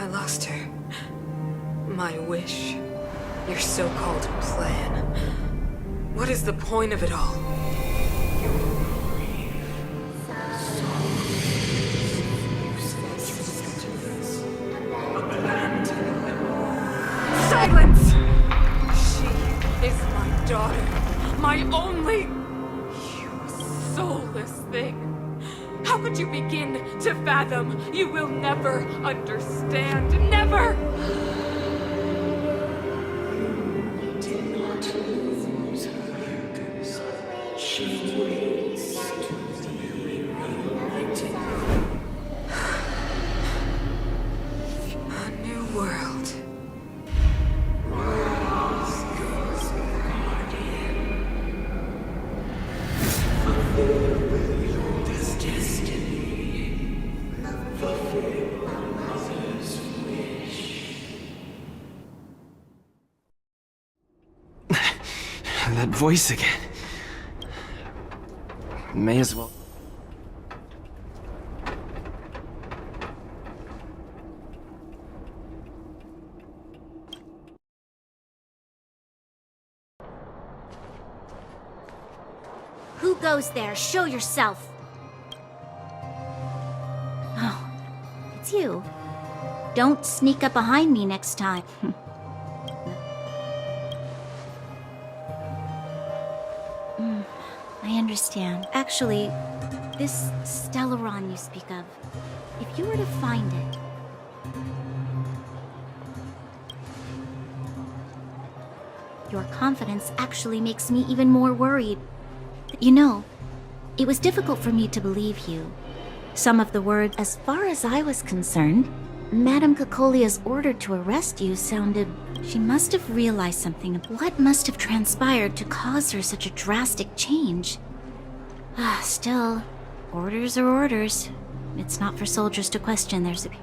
I lost her. My wish. Your so-called plan. What is the point of it all? Silence! She is my daughter. My only... You soulless thing. How could you begin to fathom? You will never understand. Never! A new world. That voice again. May as well. Who goes there? Show yourself! Oh, it's you. Don't sneak up behind me next time. I understand. Actually, this Stellaron you speak of, if you were to find it... Your confidence actually makes me even more worried. You know, it was difficult for me to believe you. Some of the words, as far as I was concerned, Madame Cocolia's order to arrest you sounded... She must have realized something. What must have transpired to cause her such a drastic change? Still, orders are orders. It's not for soldiers to question their superior.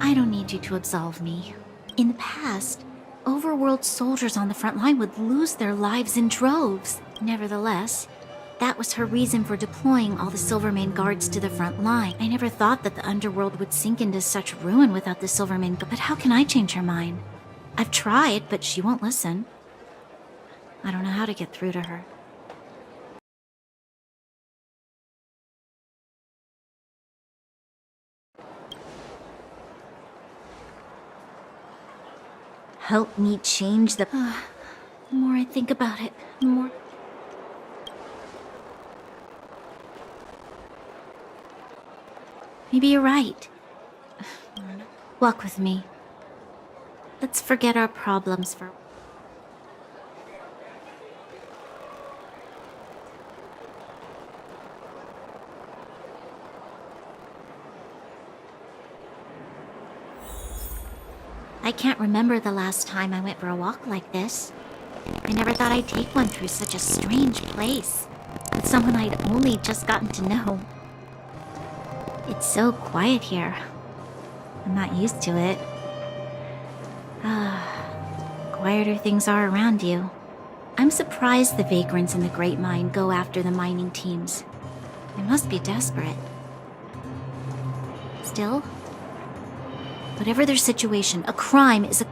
I don't need you to absolve me. In the past, overworld soldiers on the front line would lose their lives in droves. Nevertheless, that was her reason for deploying all the Silvermane guards to the front line. I never thought that the underworld would sink into such ruin without the Silvermane guards. But how can I change her mind? I've tried, but she won't listen. I don't know how to get through to her. Help me change the... The more I think about it, the more... Maybe you're right. Walk with me. Let's forget our problems for... I can't remember the last time I went for a walk like this. I never thought I'd take one through such a strange place, with someone I'd only just gotten to know. It's so quiet here. I'm not used to it. Quieter things are around you. I'm surprised the vagrants in the Great Mine go after the mining teams. They must be desperate. Still, whatever their situation, a crime is a...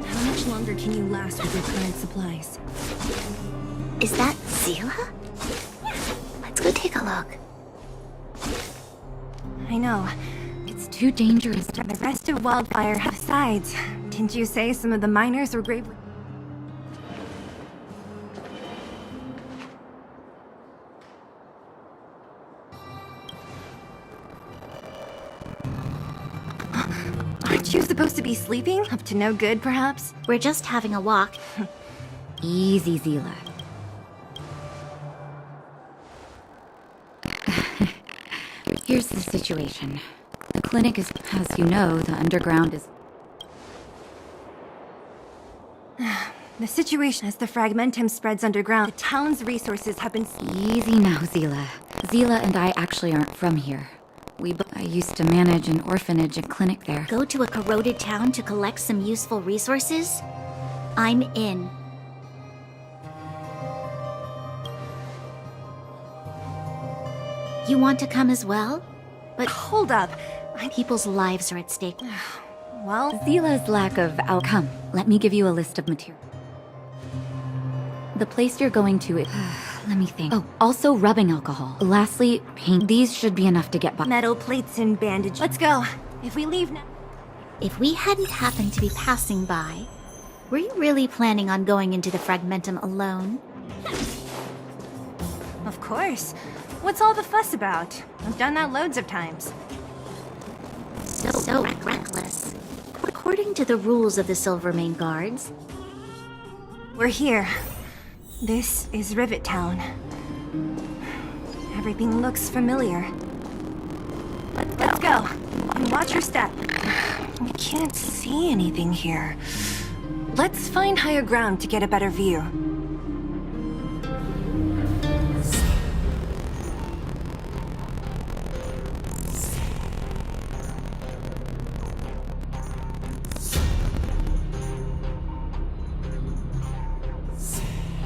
How much longer can you last with your current supplies? Is that Zila? Let's go take a look. I know. It's too dangerous. The rest of Wildfire have sides. Didn't you say some of the miners were gravely... Aren't you supposed to be sleeping? Up to no good, perhaps? We're just having a walk. Easy, Zila. Here's the situation. The clinic is, as you know, the underground is... The situation as the fragmentum spreads underground, the town's resources have been... Easy now, Zila. Zila and I actually aren't from here. I used to manage an orphanage and clinic there. Go to a corroded town to collect some useful resources? I'm in. You want to come as well? But Hold up. people's lives are at stake. Well, Zila's lack of outcome. Let me give you a list of materials. The place you're going to is... Let me think. Oh, also rubbing alcohol. Lastly, paint. These should be enough to get by. metal plates and bandage. Let's go. If we leave now... If we hadn't happened to be passing by, were you really planning on going into the Fragmentum alone? Of course. What's all the fuss about? I've done that loads of times. So reckless. According to the rules of the Silvermane Guards, We're here. This is Rivet Town. Everything looks familiar. Let's go. And watch your step. We can't see anything here. Let's find higher ground to get a better view.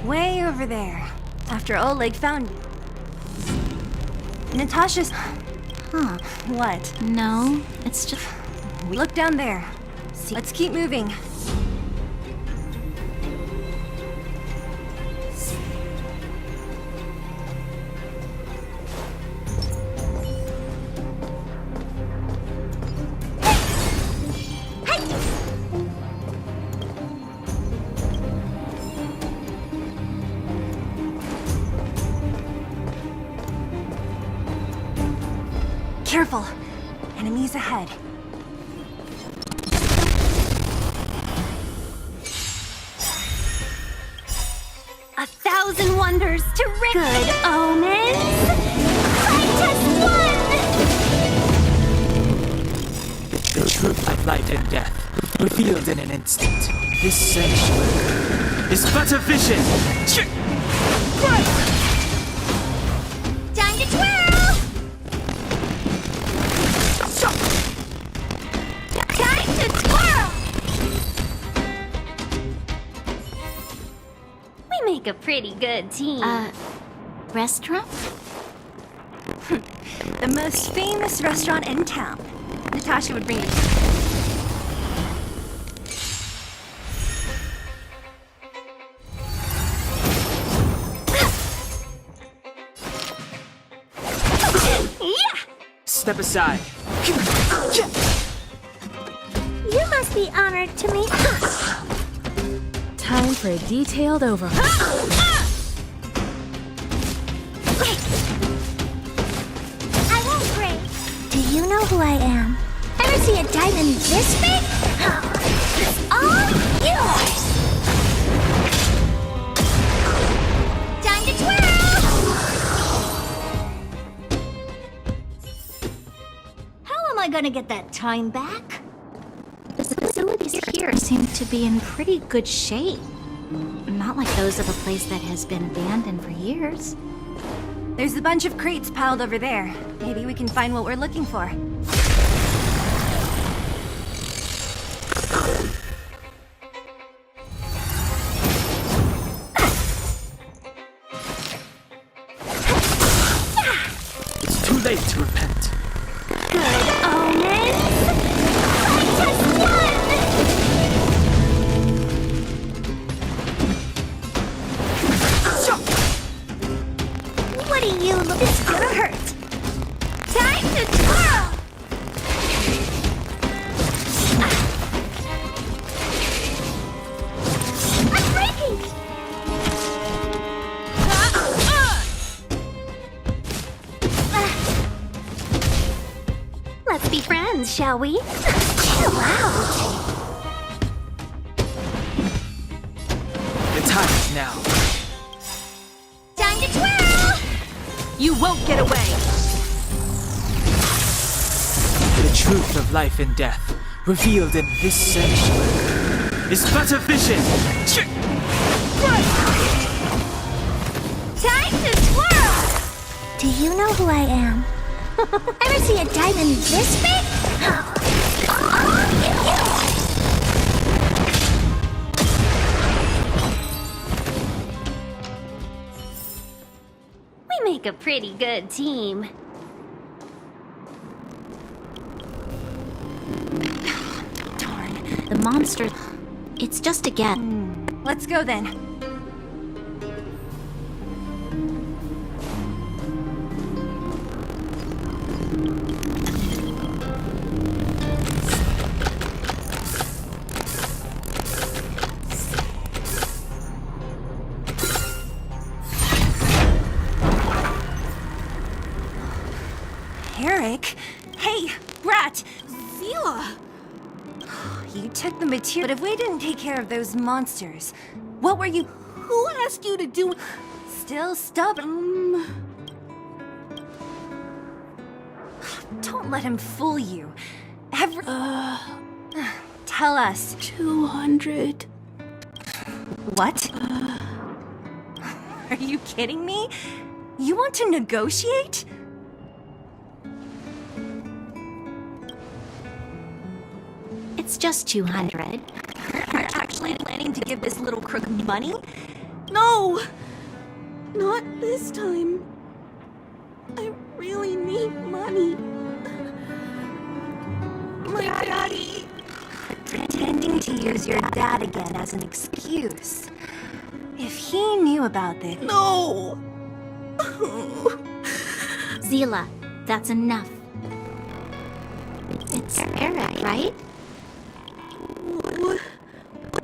Way over there. After Oleg found you. Natasha's... huh? What? No, it's just... Look down there. See. Let's keep moving. Careful. Enemies ahead. A thousand wonders to rid. Good omens. I just won! The truth of life and death, revealed in an instant. This sanctuary is but a vision. Time to twirl! Time to twirl! We make a pretty good team. Restaurant? The most famous restaurant in town. Natasha would bring it. Step aside. You must be honored to meet us. Time for a detailed overhaul. I won't break. Do you know who I am? Ever see a diamond this big? It's all yours. Time to twirl! How am I gonna get that time back? The facilities here seem to be in pretty good shape. Not like those of a place that has been abandoned for years. There's a bunch of crates piled over there. Maybe we can find what we're looking for. It's too late to repent. Good omens! I just won! What do you look? It's gonna hurt. Time to twirl! I'm breaking! Let's be friends, shall we? Chill out. The time is now. Time to twirl! You won't get away! The truth of life and death, revealed in this sanctuary, is but a vision. Time to twirl! Do you know who I am? Ever see a diamond this big? We make a pretty good team. Darn. The monster. It's just a guess. Let's go then. Eric? Hey, Rat! Zila! You took the material, but if we didn't take care of those monsters, what were you... Who asked you to do... Still stubborn? Don't let him fool you. Tell us. 200. What? Are you kidding me? You want to negotiate? It's just 200. Are you actually planning to give this little crook money? No! Not this time. I really need money. My daddy. Pretending to use your dad again as an excuse. If he knew about this... No! Zila, that's enough. It's Eric, right?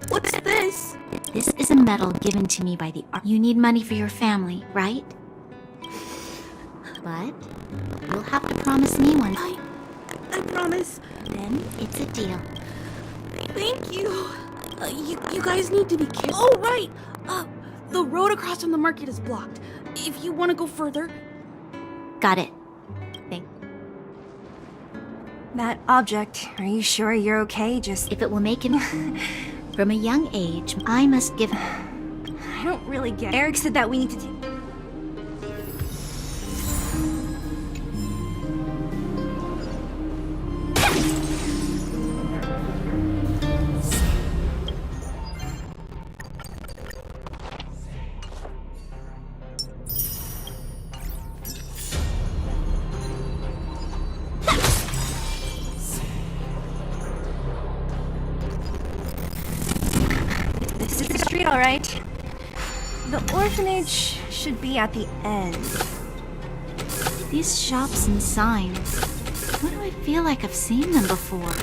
What's this? This is a medal given to me by the art. You need money for your family, right? But you'll have to promise me one. I promise. Then it's a deal. Thank you. You guys need to be careful. Oh, right! The road across from the market is blocked. If you want to go further... Got it. Thank. That object, are you sure you're okay? Just... If it will make him... From a young age, I must give... I don't really get... Eric said that we need to take... This is the street, all right. The orphanage should be at the end. These shops and signs. Why do I feel like I've seen them before?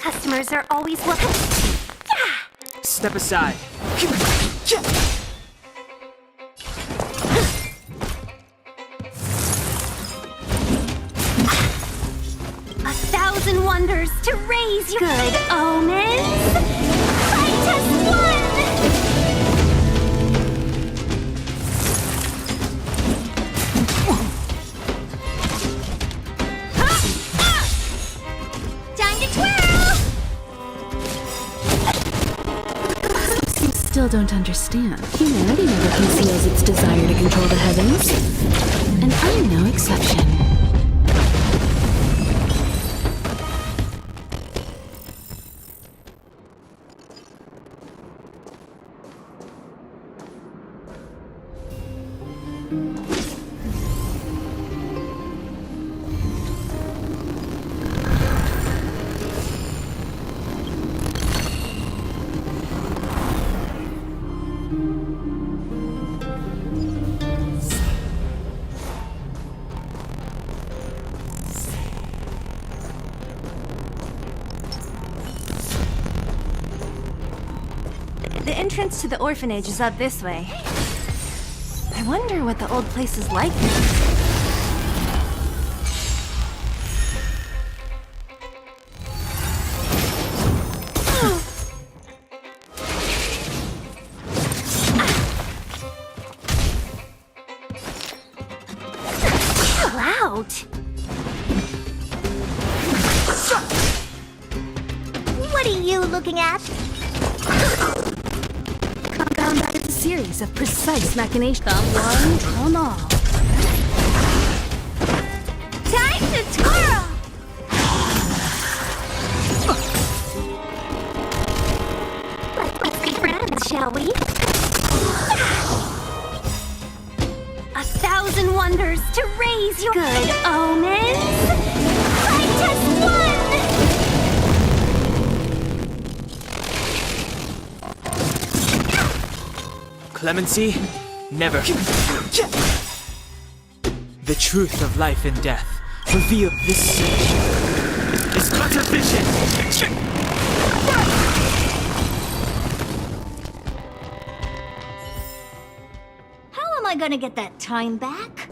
Customers are always welcome. Step aside. A thousand wonders to raise your good omens. Fight as one. Time to twirl! You still don't understand. Humanity never conceals its desire to control the heavens. And I'm no exception. The entrance to the orphanage is up this way. I wonder what the old place is like. What are you looking at? Combat is a series of precise machinations. Come one, come all. Time to twirl! Let's be friends, shall we? 1,000 wonders to raise your good omens. Fight as one! Clemency, never. The truth of life and death. Reveal this search is but a vision. How am I gonna get that time back?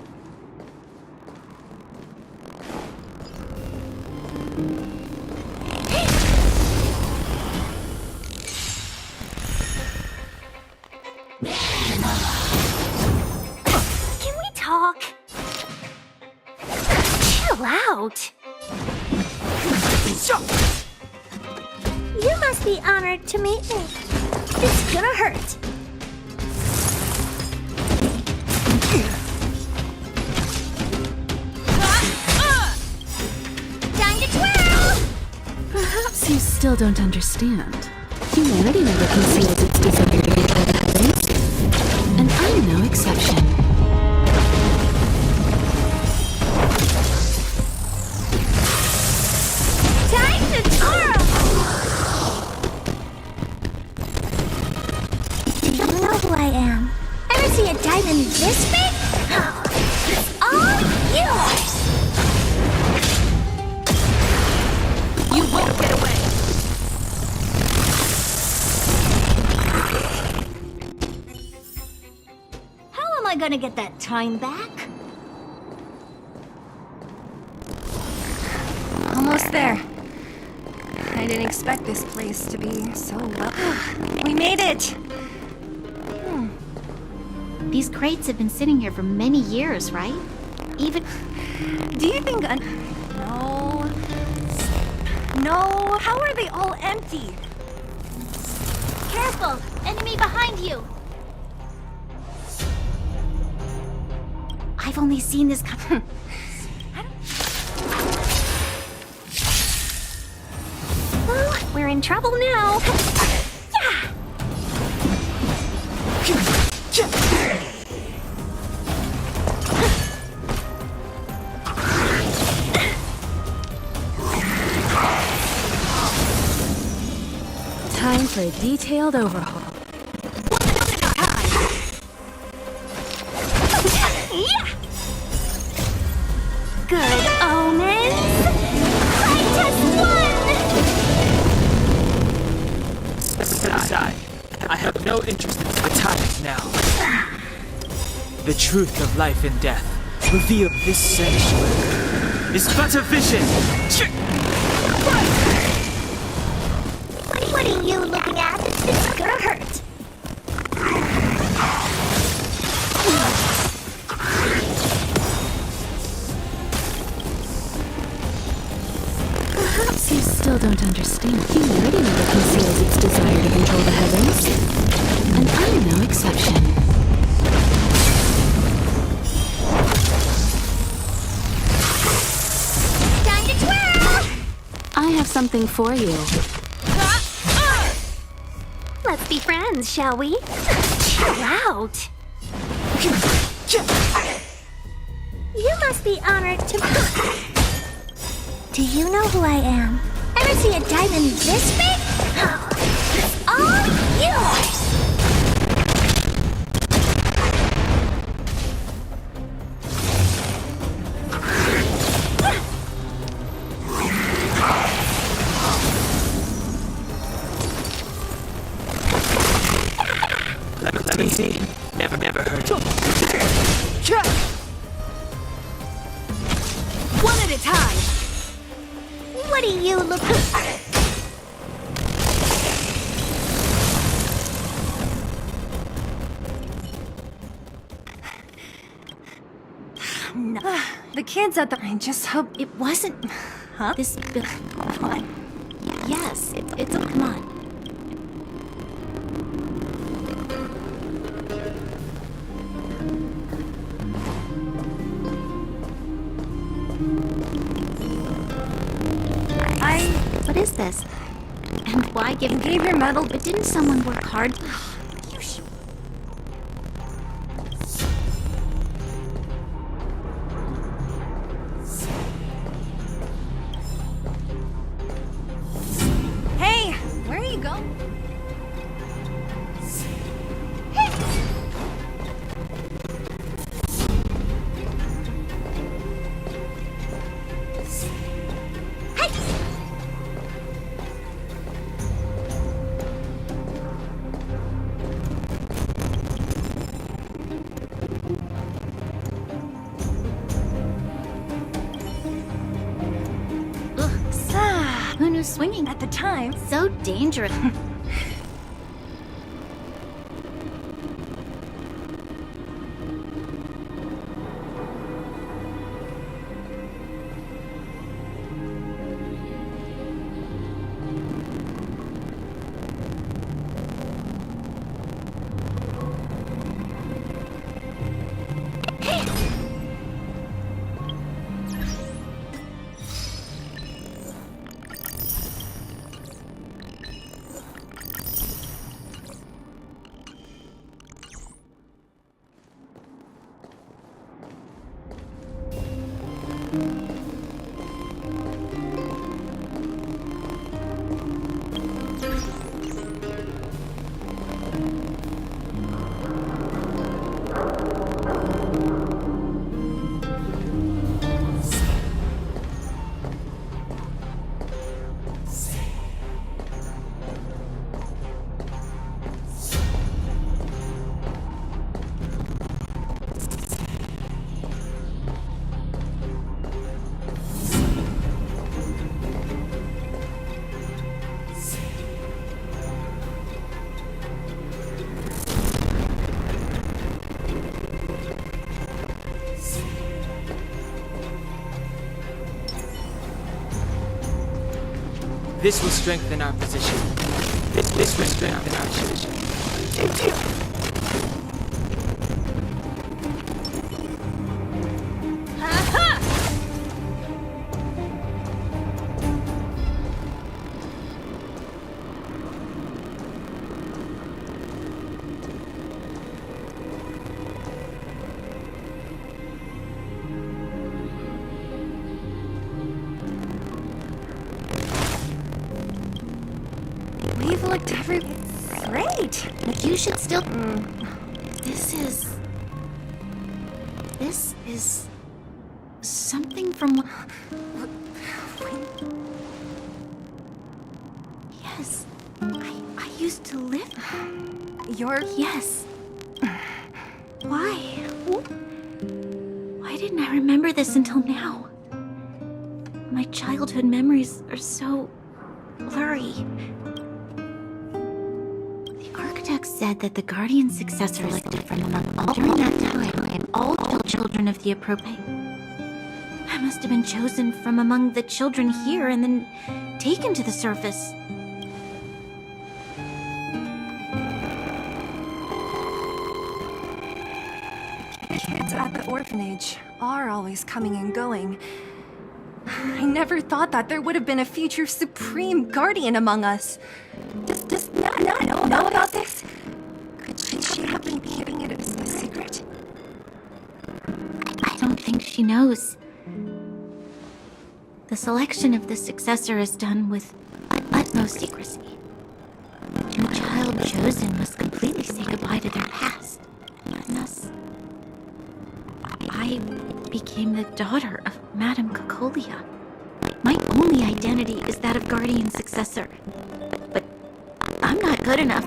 Can we talk? Chill out. You must be honored to meet me. It's gonna hurt. Time to twirl! Perhaps you still don't understand. Humanity never conceals its desire to control the heavens. And I'm no exception. Time to twirl! Do you know who I am? Ever see a diamond this big? It's all yours! You won't get away. How am I gonna get that time back? Almost there. I didn't expect this place to be so well. We made it! These crates have been sitting here for many years, right? Even... Do you think No. No, how are they all empty? Careful! Enemy behind you! I've only seen this Well, we're in trouble now. Time for a detailed overhaul. Good omens. Fight as one. Aside, I have no interest in the time now. The truth of life and death. Reveal this sanctuary is but a vision. What are you looking at? It's gonna hurt. Perhaps you still don't understand. Humanity never conceals its desire to control the heavens. And I'm no exception. Time to twirl! I have something for you. Let's be friends, shall we? Chill out. You must be honored to... Do you know who I am? Ever see a diamond this big? It's all yours! Let me see. Never heard. One at a time. What are you looking... No. The kids at the... I just hope It wasn't... Huh? This... Come on. Yes, it's a come on. What is this? And why give your medal? But didn't someone work hard? Hey, where are you going? Who knew swinging At the time, so dangerous? This will strengthen our position. This will strengthen our position. we've looked every... Great! But you should still... This is... something from... Yes. I used to live... You're... Yes. Why? Why didn't I remember this until now? My childhood memories are so blurry. The architect said that the guardian successor selected from among all during that time, all children of the appropriate. I must have been chosen from among the children here and then taken to the surface. Kids at the orphanage are always coming and going. I never thought that there would have been a future supreme guardian among us. Does not know about this? Could she have been keeping it a secret? I don't think she knows. The selection of the successor is done with utmost secrecy. And the child chosen must completely say goodbye to their past. And thus, I became the daughter of Madame Cocolia. My only identity is that of guardian successor. But I'm not good enough.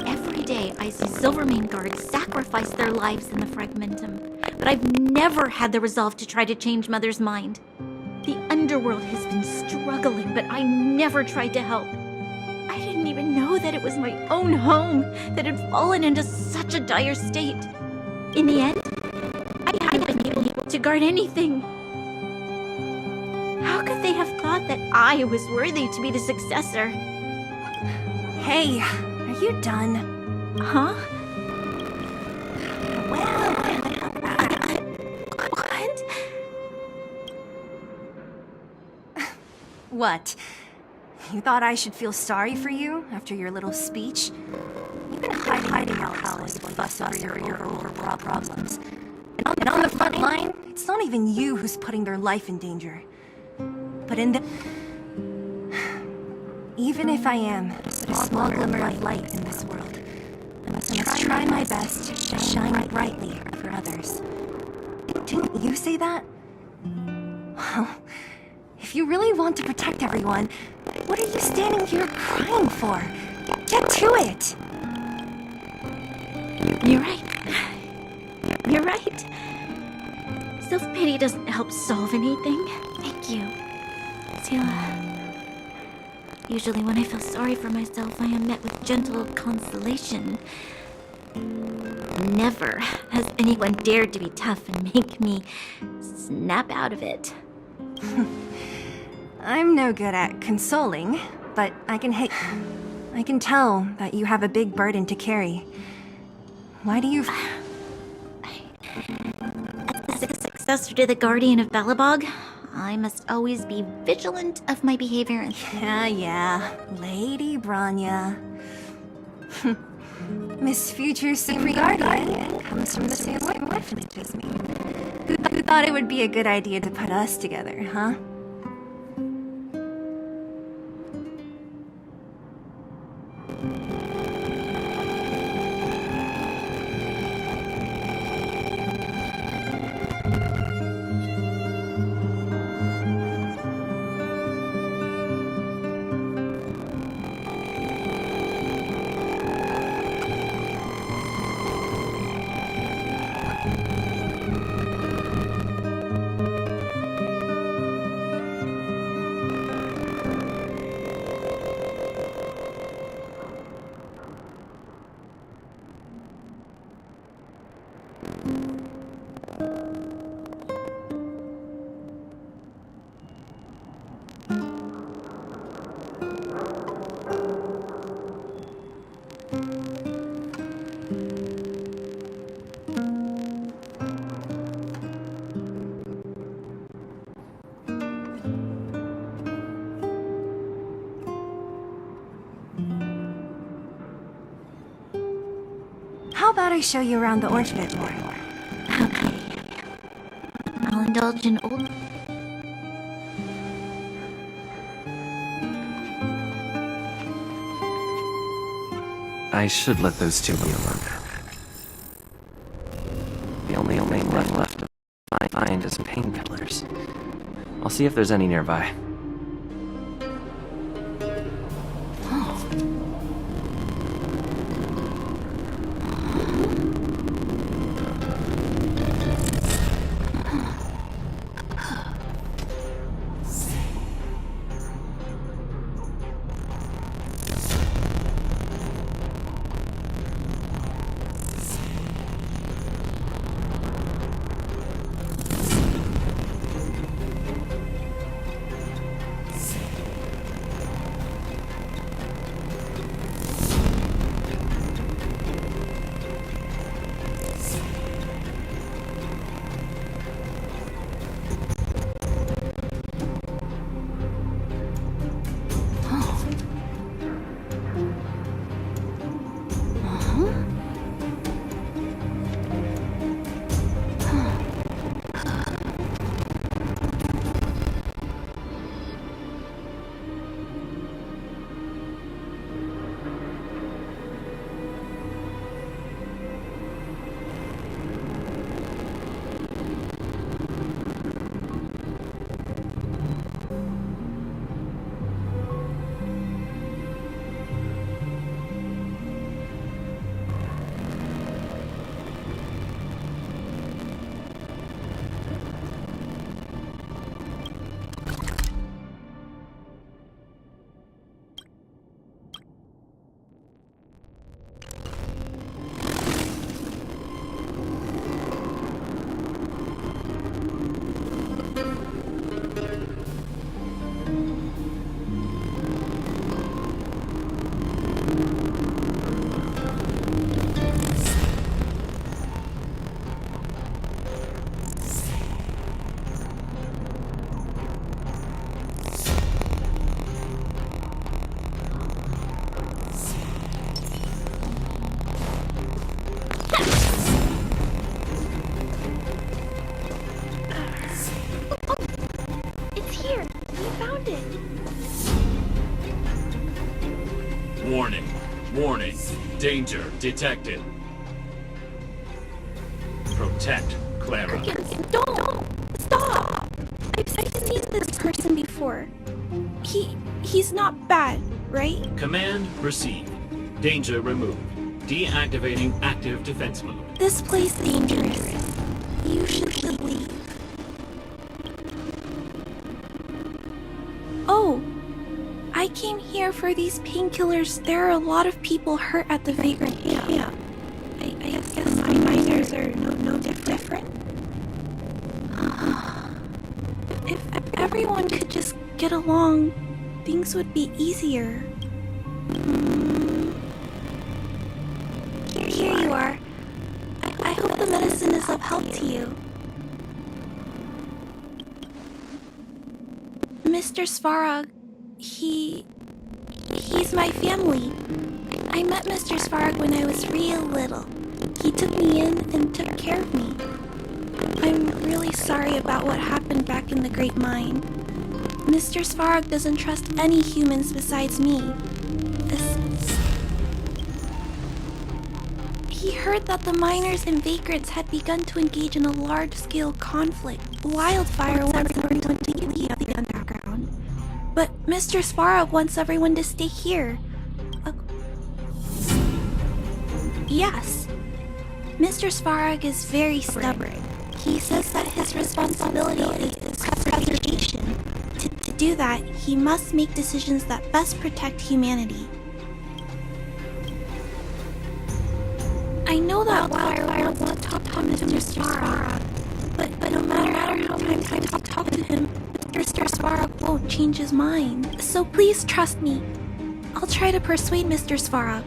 Every day I see Silvermane guards sacrifice their lives in the Fragmentum, but I've never had the resolve to try to change Mother's mind. The underworld has been struggling, but I never tried to help. I didn't even know that it was my own home that had fallen into such a dire state. In the end, I haven't been able to guard anything. How could they they have thought that I was worthy to be the successor? Hey, are you done? Huh? Well, what? What? You thought I should feel sorry for you after your little speech? You've been hiding out Alice to fuss over your overall problems. And on the front line, it's not even you who's putting their life in danger. But even if I am but a small glimmer of light in this world, I must try my best to shine brightly for others. Didn't you say that? Well, if you really want to protect everyone, what are you standing here crying for? Get to it! You're right. You're right. Self-pity doesn't help solve anything. Thank you, Sila. Usually when I feel sorry for myself, I am met with gentle consolation. Never has anyone dared to be tough and make me snap out of it. I'm no good at consoling, but I can tell that you have a big burden to carry. Why do you... As the successor to the Guardian of Belobog, I must always be vigilant of my behavior and... Yeah, Lady Branya. Miss Future Supreme Guardian comes from the same orphanage as me. Who thought it would be a good idea to put us together, huh? How about I show you around the orphanage more? Okay. I'll indulge in old... I should let those two be alone. The only thing left to find is painkillers. I'll see if there's any nearby. Warning. Warning. Danger detected. Protect Clara. Don't! Stop! I've seen this person before. He's not bad, right? Command received. Danger removed. Deactivating active defense mode. This place is dangerous. You should leave. Oh! I came here for these painkillers. There are a lot of people hurt at the vagrant camp. I guess my miners are no different. If everyone could just get along, things would be easier. Here you are. I hope the medicine is of help to you. Mr. Svarog, he's my family. I met Mr. Svarog when I was real little. He took me in and took care of me. I'm really sorry about what happened back in the Great Mine. Mr. Svarog doesn't trust any humans besides me. He heard that the miners and vagrants had begun to engage in a large-scale conflict. Wildfire wants everyone to leave the underground. But Mr. Svarog wants everyone to stay here. Yes. Mr. Svarog is very stubborn. He says that his responsibility is preservation. To do that, he must make decisions that best protect humanity. I know that Wildfire wants to talk to Mr. Svarog, but no matter how many times I talk to him, Mr. Svarog won't change his mind. So please trust me. I'll try to persuade Mr. Svarog.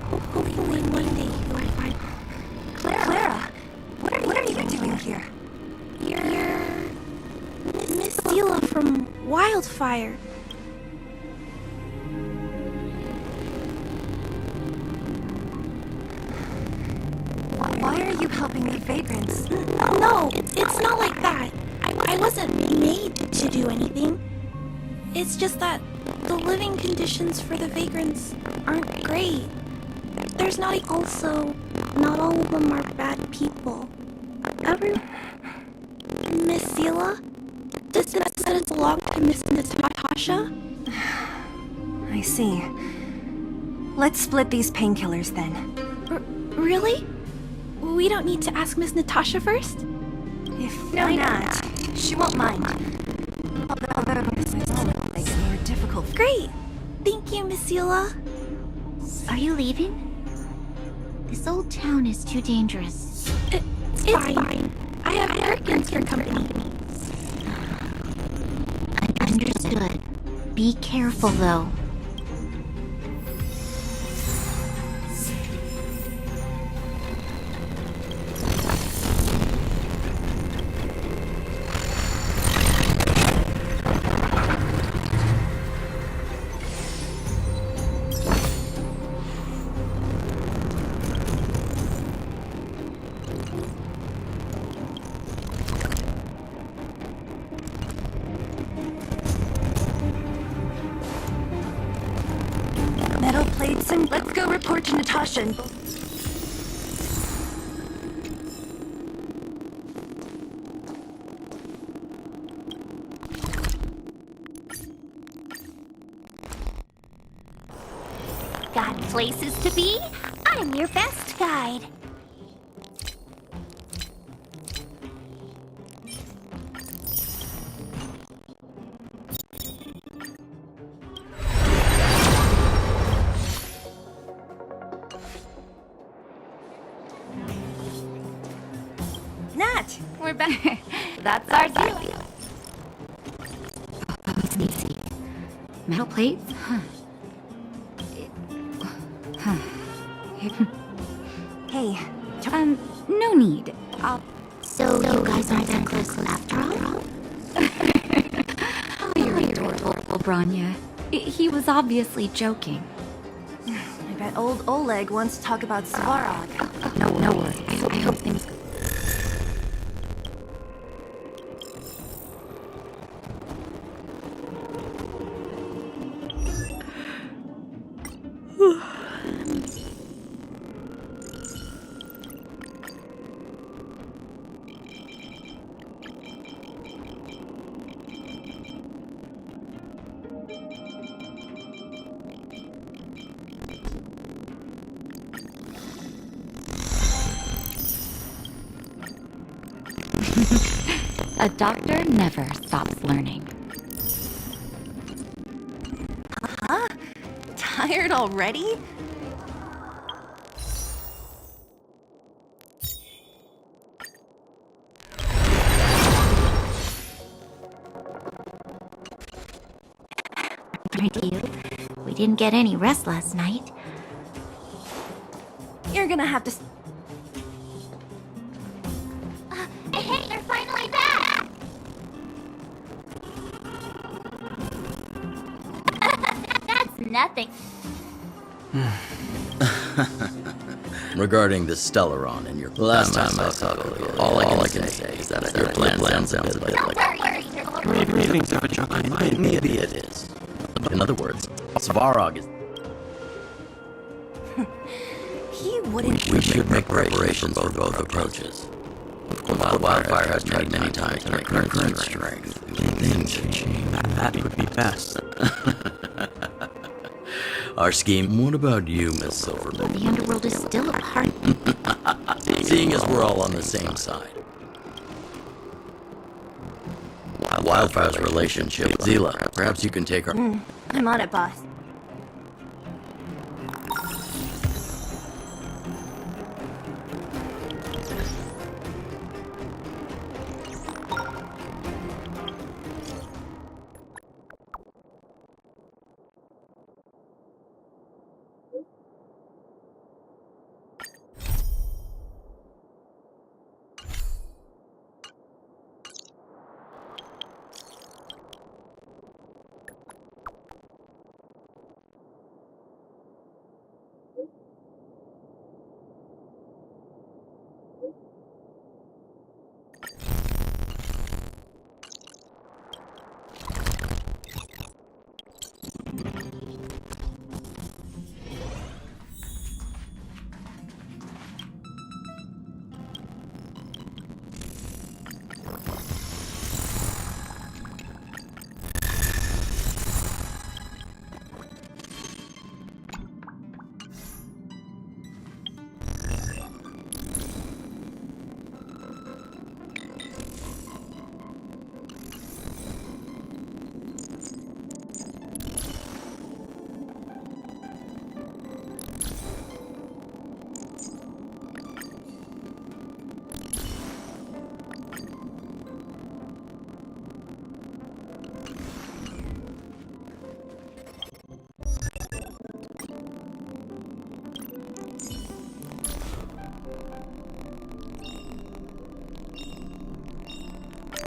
Hopefully one day he'll find... Clara, what are you doing here? You're... Miss Zila from Wildfire. Why are you helping the vagrants? No, it's not like that. I wasn't made to do anything. It's just that the living conditions for the vagrants aren't great. There's not all of them are bad people. Miss Zila? Does this medicine belong to Miss Natasha? I see. Let's split these painkillers then. Really? We don't need to ask Miss Natasha first? Why not? She won't mind. Although this is makes it more difficult. Great! Thank you, Miss Zila. Are you leaving? This old town is too dangerous. It's fine. I have Perkins for company. Understood. Be careful, though. Metal plates and let's go report to Natasha and... Got places to be? I'm your best guide. Nat! We're back. That's our deal. Sneaky. Metal plates? Huh. Hey, no need. So you guys aren't that close after all? Oh, you're adorable, Branya. He was obviously joking. I bet old Oleg wants to talk about Svarog. No worries. I hope things... A doctor never stops learning. Huh? Tired already? Aren't you? We didn't get any rest last night. You're gonna have to... Hey, they're finally back! That's nothing. Regarding the Stellaron and your last time I saw it, all I can say is that your plan sounds a bit like... Maybe things have a chocolate mind. Maybe it is. In other words, Svarog is... He wouldn't... We should make preparations for both approaches. Wildfire has tried many times to make her current strength. Things have changed. That would be best. Our scheme... What about you, Miss Silverman? The underworld is still a part. Seeing as we're all on the same side. Wildfire's relationship with Zila. Perhaps you can take her... I'm on it, boss.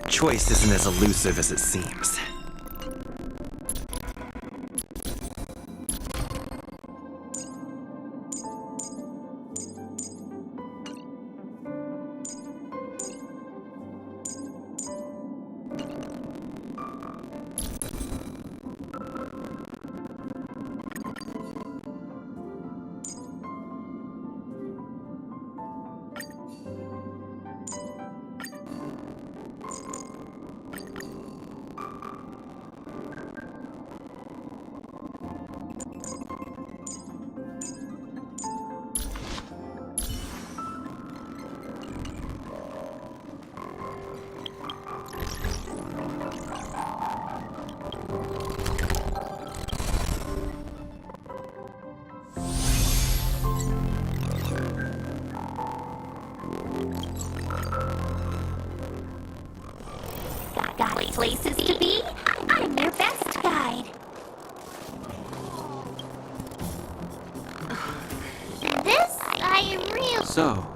Choice isn't as elusive as it seems. Got places to be? I'm their best guide. This, I really... So,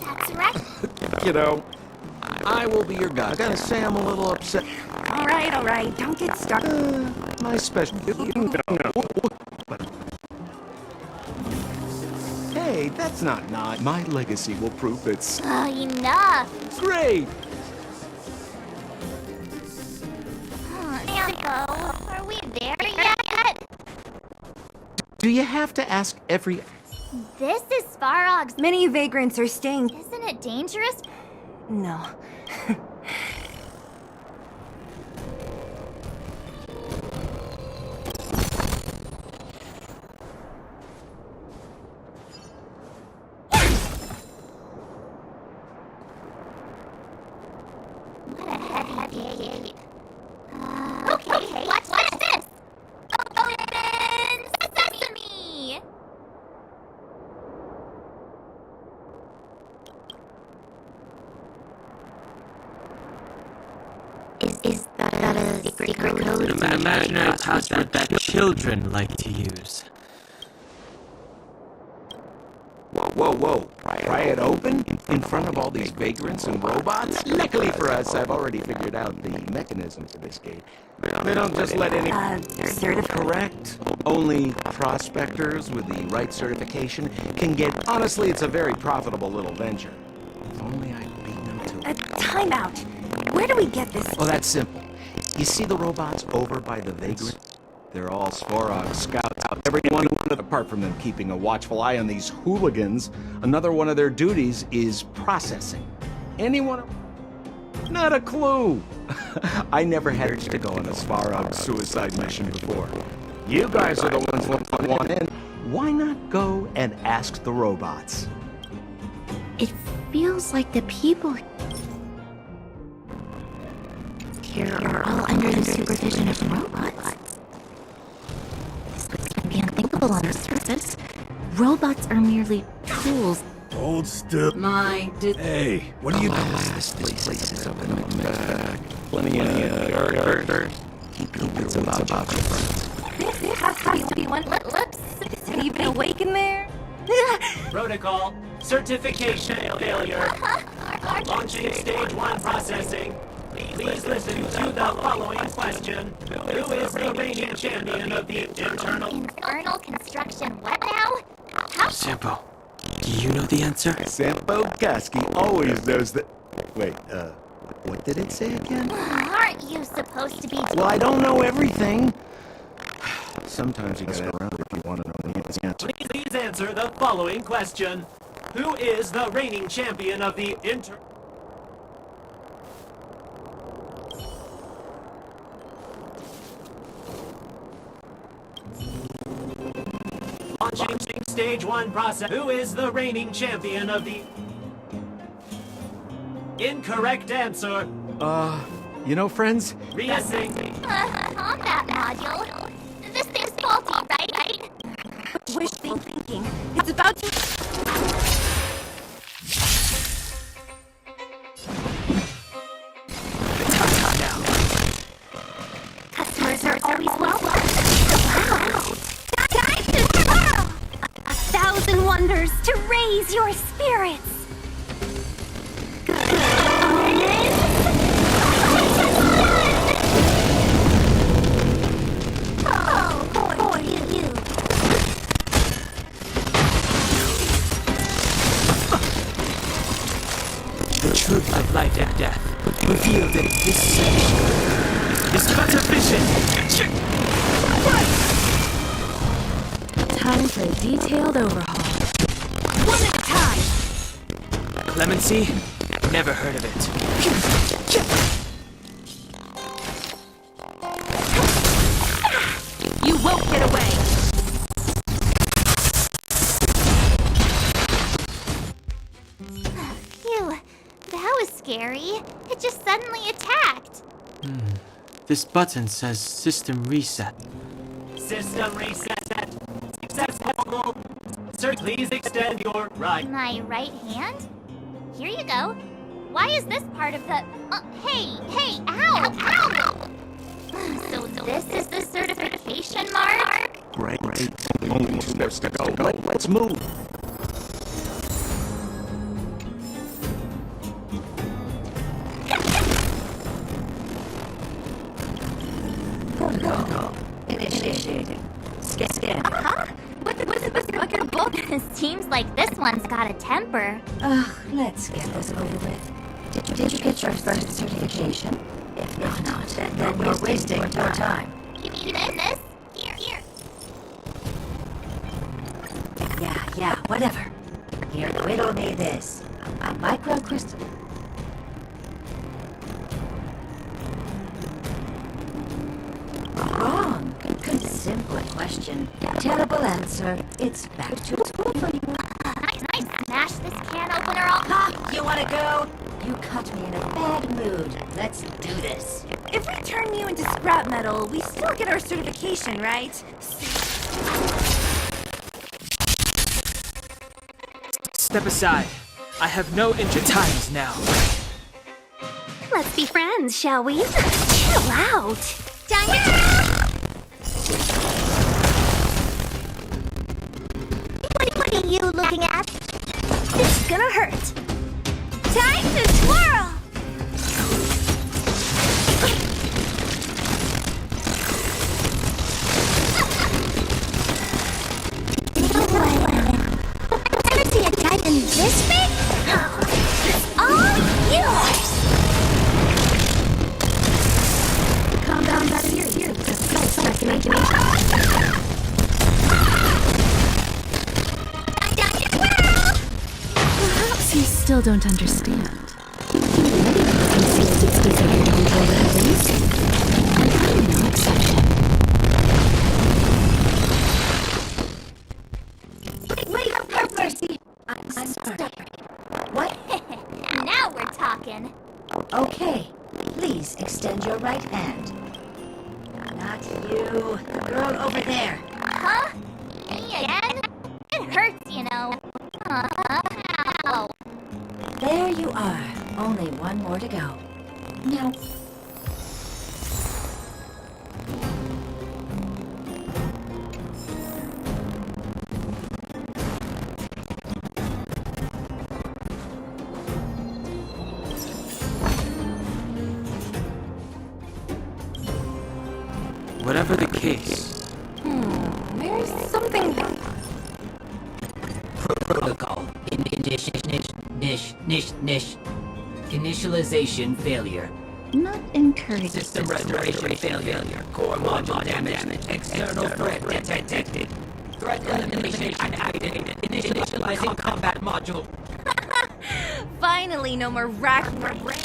That's right. you know, I will be your guide. I gotta say I'm a little upset. All right, don't get stuck. My special... Hey, that's not. My legacy will prove it's Oh, enough. great! Are we there yet? Do you have to ask every... This is Svarog's. Many vagrants are staying... Isn't it dangerous? No. secret codes. An imaginary password that children like to use. Whoa. Pry it open? In front of all these vagrants and robots? Luckily for us, I've already figured out the mechanism to this gate. They don't just let any... Correct. Only prospectors with the right certification can get... Honestly, it's a very profitable little venture. If only I beat them to it. Time out. Where do we get this? Oh, that's simple. You see the robots over by the vagrants? They're all Svarog scouts out. Every one of them, apart from them keeping a watchful eye on these hooligans, another one of their duties is processing. Anyone? Not a clue. I never had to go on a Svarog suicide mission before. You guys are the ones who want in. Why not go and ask the robots? It feels like the people here are all under the supervision of robots. This would be unthinkable on the surface. Robots are merely tools. Hold still. Hey, what are you doing? This place is open on my back. Plenty of dirt. Keep your wits about your friends. How do you be one? Lips? Have you been awake in there? Protocol. Certification failure. Launching stage 1 processing. Please listen to the following question. Who is the reigning champion of the Infernal construction what now? How? Sampo, do you know the answer? Sampo Kasky always knows that... Wait, what did it say again? Aren't you supposed to be... Well, I don't know everything. Sometimes you gotta around if you want to know the answer. Please answer the following question. Who is the reigning champion of the Launching stage 1 process. Who is the reigning champion of the... Incorrect answer. You know, friends? Reassessing. Combat module. This thing's faulty, right? Wishful thinking. It's about to... Customers are always welcome. Wow. Time to twirl. 1,000 wonders to raise your spirits. Oh, boy, you. The truth of life and death, revealed in this sanctuary, is but a vision. Time for a detailed overhaul. One at a time. Clemency? Never heard of it. You won't get away. Phew, that was scary. It just suddenly attacked. This button says system reset. System reset. Successful. Sir, please extend your right. My right hand? Here you go. Why is this part of the... hey, ow! So this is the certification mark? Great. Only more steps to go. Let's move. Protocol. Initiating. Scan. What's it bucket of book? Seems like this one's got a temper. Let's get this over with. Did you get your first certification? If not, then we're wasting your time. You mean this? Here. Yeah, whatever. Here, riddle me this. A microcrystal. Wrong. Simple question. Terrible answer. It's back to school for you. Nice. Smash this can opener all. You wanna go? You caught me in a bad mood. Let's do this. If we turn you into scrap metal, we still get our certification, right? Step aside. I have no times now. Let's be friends, shall we? Chill out. What are you looking at? This is gonna hurt. Time to twirl! Ever see a diamond this big? It's all yours! Calm down back here. Just stuck in imagination. Perhaps you still don't understand. Humanity conceals its desire to control the heavens, and I'm no exception. Wait up, have mercy! I'm sorry. What? Now we're talking. Okay, please extend your right hand. Not you. The girl over there. Huh? Me again? It hurts, you know. Ow. There you are. Only one more to go. Now, Whatever the case, There's something. Protocol. Initialization failure. Not encouraging. System restoration failure. Core module damage. External threat detected. Threat elimination activated. Initializing combat module. Finally, no more racking my brain.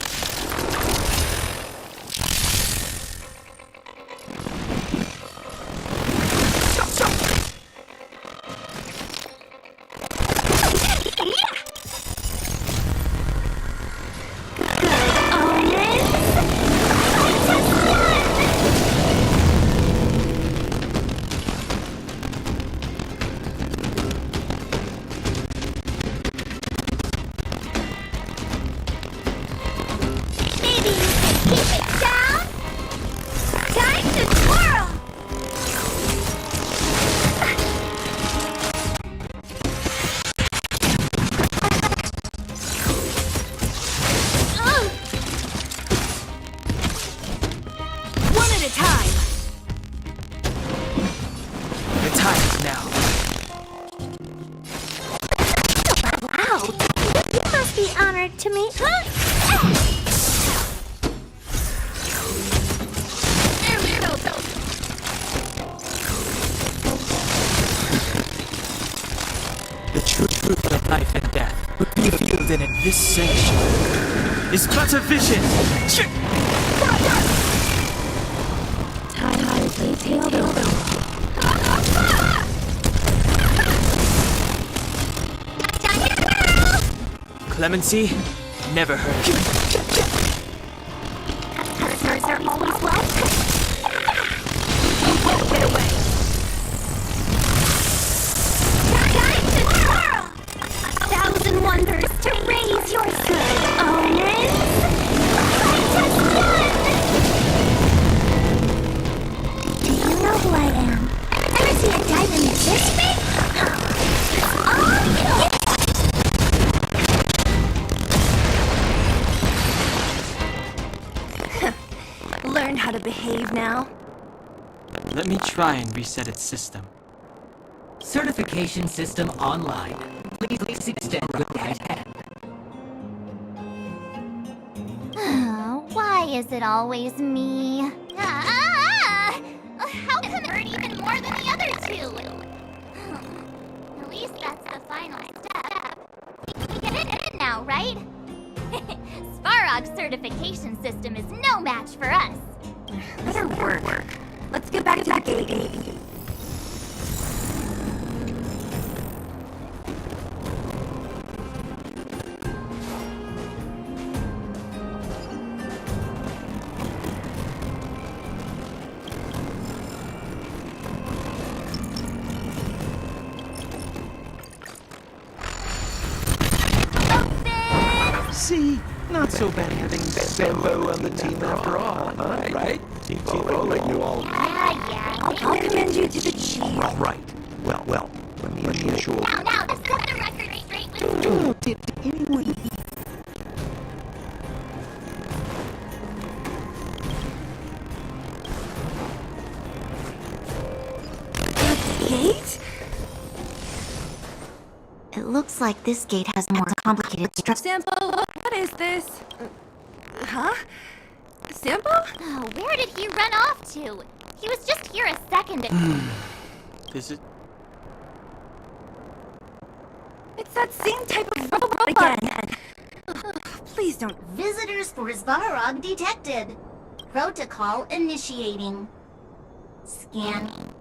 To me. the truth of life and death revealed in this sanctuary is but a vision. Time to play tail. Clemency never hurt you. Customers are always welcome. Get away. Time to twirl! 1,000 wonders to raise your good omens. Do you know who I am? Ever see a diamond this big? It's all yours! Learn how to behave now. Let me try and reset its system. Certification system online. Please extend your right hand. Why is it always me? How come it hurt even more than the other two? At least that's the final step. We get it now, right? Svarog's certification system is no match for us. Better work. Let's get back to the gate. See? Not so bad having Bembo on the team after all, huh? Right? Tifo, like you all. Yeah. I'll commend you to the chief. All right. Well, when the usual. Now, let's set the record straight with Did anyone? Gate? It looks like this gate has a more complicated structure. Sampo, what is this? Huh? Sampo? Oh, where did he run off to? He was just here a second ago. Is it? It's that same type of robot again. Please don't. Visitors for Svarog detected. Protocol initiating. Scanning.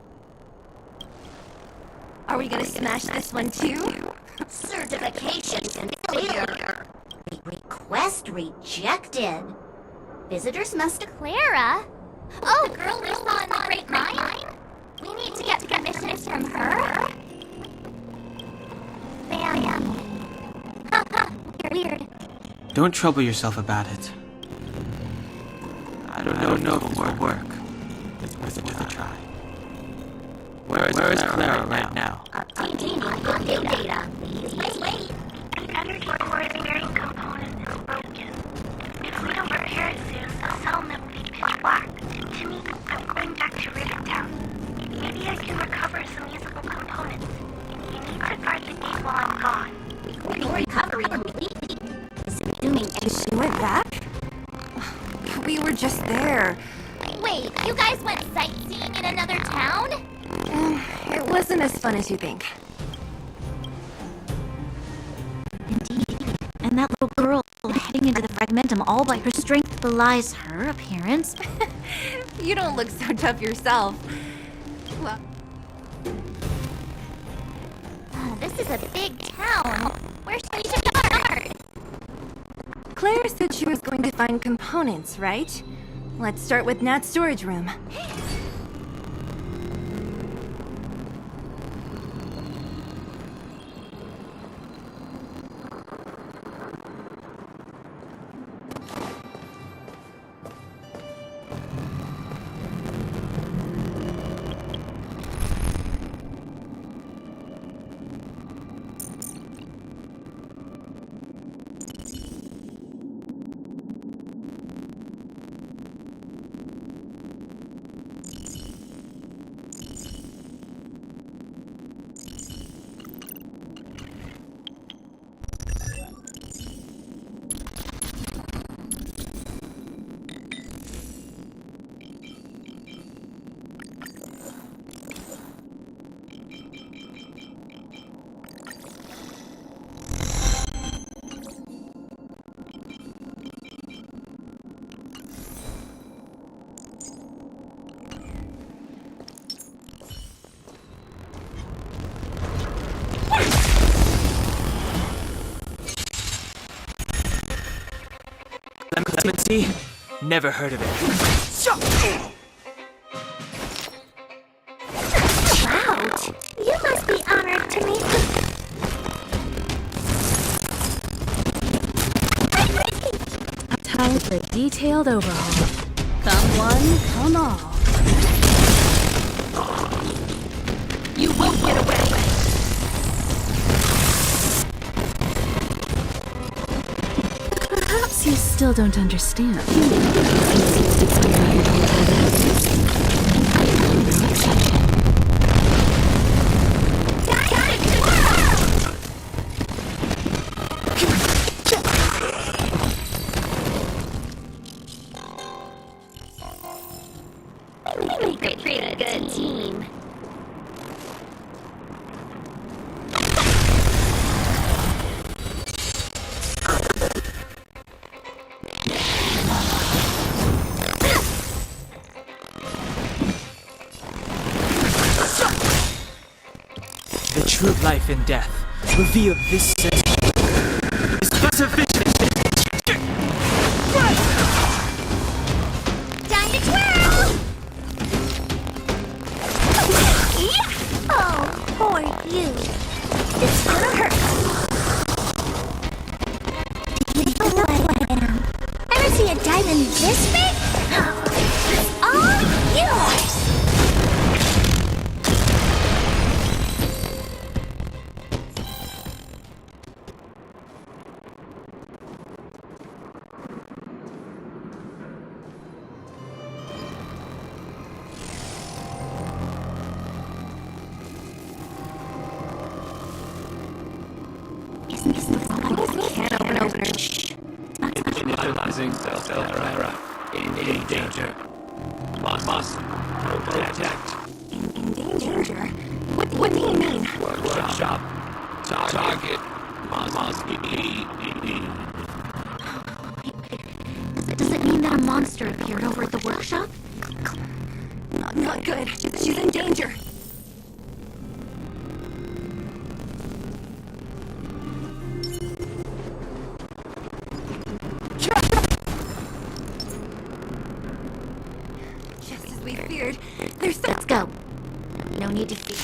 Are we gonna smash this one too? Certification failure. Request rejected. Visitors must... Clara? Oh, the girl we saw in the Great Mine? We need to get permissions from her? Bam. Weird. Don't trouble yourself about it. I don't know if it will work. It's worth a try. Where is Clara right now? Updating data. Wait. The energy core bearing component is broken. If we don't repair it soon, the cell node will be pitch black. To me, I'm going back to Rivertown. Maybe I can recover some usable components. You need to guard the gate while I'm gone. Recovery complete. Assuming She went back? We were just there. Wait, you guys went sightseeing in another town? It wasn't as fun as you think. Indeed. And that little girl heading into the fragmentum all by her strength belies her appearance. You don't look so tough yourself. Well, This is a big town. Where should we start? Claire said she was going to find components, right? Let's start with Nat's storage room. Lemon tea? Never heard of it. Trout, you must be honored to meet the... Time for a detailed overhaul. Come one, come all. You won't get away. Perhaps you still don't understand. We make a pretty good team. The true life and death reveal this century. This specificity. Time to twirl! Oh, poor you. It's gonna hurt. You know who I am. Ever see a diamond this big? It's all Can opener. Initializing self-error. In danger. Must protect. In danger? What do you mean? Workshop. Target. Must be. Does it mean that a monster appeared over at the workshop? Not good. She's in danger. Just as we feared. Let's go. No need to speak.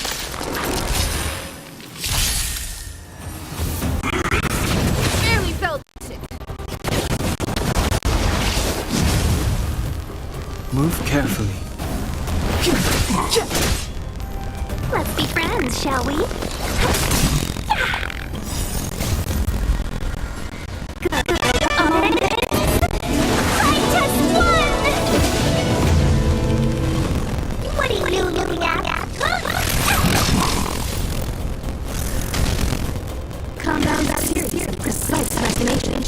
Barely felt it. Move carefully. Let's be friends, shall we? I just won! What are you looking at? Compound series of precise destination.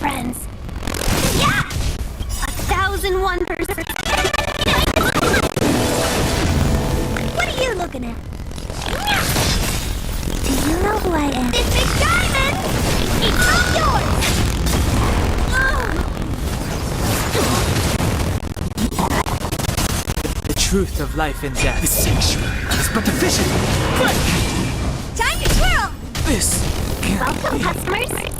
Friends. Yeah! 1,001%. What are you looking at? Do you know who I am? This big diamond! It's all yours! The truth of life and death. The sanctuary is but a vision. Quick! Time to twirl! This can't Welcome, be. customers! Not my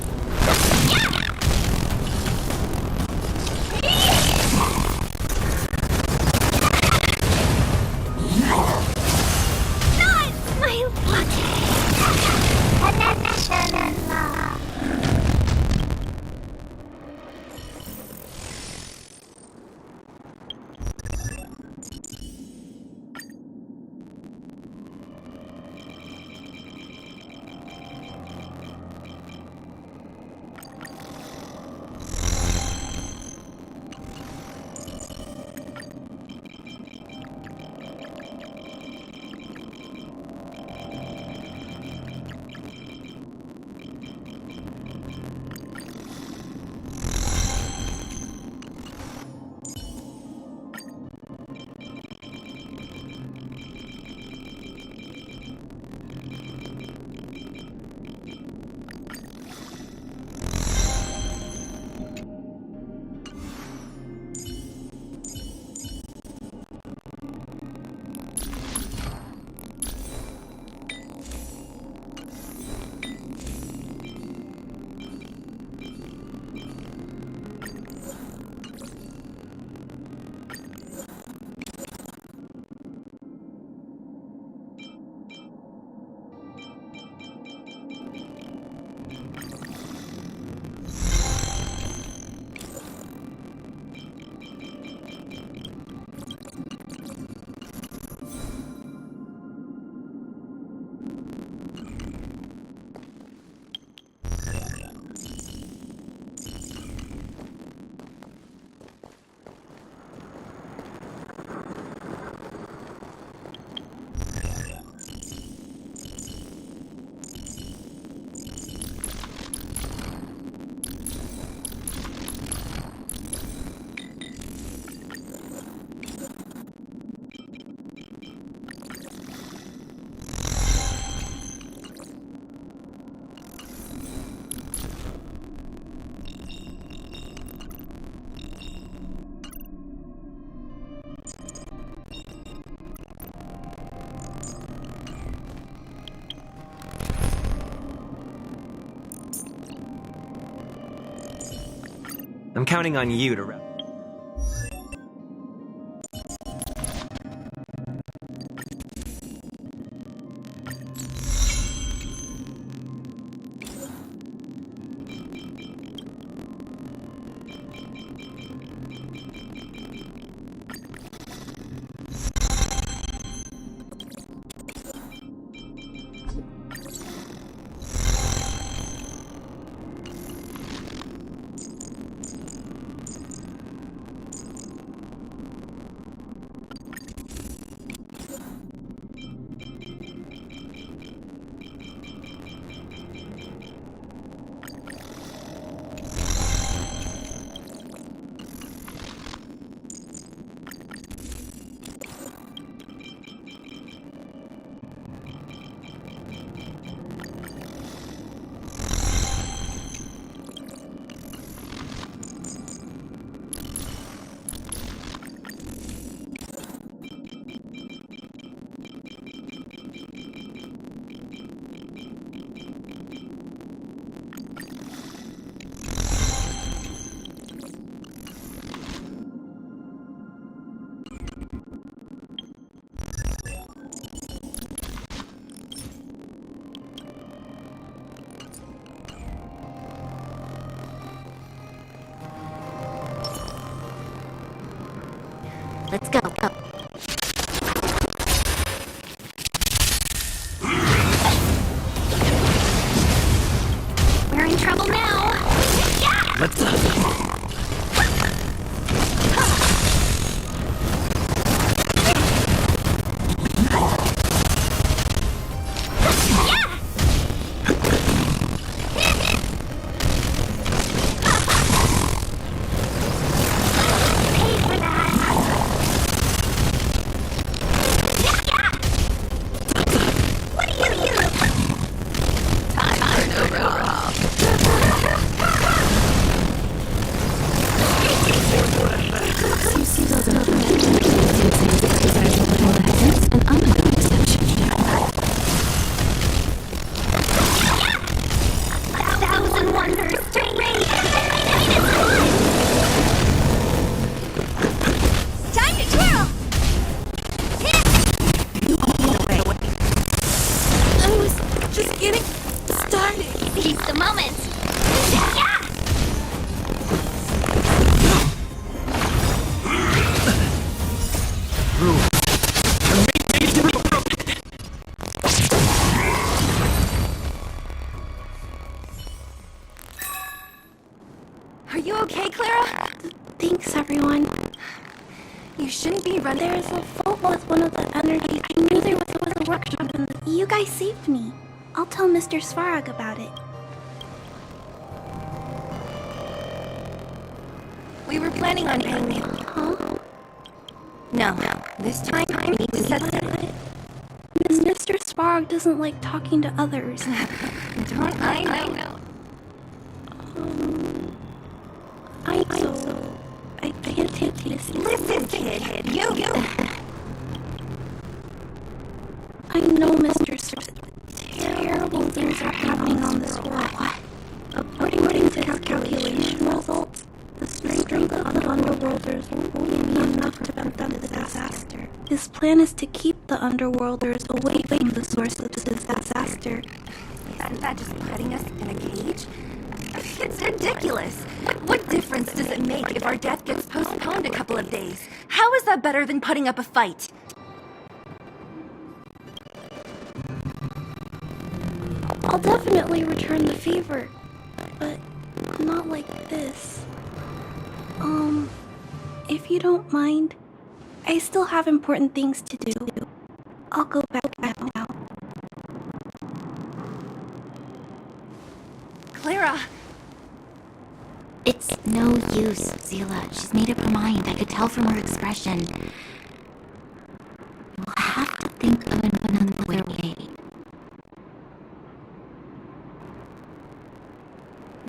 I'm counting on you to wrap. Let's go. We're in trouble now. Yeah! Let's Are you okay, Clara? Thanks, everyone. You shouldn't be running. There's a fault with one of the energies. I knew there was a workshop in the... You guys saved me. I'll tell Mr. Svarog about it. We were planning on paying you. Huh? No. This time, we need to set it. Mr. Svarog doesn't like talking to others. Don't I know? I can't take this. Listen, kid. You. I know, Mr. Svarog. Terrible things are happening on this world. According to calculation results, the strength of the Underworlders won't be enough to prevent the disaster. His plan is to keep the Underworlders away from the source of the disaster. Isn't that just putting us in a cage? It's ridiculous. What difference does it make if our death gets postponed a couple of days? How is that better than putting up a fight? I'll definitely return the favor, but not like this. If you don't mind, I still have important things to do. I'll go back now. Clara! It's no use, Zila. She's made up her mind. I could tell from her expression. We'll have to think of another way.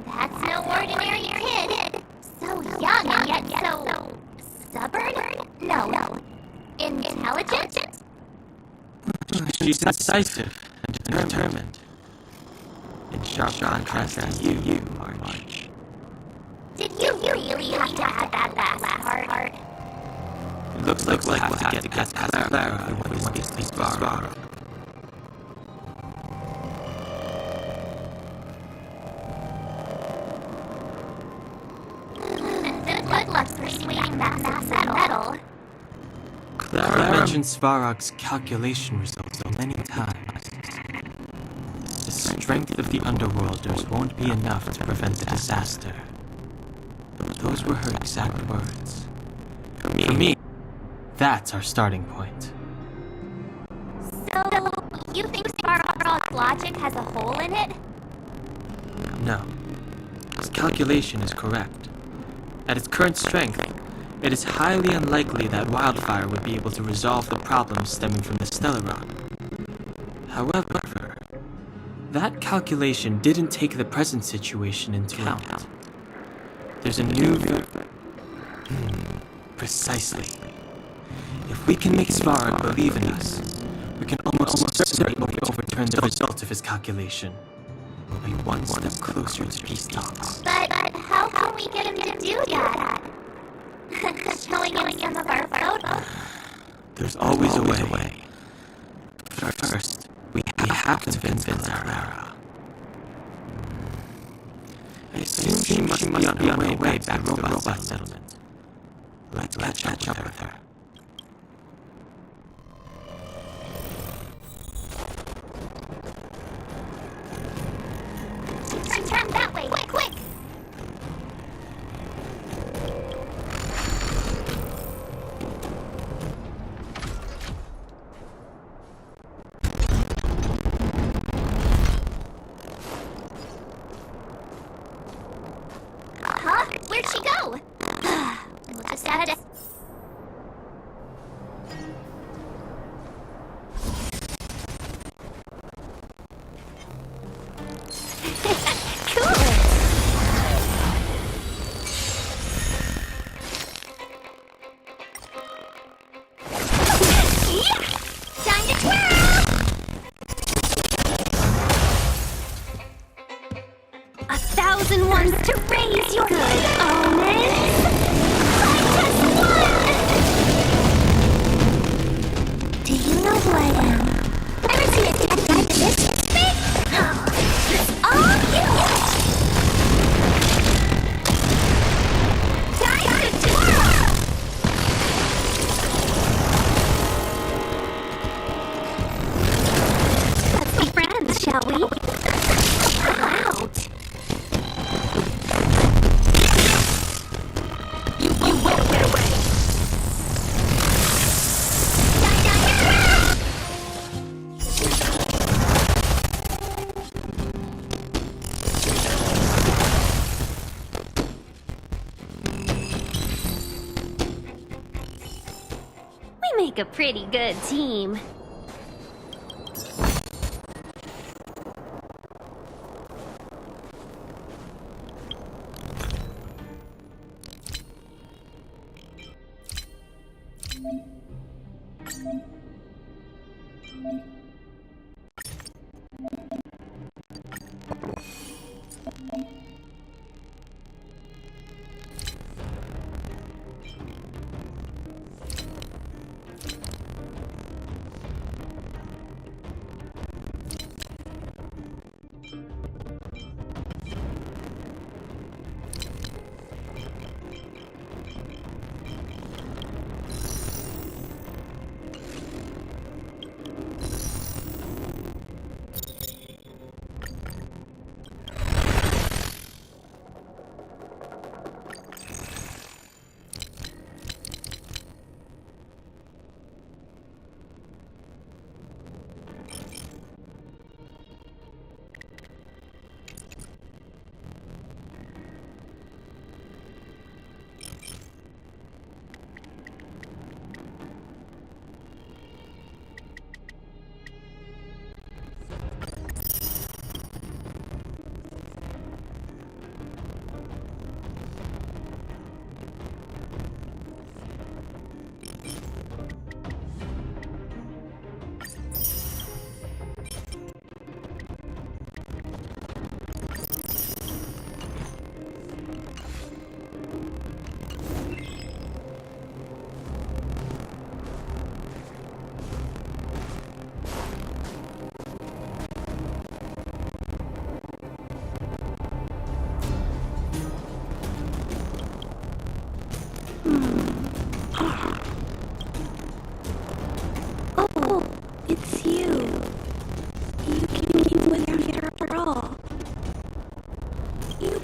That's no ordinary kid. So young and yet so stubborn? No. Intelligent? She's decisive and determined. In sharp contrast to you, March. Did You really have to add that last part. It looks like we'll have to get past Clara if we want to see Svarog. Good luck persuading that massive metal. Clara mentioned Svarog's calculation results so many times. The strength of the Underworlders won't be enough to prevent the disaster. Those were her exact words. For me, that's our starting point. So, you think Svarog's logic has a hole in it? No. His calculation is correct. At its current strength, it is highly unlikely that Wildfire would be able to resolve the problems stemming from the Stellaron. However, that calculation didn't take the present situation into account. There's a new... Precisely. If we can make Svarog believe in us, we can almost certainly overturn the result of his calculation. We'll be one step closer to peace talks. But how can we get him to do that? Showing him some of our photos? There's always a way. First, we have to convince Clara. I assume she must be on her way back to the robot settlement. Let's catch up with her. Turn that way, quick! Huh? Where'd she go? We'll just add it. To raise your good omens! Do you know who I am? Ever seen it like this? It's all you! Time to twirl! Let's be friends, shall we? Out! Make a pretty good team.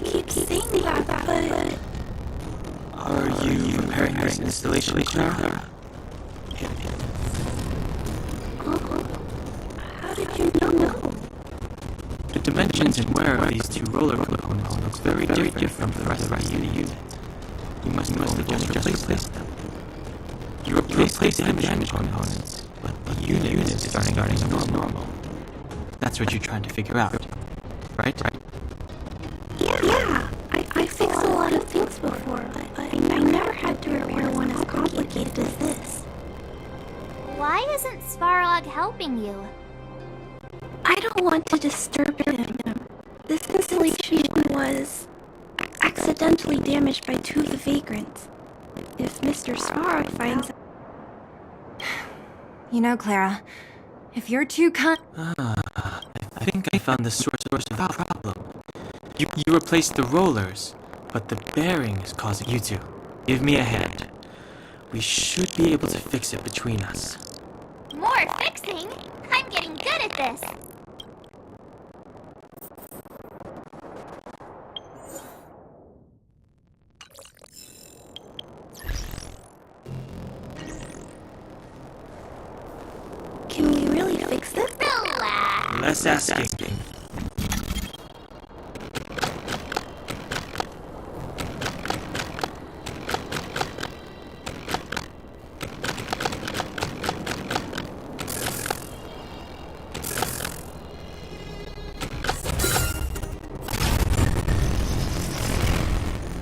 keep saying that, but... Are you repairing this installation, Clara? How did you know? The dimensions and wear of these two roller components looks very different from the rest of the unit. You must only just replace them. You replace the damaged components, but the unit is starting normal. That's what you're trying to figure out, right? Yeah. I fixed a lot of things before, but I never had to repair one as complicated as this. Why isn't Svarog helping you? I don't want to disturb him. This installation was accidentally damaged by two of the vagrants. If Mr. Svarog finds out... You know, Clara, if you're too I think I found the source of the problem. You replaced the rollers, but the bearing is causing you to. Give me a hand. We should be able to fix it between us. More fixing? I'm getting good at this. Can we really fix this? Relax. Less asking.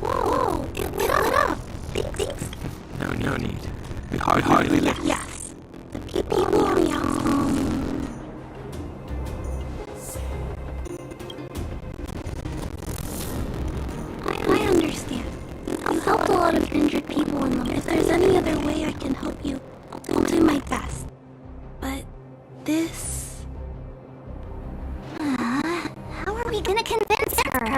Whoa, it lit up. Thanks. No need. We hardly lit. Yes. The people on the outside. I understand. You've helped a lot of injured people in them. If there's any other way I can help you, I'll do my best. But this... How are we gonna convince her?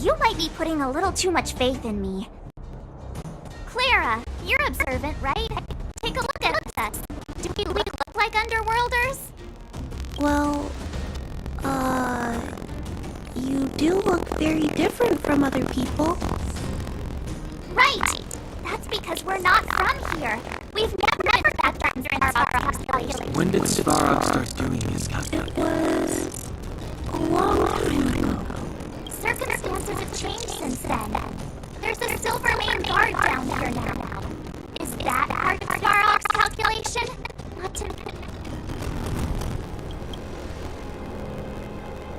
You might be putting a little too much faith in me. Clara, you're observant, right? Take a look at us. Do we look like Underworlders? Well, you do look very different from other people. Right! That's because we're not from here. We've never had friends in our population. When did Svarog start doing his calculation? It was a long time ago. Circumstances have changed since then. There's a silver main guard down here now. Is that part of Svarog's calculation? Not to...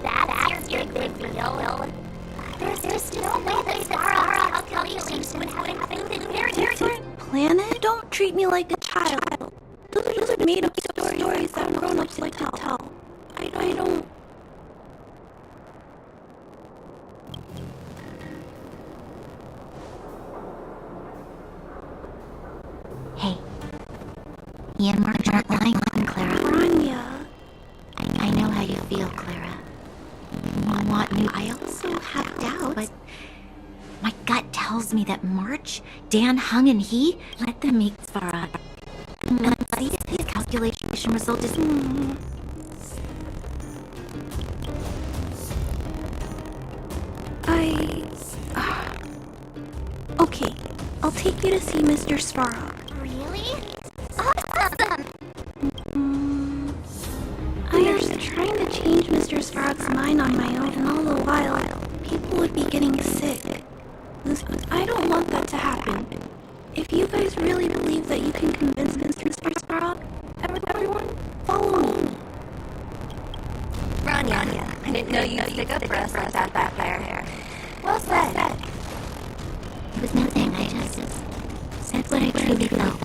That's your big deal. There's no way that Svarog's calculations would have included their Different planet? Don't treat me like a child. Those are just made-up stories that grown-ups like to tell. I don't... Hey. Me and Marge aren't lying, Clara. Rania. I know how you feel, Clara. You want new... I also have doubts, but... My gut tells me that March, Dan, Hung, and he let them make Svarog. And see if his calculation result is... Okay, I'll take you to see Mr. Svarog. Really? Awesome! I was trying to change Mr. Svarog's mind on my own, and all the while, people would be getting sick. I don't want that to happen. If you guys really believe that you can convince Mr. Svarog, everyone, follow me. Rania, I didn't know you'd stick up for us like that back there. Well said. It was nothing, I just said what I truly felt.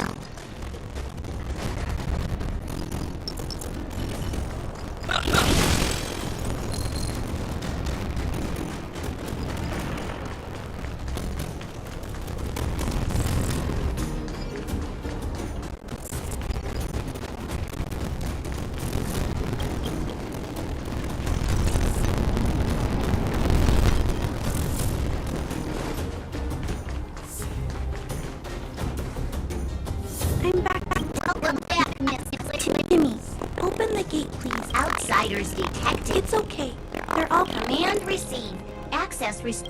fighters detected. It's okay. They're all Command received.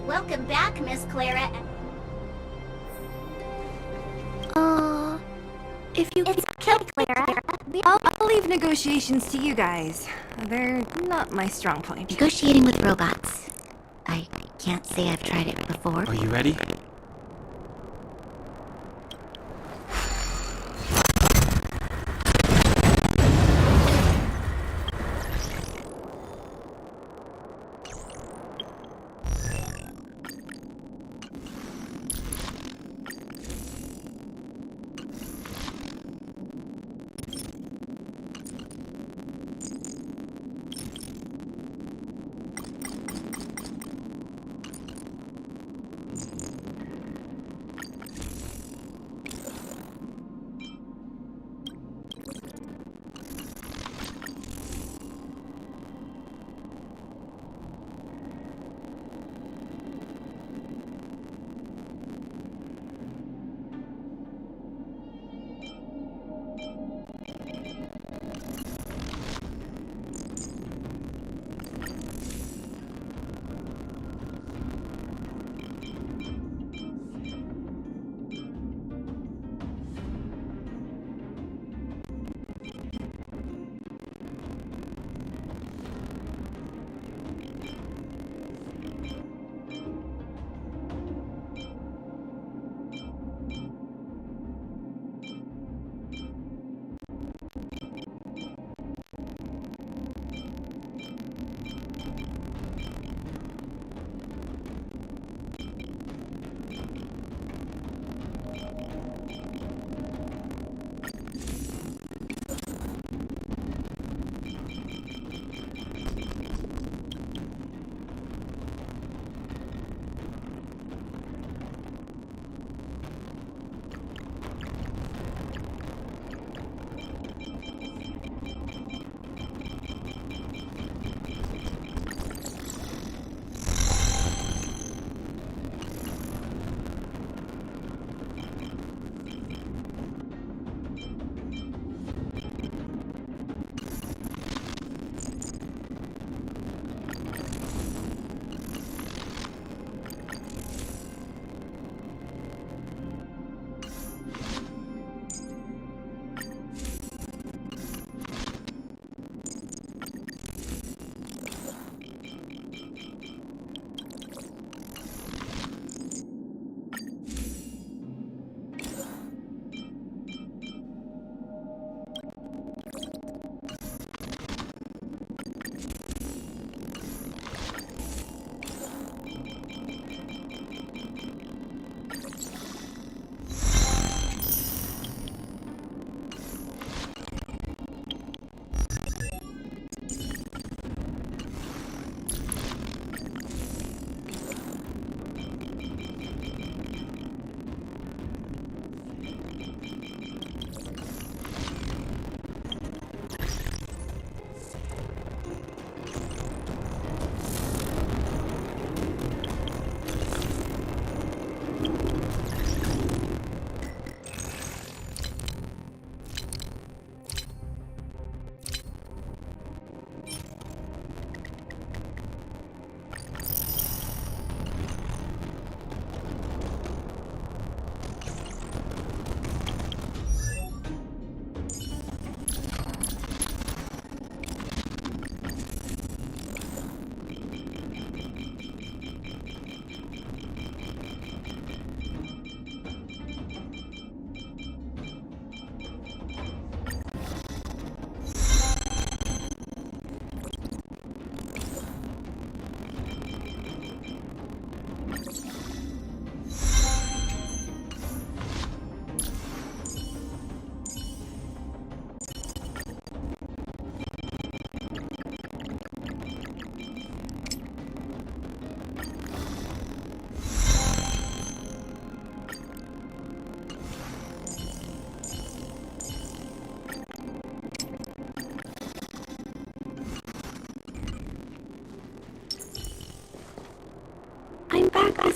Welcome back, Miss Clara. If you It's okay, Clara. I'll leave negotiations to you guys. They're not my strong point. Negotiating with robots. I can't say I've tried it before. Are you ready?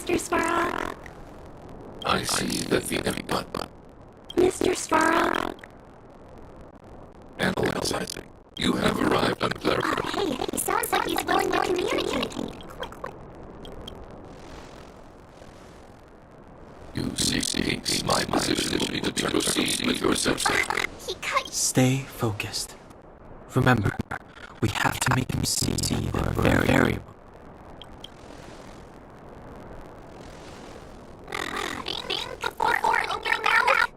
Mr. Svarog. I see the feeling but Mr. Svarog. analyzing. You have arrived on Clara. Hey, he sounds like he's willing to communicate. You seek my position to proceed with your subject. Stay focused. Remember, we have to make him see the variable. Think before opening your mouth.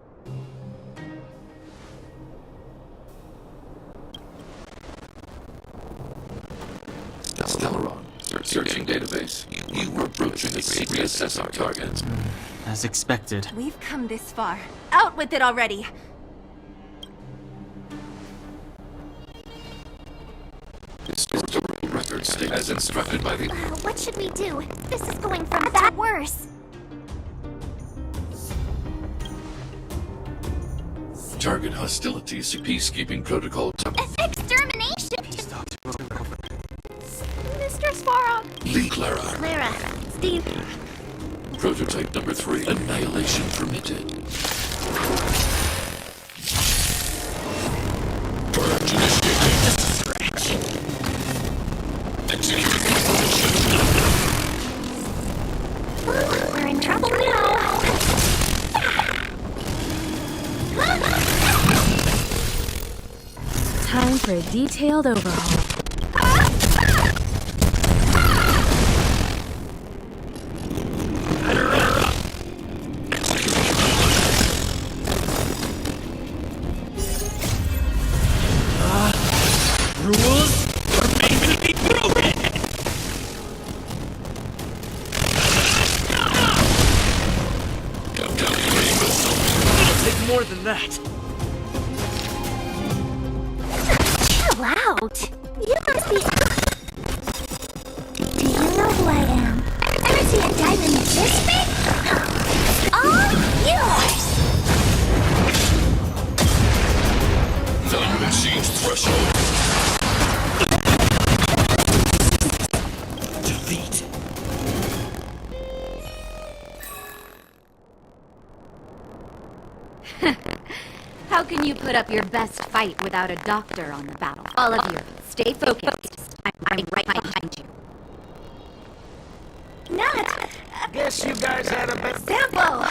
Stellaron, searching database. You were approaching a secret assess our targets. As expected. We've come this far. Out with it already! Historical records state as instructed by the... What should we do? This is going from bad to worse. Target hostilities, peacekeeping protocol. Extermination! Mr. Svarog! Lee Clara. Clara. Steve. Prototype number 3. Annihilation permitted. Purge initiated. Executing We're in trouble now. Time for a detailed overhaul. Rules are made to be broken! It'll take more than that. Chill out. You must be... Do you know who I am? Ever see a diamond this big? All yours! Value exceeds threshold. Delete. How can you put up your best fight without a doctor on the battle? All of you, stay focused. I'm right behind you. Not. Guess you guys had a bit. Sample!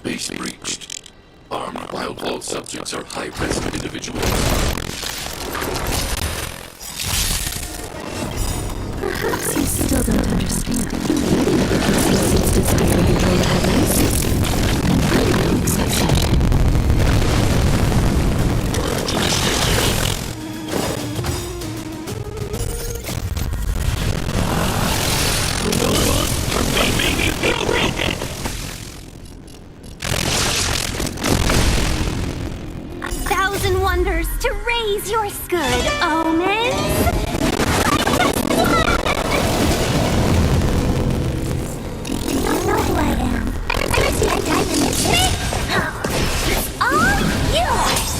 Base breached. Armed wild world subjects are high-risk individuals. Perhaps you still don't understand. Humanity never conceals its desire to control the heavens. And I'm no exception. A thousand wonders to raise your good omens! Do you know who I am? Ever see a diamond this big? It's all yours!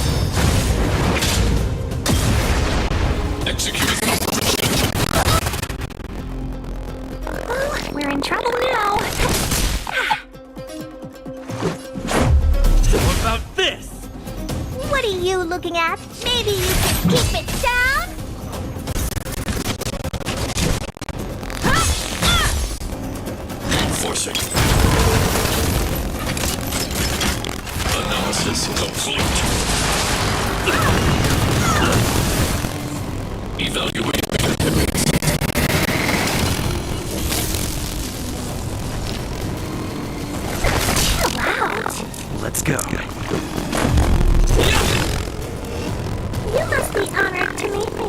Executing. Oh, we're in trouble now. What about this? What are you looking at? Maybe you can keep it down? Reinforcing. Analysis complete. Evaluate. Chill out. Let's go. You must be honored to meet me.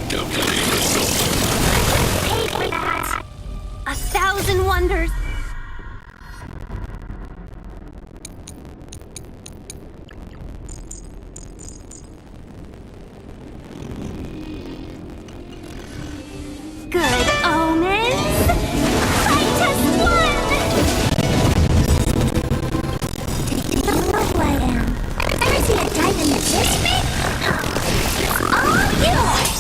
Calculating result. Paid for that. A thousand wonders. Good omens. I just won. Do you know who I am? Ever see a diamond that fits me? It's all yours.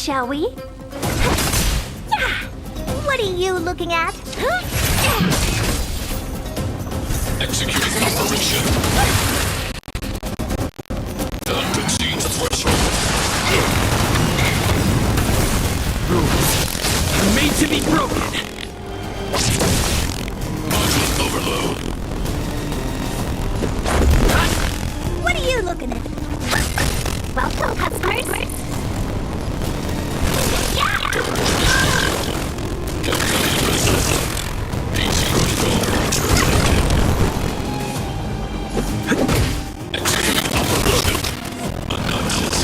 shall we? What are you looking at? Executing operation. Done to exceed the threshold. Rules are made to be broken. Module overload. What are you looking at? Welcome, customers. Calculating result. DC protocol executing operation. Analysis.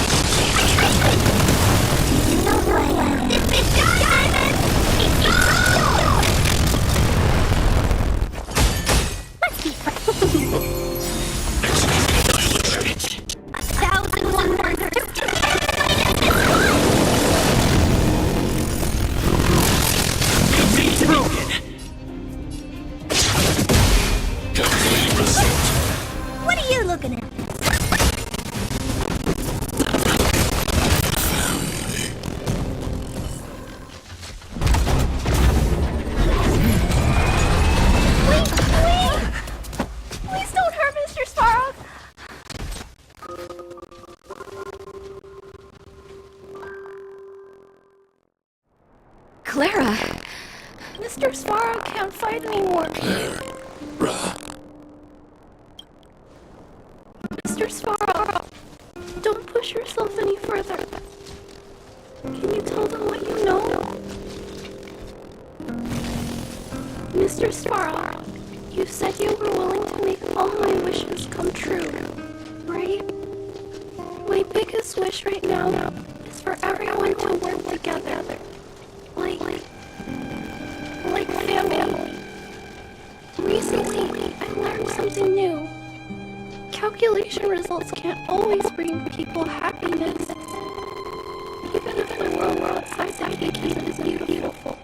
Calculating result. What are you looking at? Please don't hurt Mr. Sparrow. Clara! Mr. Sparrow can't fight anymore. Clara. Mr. Sparrow, don't push yourself any further. Can you tell them what you know? Mr. Sparrow, you said you were willing to make all my wishes come true, right? My biggest wish right now is for everyone to work together. Like family. Recently, I learned something new. Calculation results can't always bring people happiness. Even if the world outside the cave is beautiful,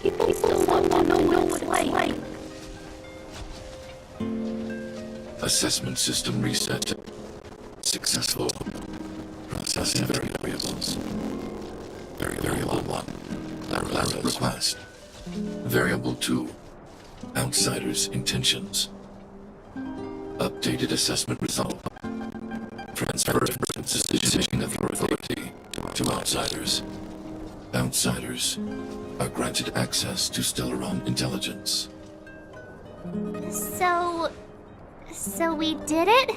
people still want to know what it's like. Assessment system reset. Successful. Processing variables. Variable 1. Last request. Variable 2. Outsiders' intentions. Updated assessment result. Transfer of decision authority to outsiders. Outsiders are granted access to Stellaron intelligence. So we did it?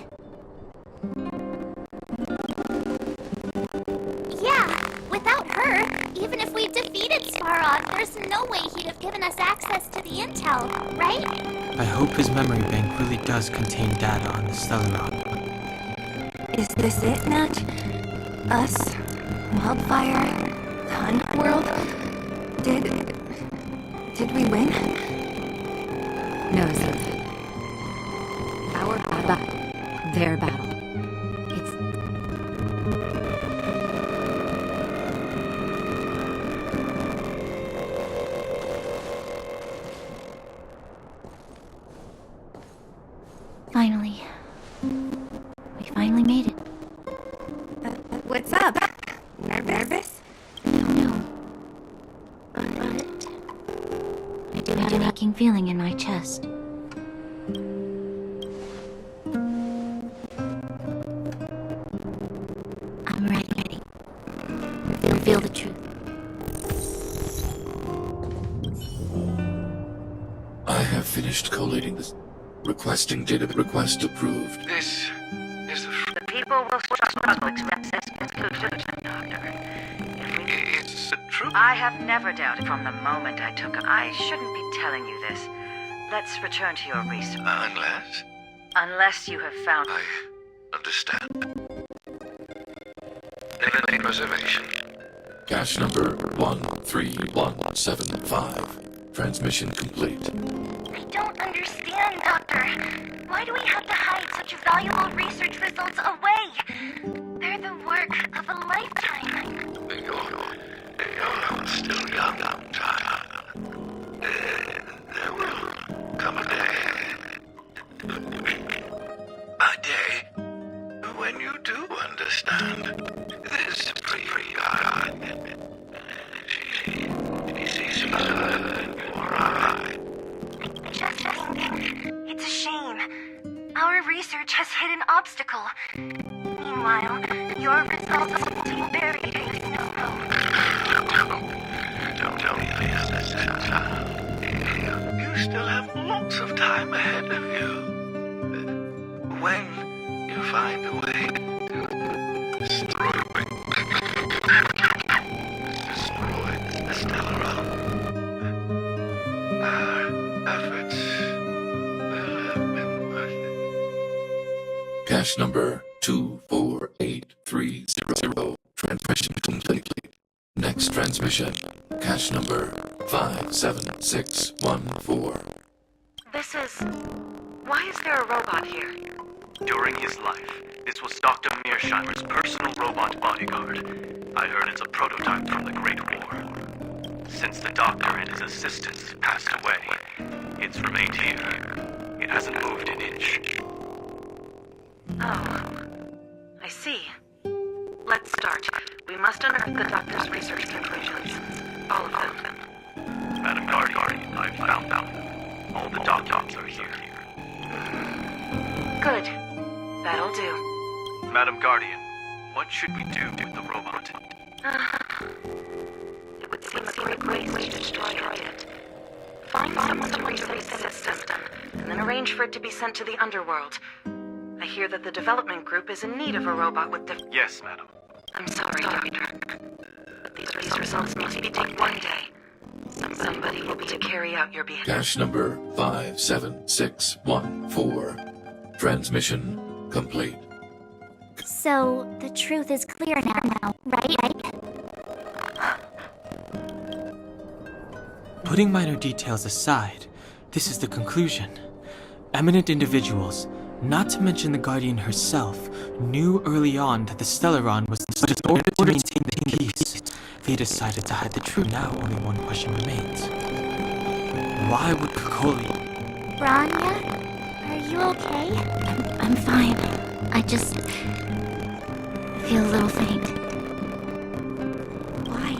Yeah, without her, even if we defeated Svarog, there's no way he'd have given us access to the intel, right? I hope his memory bank really does contain data on the Stellaron. Is this it, Nat? Us? Wildfire? The Hunt World? Did we win? No, Zilda. Our battle. Their battle. It's... Finally. We finally made it. What's up? Nervous? No. But I do have an aching feeling in my chest. I'm ready. Feel the truth. I have finished collating this. Requesting data request approved. This is The people will struggle to accept this conclusion, Doctor. It's true. I have never doubted from the moment I took him. I shouldn't be telling you this. Let's return to your research. Unless you have found... I understand. Never made reservation. Cache number 13175. Transmission complete. I don't understand, Doctor. Why do we have to hide such valuable research results away? They're the work of a lifetime. You're still young, child. There will come a day. A day when you do understand this pre-God research has hit an obstacle. Meanwhile, your results will be buried in the snow. Don't tell me this. You still have lots of time ahead of you. When you find a way to destroy the Stellaron, our efforts will have been worth it. Cache number 24830. Transmission complete. Next transmission. Cache number 57614. Why is there a robot here? During his life, this was Dr. Mearsheimer's personal robot bodyguard. I heard it's a prototype from the Great War. Since the doctor and his assistants passed away, it's remained here. It hasn't moved an inch. Oh, I see. Let's start. We must unearth the doctor's research conclusions. All of them. Madam Guardian, I've found them. All the documents are here. Good. That'll do. Madam Guardian, what should we do with the robot? It would seem a great waste to destroy it. Find someone to replace the system, and then arrange for it to be sent to the underworld. I hear that the development group is in need of a robot with Yes, madam. I'm sorry, Doctor. But these results need to be taken one day. Somebody will be to carry out your behavior. Cache number 57614. Transmission complete. So, the truth is clear now, right? Putting minor details aside, this is the conclusion. Eminent individuals, not to mention the Guardian herself, knew early on that the Stellaron was but in order to maintain the peace, they decided to hide the truth. Now only one question remains. Why would Kokoli... Bronya? Are you okay? I'm fine. I just feel a little faint. Why,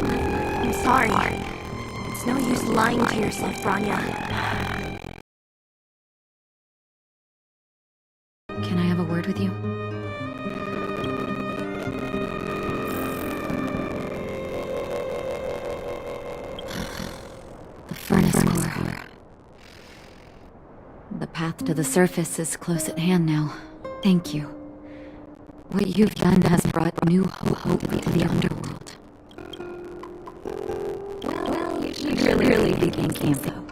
Mother? I'm sorry. It's no use lying to yourself, Bronya. Can I have a word with you? The furnace core. The path to the surface is close at hand now. Thank you. What you've done has brought new hope to the underworld. Well, you should really be thanking him, though.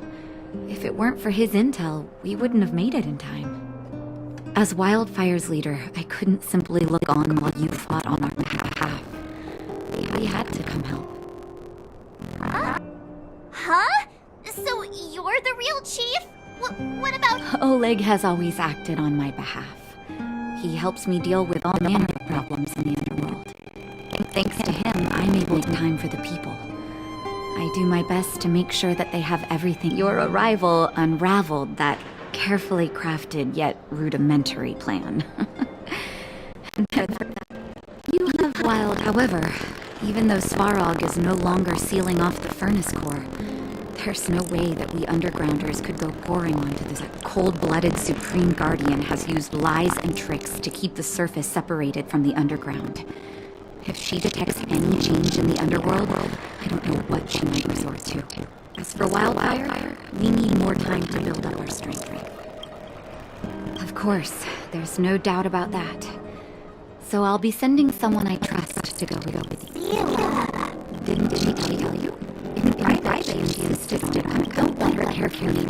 If it weren't for his intel, we wouldn't have made it in time. As Wildfire's leader, I couldn't simply look on while you fought on our behalf. We had to come help. Huh? So you're the real chief? What about... Oleg has always acted on my behalf. He helps me deal with all manner of problems in the underworld. And thanks to him, I'm able to time for the people. I do my best to make sure that they have everything. Your arrival unraveled that carefully crafted yet rudimentary plan. You have Wild, however, even though Svarog is no longer sealing off the furnace core, there's no way that we undergrounders could go pouring onto this. Cold-blooded Supreme Guardian has used lies and tricks to keep the surface separated from the underground. If she detects any change in the underworld, I don't know what she might resort to. As for Wildfire, we need more time to build up our strength. Of course, there's no doubt about that. So I'll be sending someone I trust to go with you. Didn't she tell you? In private, she insisted on don't let her carry you.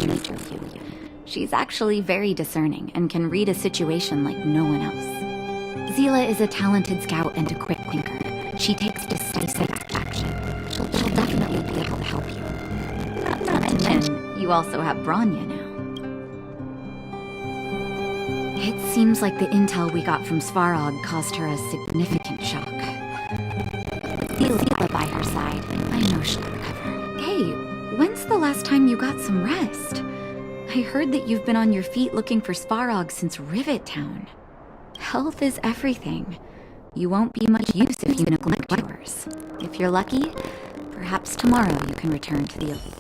She's actually very discerning and can read a situation like no one else. Zila is a talented scout and a quick thinker. She takes decisive action. She'll definitely be able to help you. Not to mention, you also have Bronya now. It seems like the intel we got from Svarog caused her a significant shock. With Zila by her side, I know she'll recover. Hey, when's the last time you got some rest? I heard that you've been on your feet looking for Svarog since Rivet Town. Health is everything. You won't be much use if you neglect yours. If you're lucky, perhaps tomorrow you can return to the elite.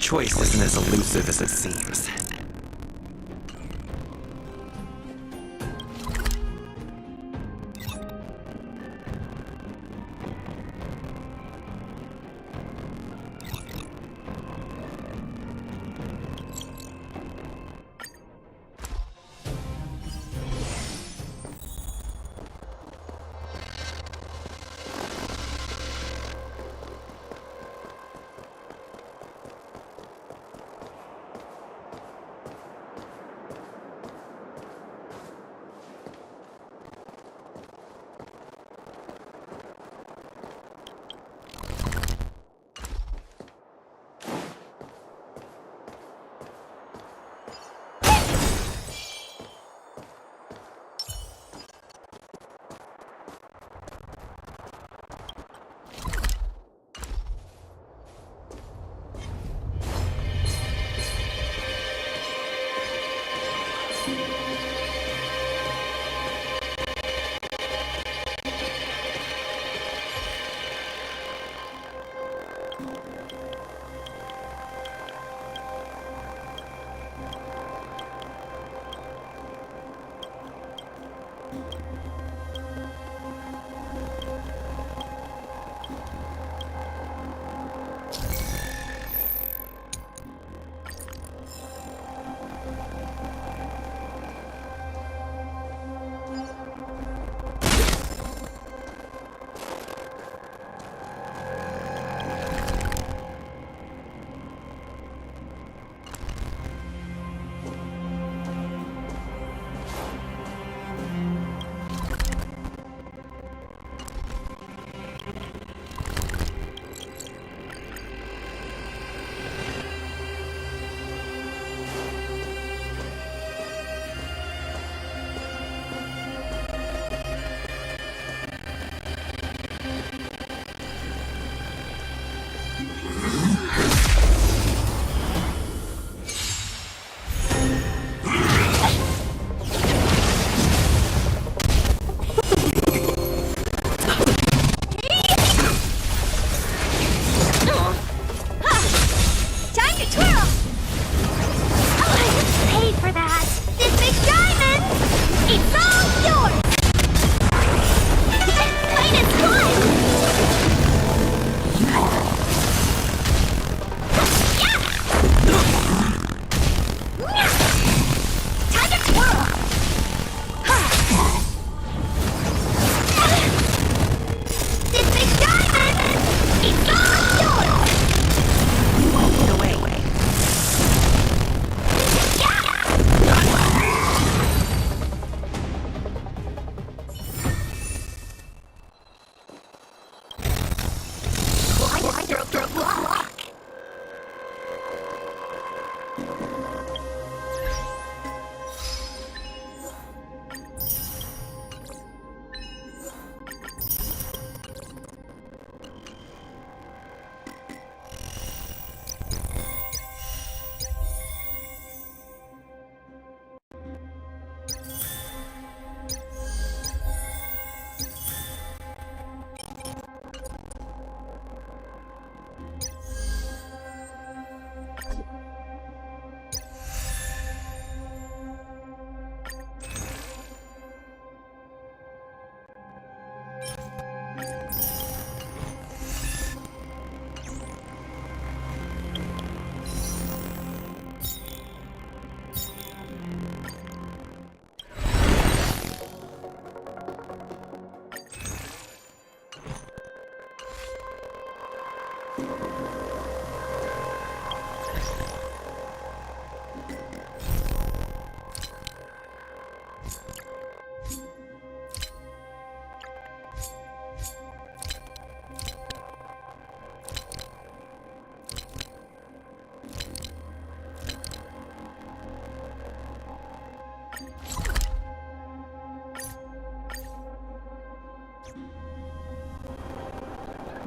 choice isn't as elusive as it seems.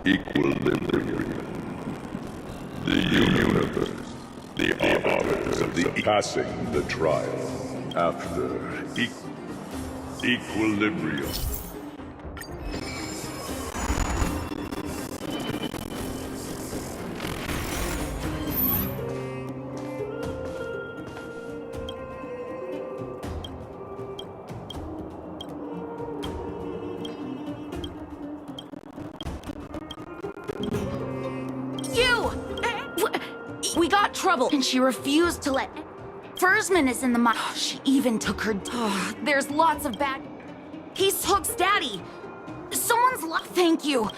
Equilibrium. The universe. The arbiters of the passing the trial. After equilibrium. We got trouble, and she refused to let... Fursman is in the mine. She even took her... There's lots of bad... He's Hook's daddy. Someone's Thank you.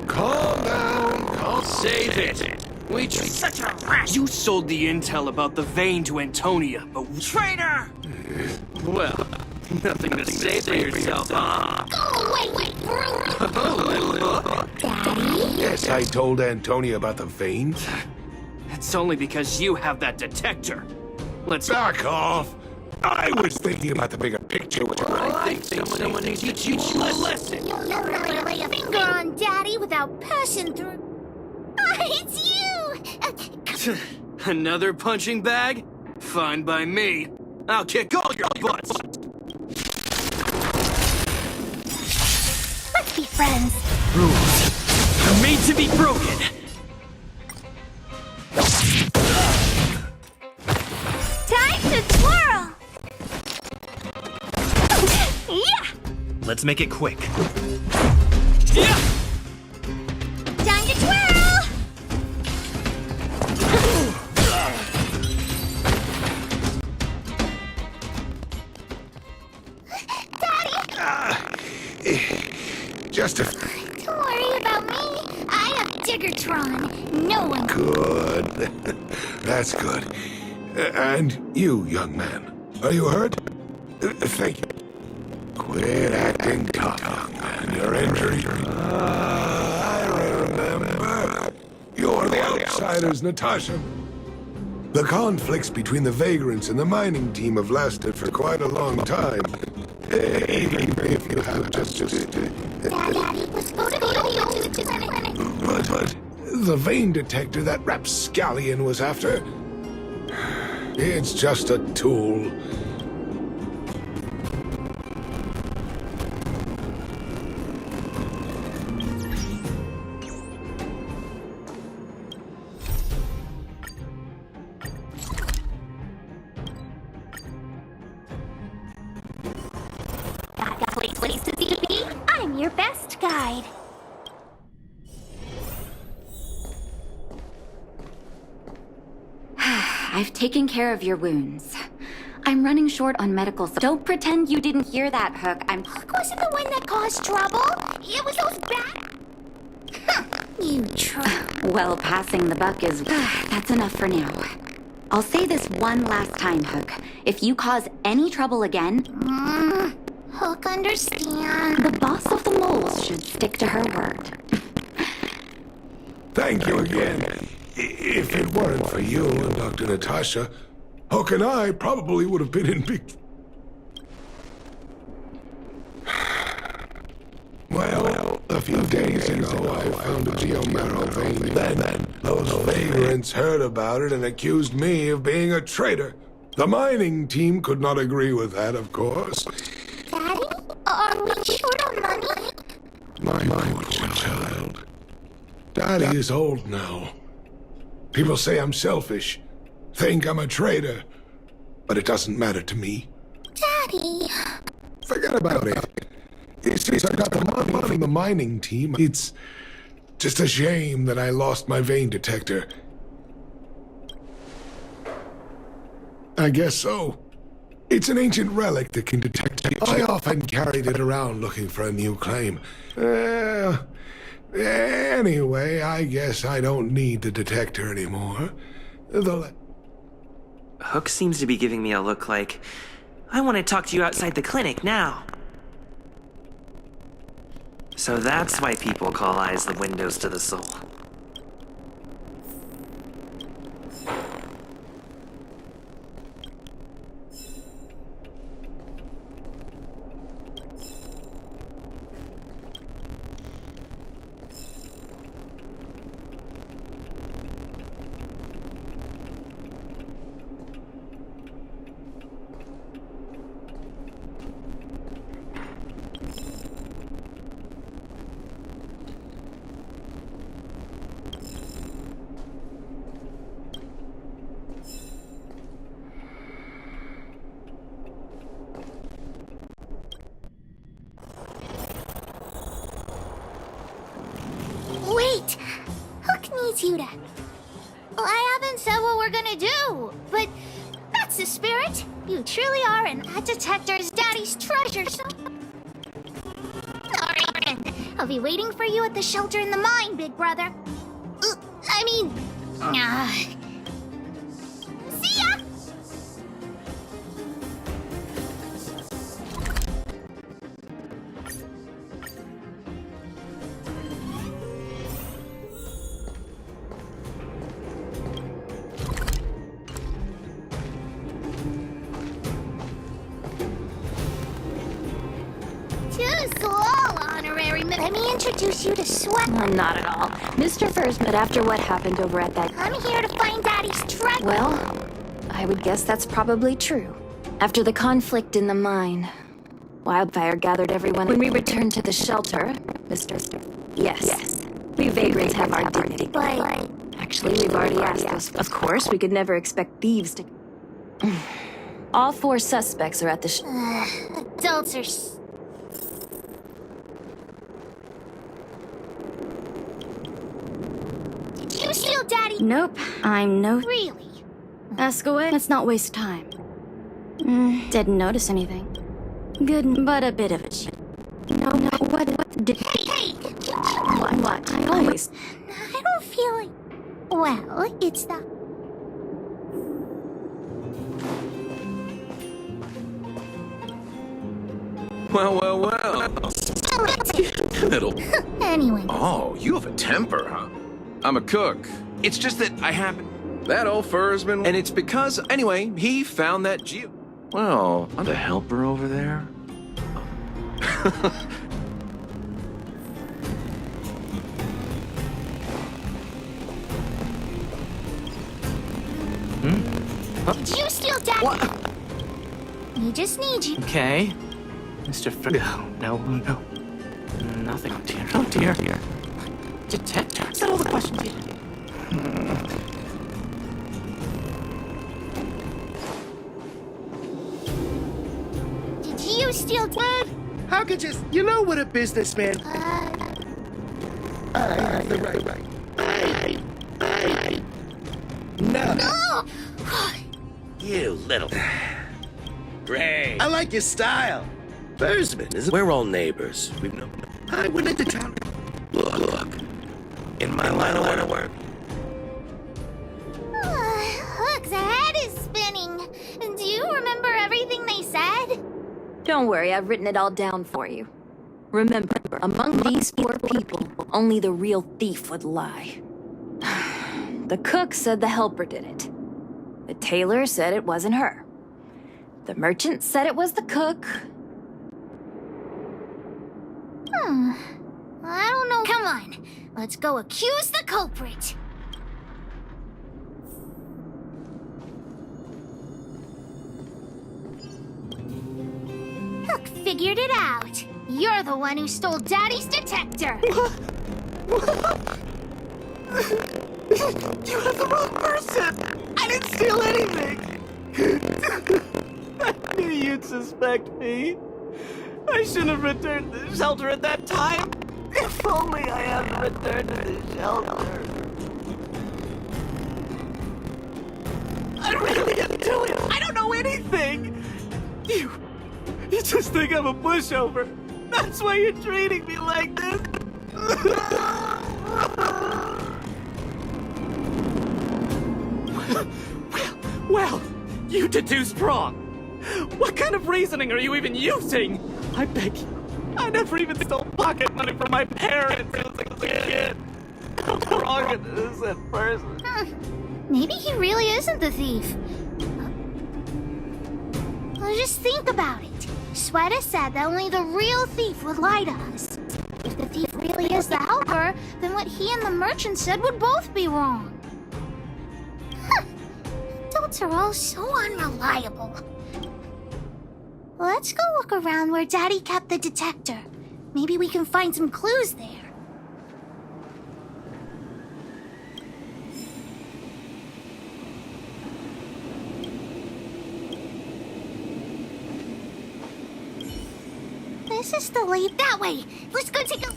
Calm down. Save it. We such a rat. You sold the intel about the vein to Antonia, but traitor! Well, nothing to say for yourself, huh? Go away, brute! Daddy? Yes, I told Antonia about the vein. It's only because you have that detector. Let's back off. I was thinking about the bigger picture. I think someone needs to teach you a lesson. You'll never lay a finger on Daddy without passion through... It's you! Another punching bag? Fine by me. I'll kick all your butts. Let's be friends. Rules are made to be broken. Time to twirl! Yeah! Let's make it quick. Yeah! Time to twirl! Just a... Don't worry about me. I have Diggertron. No one... Good. That's good. And you, young man, are you hurt? Thank you. Quit acting tough, young man. Your injury... I remember. You're the outsiders, Natasha. The conflicts between the Vagrants and the mining team have lasted for quite a long time. Even if you have just... Daddy was supposed to go to the clinic. But the vein detector that rapscallion was after... It's just a tool. Places to be. I'm your best guide. I've taken care of your wounds. I'm running short on medical supplies. Don't pretend you didn't hear that, Hook. Hook wasn't the one that caused trouble. It was those bad... You try. Well, passing the buck is... That's enough for now. I'll say this one last time, Hook. If you cause any trouble again... Hook understand. The boss of the moles should stick to her word. Thank you again. If it weren't for you and Dr. Natasha, Hook and I probably would have been in big... Well, a few days ago, I found a geomarrow vein. Then those vagrants heard about it and accused me of being a traitor. The mining team could not agree with that, of course. Daddy? Are we short on money? My poor child. Daddy is old now. People say I'm selfish, think I'm a traitor, but it doesn't matter to me. Daddy... Forget about it. Since I got the money from the mining team, it's just a shame that I lost my vein detector. I guess so. It's an ancient relic that can detect... I often carried it around looking for a new claim. Anyway, I guess I don't need the detector anymore. Hook seems to be giving me a look like, I want to talk to you outside the clinic now. So that's why people call eyes the windows to the soul. computer. Well, I haven't said what we're gonna do, but that's the spirit. You truly are, and that detector is Daddy's treasure, so... Alright then. I'll be waiting for you at the shelter in the mine, big brother. See ya! Too slow, honorary. Let me introduce you to Sweat. Not at all. Mr. First, but after what happened over at that... I'm here to find Daddy's treasure. Well, I would guess that's probably true. After the conflict in the mine, Wildfire gathered everyone. When we returned to the shelter, Mr. Yes. We vagrants have our dignity. But... Actually, we've already asked this. Of course, we could never expect thieves to... All 4 suspects are at the adults are... Did you steal Daddy? Nope, I'm no... Really? Ask away. Let's not waste time. Didn't notice anything. Good, but a bit of it. No, what did... Hey! What? I always... I don't feel like... Well, it's the... Well. Little. Anyway. Oh, you have a temper, huh? I'm a cook. It's just that I happen... That old fur's been... And it's because... Anyway, he found that geo... Well, I'm the helper over there. Did you steal Daddy? What? We just need you. Okay. Mr. No. Nothing. Oh dear. Detector. Is that all the questions you... Did you steal Dad? How could you know what a businessman... I have the right. No. You little... Great. I like your style. Bursman, isn't... We're all neighbors. We've known... I went into town. Look. In my line of work. Look, the head is spinning. Do you remember everything they said? Don't worry, I've written it all down for you. Remember, among these 4 people, only the real thief would lie. The cook said the helper did it. The tailor said it wasn't her. The merchant said it was the cook. I don't know. Come on, let's go accuse the culprit. Look, figured it out. You're the one who stole Daddy's detector. You have the wrong person! I didn't steal anything! I knew you'd suspect me. I should have returned to the shelter at that time. If only I hadn't returned to the shelter. I really didn't do it. I don't know anything. You just think I'm a pushover. That's why you're treating me like this. Well, you deduced wrong. What kind of reasoning are you even using? I beg you. I never even stole pocket money from my parents as a kid. I'm the wrong innocent person. Maybe he really isn't the thief. Well, just think about it. Sweta said that only the real thief would lie to us. If the thief really is the helper, then what he and the merchant said would both be wrong. Adults are all so unreliable. Let's go look around where Daddy kept the detector. Maybe we can find some clues there. This is the lead that way. Let's go take a...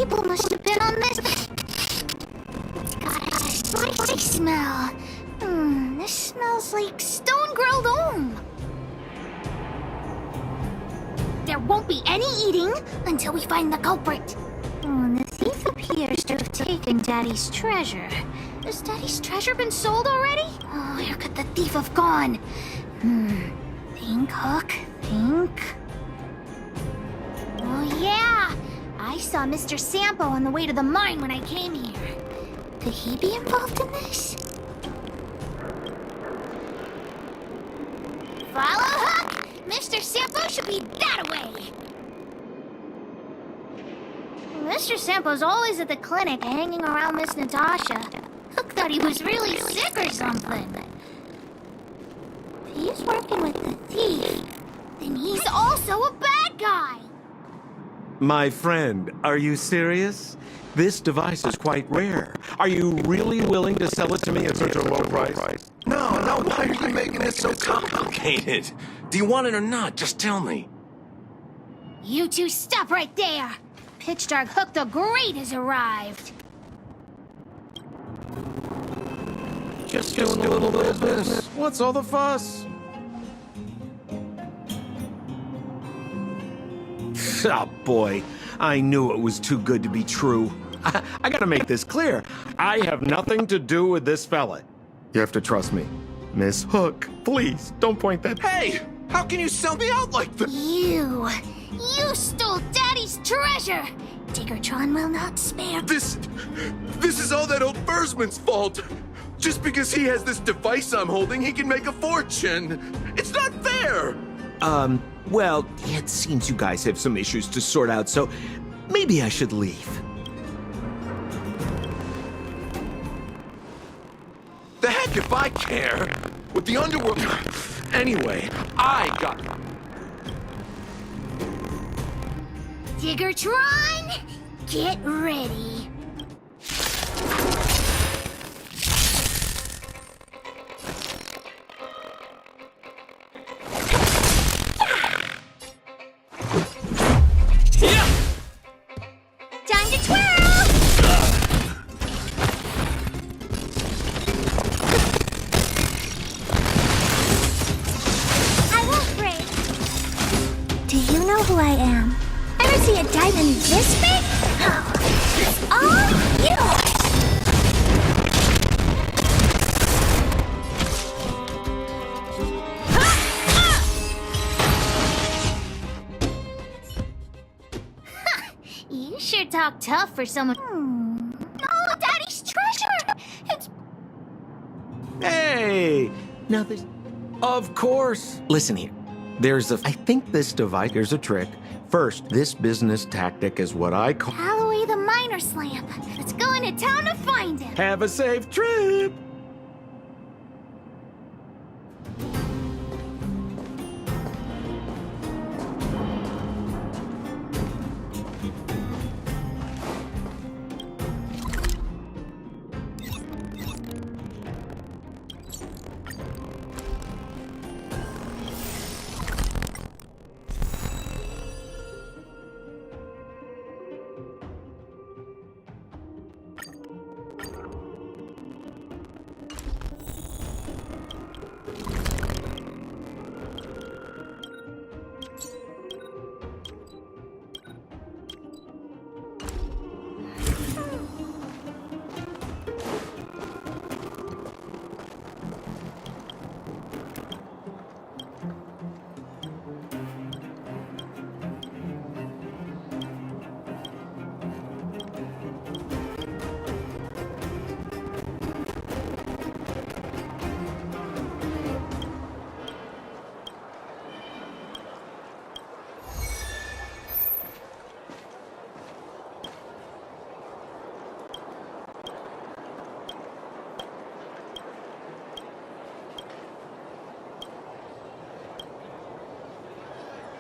people must have been on this. It's got a spicy smell. This smells like stone-grilled ohm. There won't be any eating until we find the culprit. The thief appears to have taken Daddy's treasure. Has Daddy's treasure been sold already? Oh, where could the thief have gone? Think, Hook, think. Oh, yeah! I saw Mr. Sampo on the way to the mine when I came here. Could he be involved in this? Follow Hook! Mr. Sampo should be that way! Mr. Sampo's always at the clinic hanging around Miss Natasha. Hook thought he was really sick or something. If he's working with the thief, then he's also a bad guy! My friend, are you serious? This device is quite rare. Are you really willing to sell it to me at such a low price? No, why are you making it so complicated? Do you want it or not? Just tell me. You two stop right there! Pitch Dark Hook the Great has arrived! Just doing a little business. What's all the fuss? Oh boy, I knew it was too good to be true. I gotta make this clear. I have nothing to do with this fella. You have to trust me. Miss Hook, please, don't point that. Hey! How can you sell me out like this? You stole Daddy's treasure! Diggertron will not spare. This is all that old Bursman's fault. Just because he has this device I'm holding, he can make a fortune. It's not fair! Well, it seems you guys have some issues to sort out, so maybe I should leave. The heck if I care? With the underworld... Anyway, I got... Diggertron, get ready. Time to twirl! I won't break. Do you know who I am? Ever see a diamond this big? It's all yours! You sure talk tough for someone. No, Daddy's treasure! It's... Hey! Now this... Of course! Listen here. I think this device... Here's a trick. First, this business tactic is what I call... Alloway the miner's lamp. Let's go into town to find him. Have a safe trip!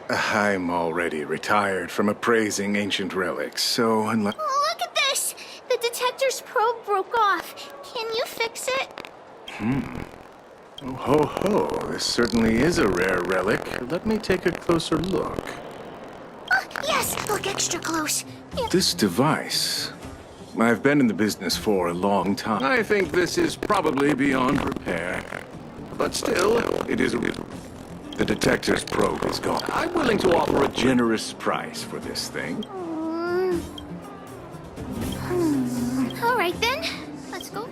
I'm already retired from appraising ancient relics, so unless... Look at this! The detector's probe broke off. Can you fix it? Oh, ho, ho. This certainly is a rare relic. Let me take a closer look. Yes, look extra close. This device. I've been in the business for a long time. I think this is probably beyond repair. But still, it is. The detector's probe is gone. I'm willing to offer a generous price for this thing. All right then, let's go.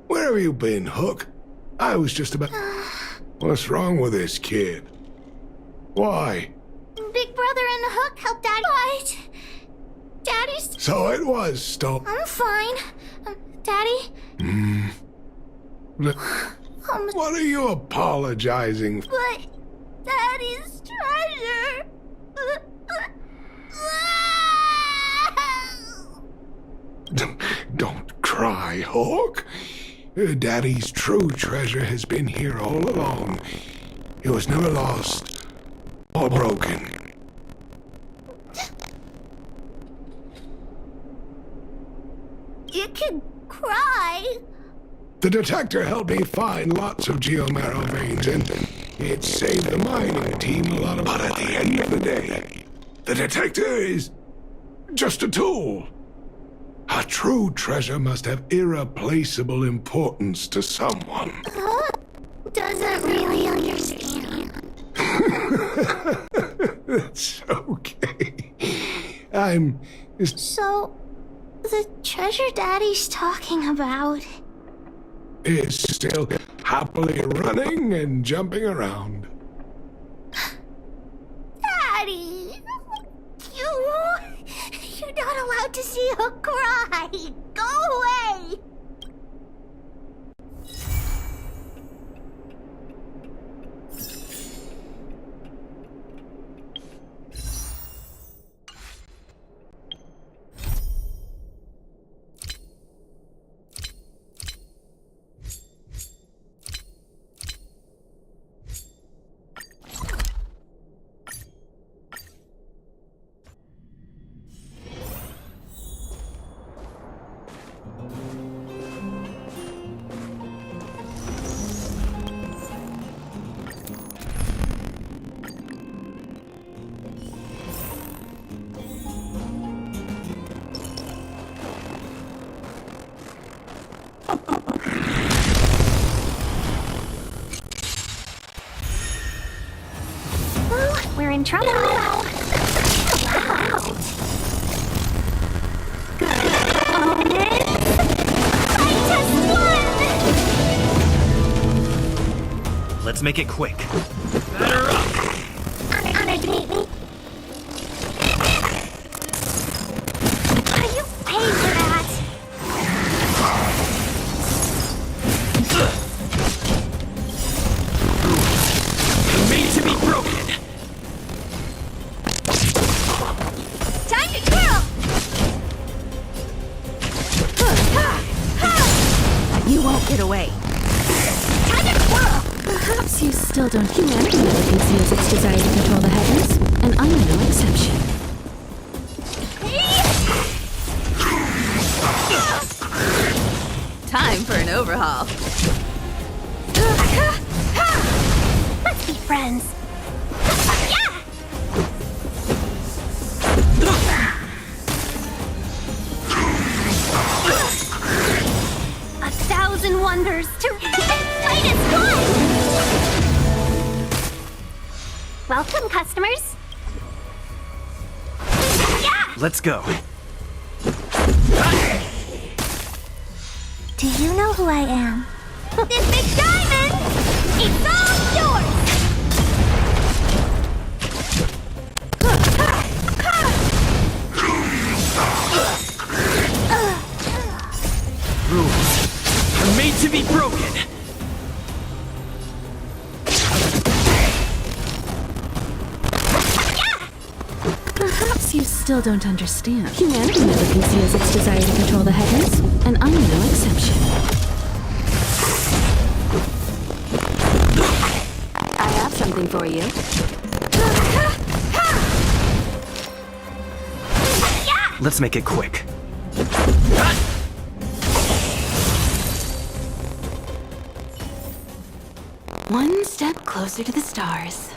Where have you been, Hook? I was just about... What's wrong with this kid? Why? Big Brother and the Hook helped Daddy. What? Daddy's... So it was stolen. I'm fine. Daddy? What are you apologizing for? But Daddy's treasure... Don't cry, Hawk. Daddy's true treasure has been here all along. It was never lost or broken. You can cry. The detector helped me find lots of geomarrow veins, and it saved the mining team a lot of... But at the end of the day, the detector is just a tool. A true treasure must have irreplaceable importance to someone. Doesn't really understand. That's okay. So, the treasure Daddy's talking about is still happily running and jumping around. Daddy! You're not allowed to see her cry! Go away! We're in trouble. Let's make it quick. Batter up. Underneath me. Are you paid for that? Made to be broken. Time to twirl. You won't get away. Time to twirl. Perhaps you still don't. Humanity never conceals its desire to control the heavens, and I'm no exception. Time for an overhaul. Let's be friends. Yeah! 1,000 wonders to fight us one! Welcome, customers. Yeah! Let's go. Do you know who I am? This big diamond! It's all yours! Rules are made to be broken. Perhaps you still still don't understand. Humanity never conceals its desire to control the heavens, and I'm no exception. I have something for you. Let's make it quick. One step closer to the stars.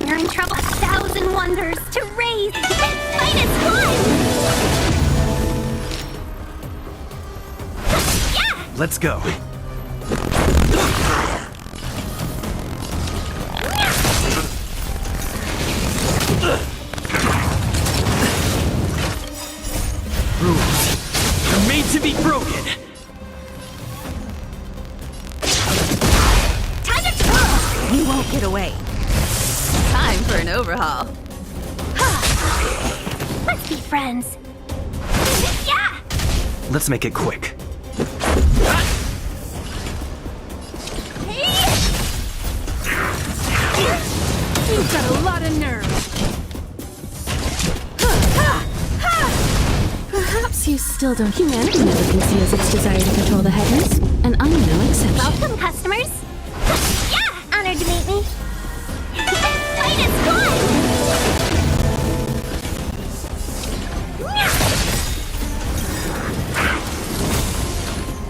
You're in trouble. 1,000 wonders to raise. Minus one. Yeah. Let's go. Rules are made to be broken. Time to twirl. You won't get away. Time for an overhaul. Let's be friends. Yeah. Let's make it quick. You've got a lot of nerve. Perhaps you still don't. Humanity never conceals its desire to control the heavens, and I'm no exception. Welcome, customers. Yeah. Honored to meet me. Minus one.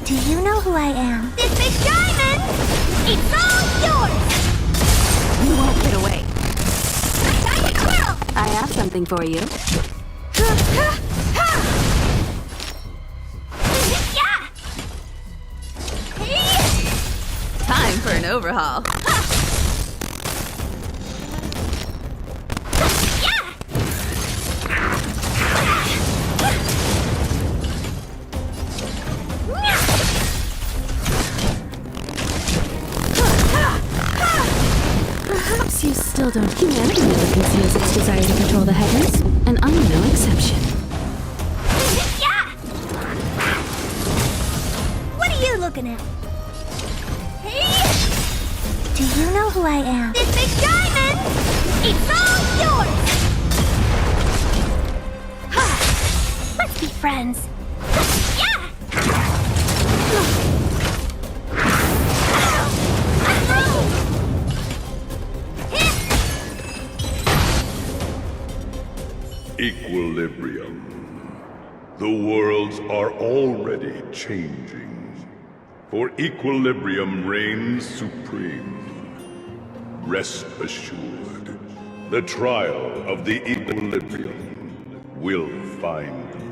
Do you know who I am? This big diamond! It's all yours! You won't get away. Time to twirl! I have something for you. Yeah! Time for an overhaul. Perhaps you still don't. Humanity never conceals its desire to control the heavens, and I'm no exception. Yeah! What are you looking at? Do you know who I am? This big diamond! It's all yours! Let's be friends. Yeah! Equilibrium. The worlds are already changing, for equilibrium reigns supreme. Rest assured, the trial of the equilibrium will find you.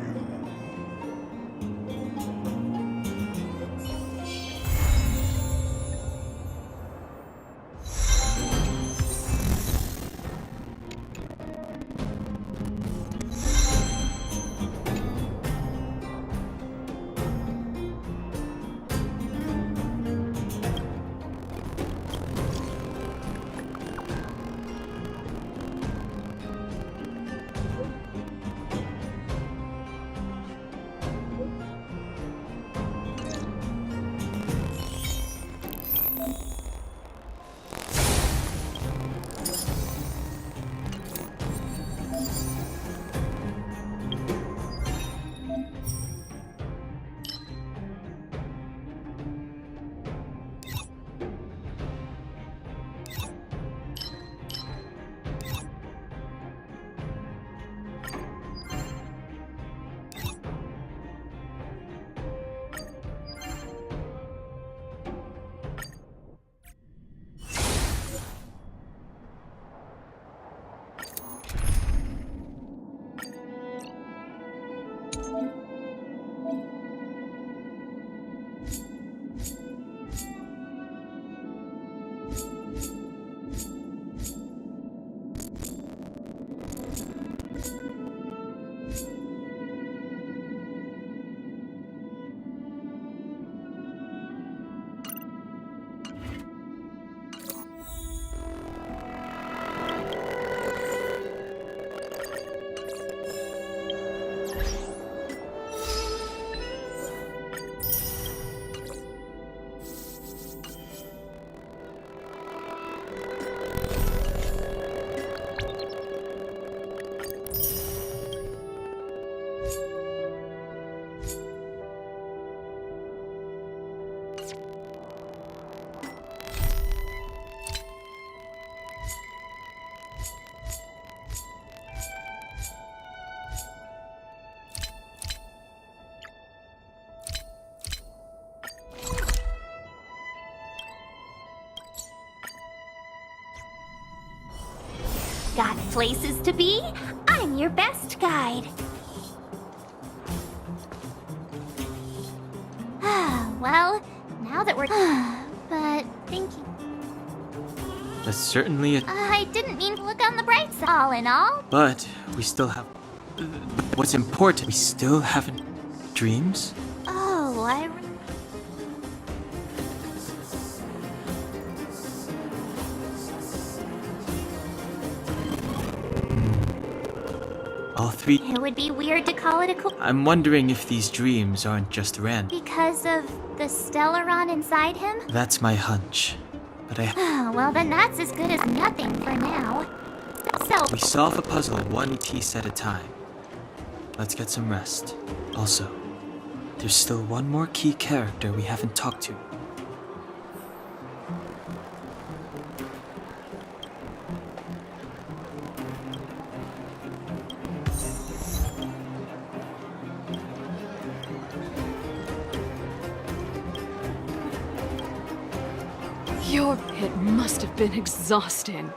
Got places to be? I'm your best guide. Well, now that we're... but thank you. That's certainly a... I didn't mean to look on the bright side. All in all, But we still have... What's important, we still haven't... Dreams? oh, All three... it would be weird to call it a I'm wondering if these dreams aren't just random. because of the Stellaron inside him? That's my hunch. But Well, then that's as good as nothing for now. So, we solve a puzzle one piece at a time. Let's get some rest. Also, there's still one more key character we haven't talked to. Your pit must have been exhausting.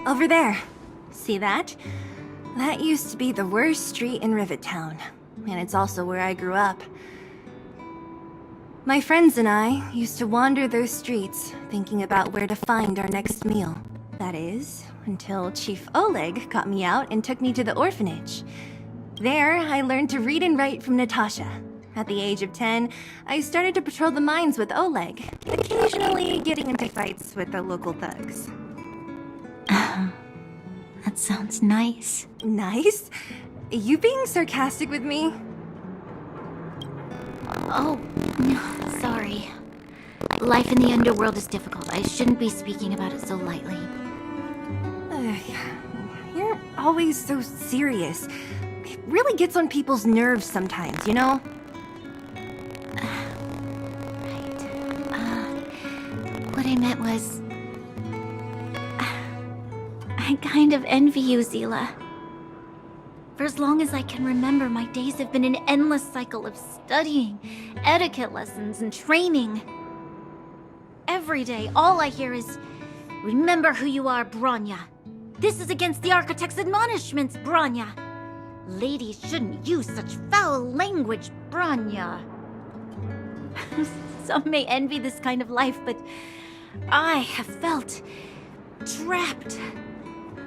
Over there. See that? That used to be the worst street in Rivet Town. And it's also where I grew up. My friends and I used to wander those streets, thinking about where to find our next meal. That is, until Chief Oleg got me out and took me to the orphanage. There, I learned to read and write from Natasha. At the age of 10, I started to patrol the mines with Oleg, occasionally getting into fights with the local thugs. That sounds nice. Nice? You being sarcastic with me? Oh, no, sorry. Life in the underworld is difficult. I shouldn't be speaking about it so lightly. You're always so serious. It really gets on people's nerves sometimes, you know? What I meant was... I kind of envy you, Zila. For as long as I can remember, my days have been an endless cycle of studying, etiquette lessons, and training. Every day, all I hear is, "Remember who you are, Bronya. This is against the Architect's admonishments, Bronya. Ladies shouldn't use such foul language, Bronya." Some may envy this kind of life, but I have felt trapped.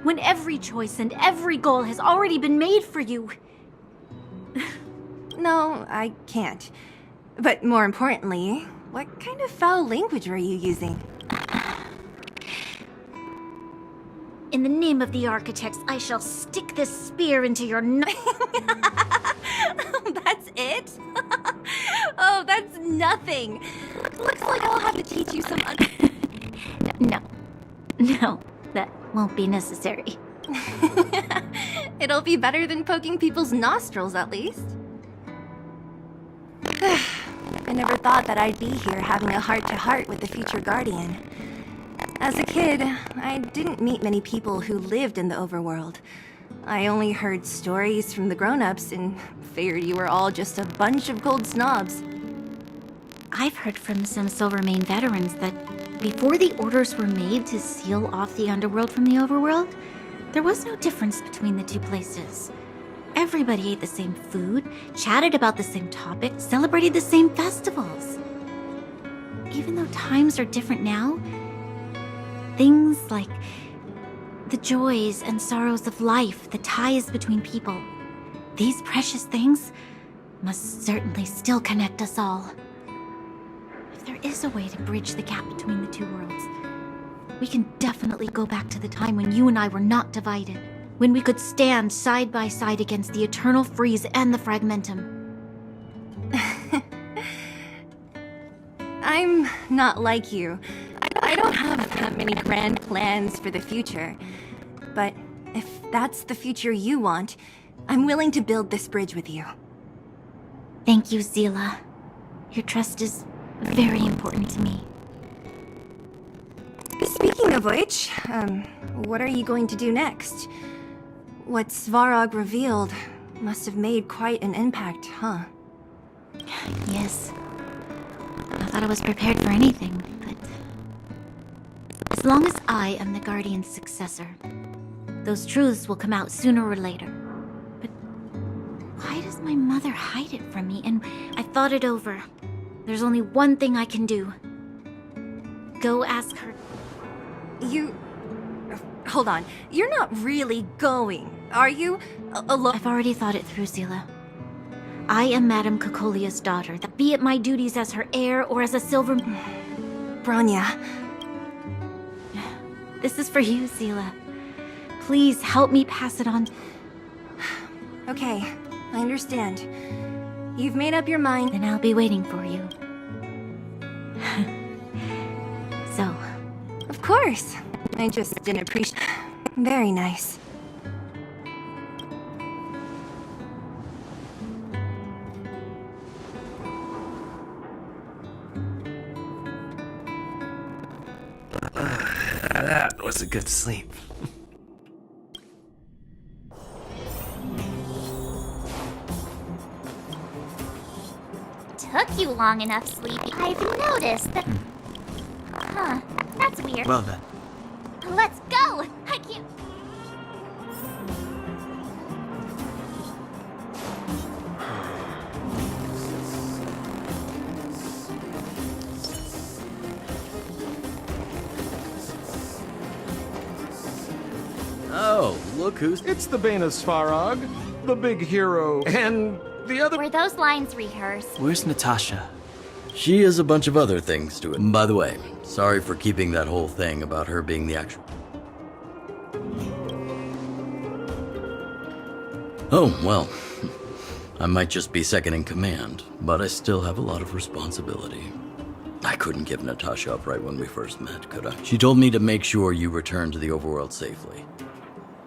When every choice and every goal has already been made for you. No, I can't. But more importantly, what kind of foul language were you using? In the name of the Architects, I shall stick this spear into your That's it? Oh, that's nothing. Looks like I'll have to teach you some No, that won't be necessary. It'll be better than poking people's nostrils, at least. I never thought that I'd be here having a heart-to-heart with the future Guardian. As a kid, I didn't meet many people who lived in the overworld. I only heard stories from the grown-ups and figured you were all just a bunch of cold snobs. I've heard from some Silvermane veterans that before the orders were made to seal off the underworld from the overworld, there was no difference between the two places. Everybody ate the same food, chatted about the same topics, celebrated the same festivals. Even though times are different now, things like The joys and sorrows of life, the ties between people. These precious things must certainly still connect us all. If there is a way to bridge the gap between the two worlds, we can definitely go back to the time when you and I were not divided. When we could stand side by side against the eternal freeze and the fragmentum. I'm not like you. I don't have that many grand plans for the future. But if that's the future you want, I'm willing to build this bridge with you. Thank you, Zila. Your trust is very important to me. Speaking of which, what are you going to do next? What Svarog revealed must have made quite an impact, huh? Yes. I thought I was prepared for anything, but... as long as I am the Guardian's successor, those truths will come out sooner or later. But why does my mother hide it from me? And I thought it over. There's only one thing I can do. Go ask her. You... hold on. You're not really going, are you? Alone? I've already thought it through, Zila. I am Madame Cocolia's daughter, be it my duties as her heir or as a silver... Bronya. This is for you, Zila. Please help me pass it on. Okay, I understand. You've made up your mind. Then I'll be waiting for you. So... Of course. I just didn't appreciate... Very nice. That was a good sleep. Took you long enough, Sleepy. I've noticed that... Huh, that's weird. Well then. Let's go! I can't... Oh, look who's... It's the Bane of Svarog, the big hero, and the other... Were those lines rehearsed? Where's Natasha? She has a bunch of other things to it. By the way, sorry for keeping that whole thing about her being the actual... Oh, well. I might just be second in command, but I still have a lot of responsibility. I couldn't give Natasha up right when we first met, could I? She told me to make sure you return to the overworld safely.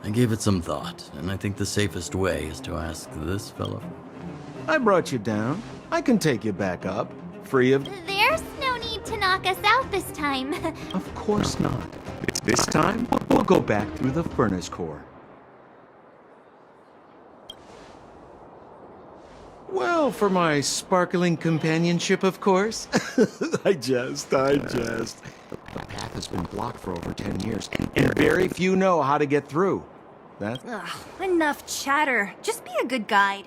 I gave it some thought, and I think the safest way is to ask this fellow. I brought you down. I can take you back up, free of... There's no need to knock us out this time. Of course not. This time, we'll go back through the furnace core. Well, for my sparkling companionship, of course. I jest. The path has been blocked for over 10 years, and very few know how to get through. That's... Ugh, enough chatter. Just be a good guide.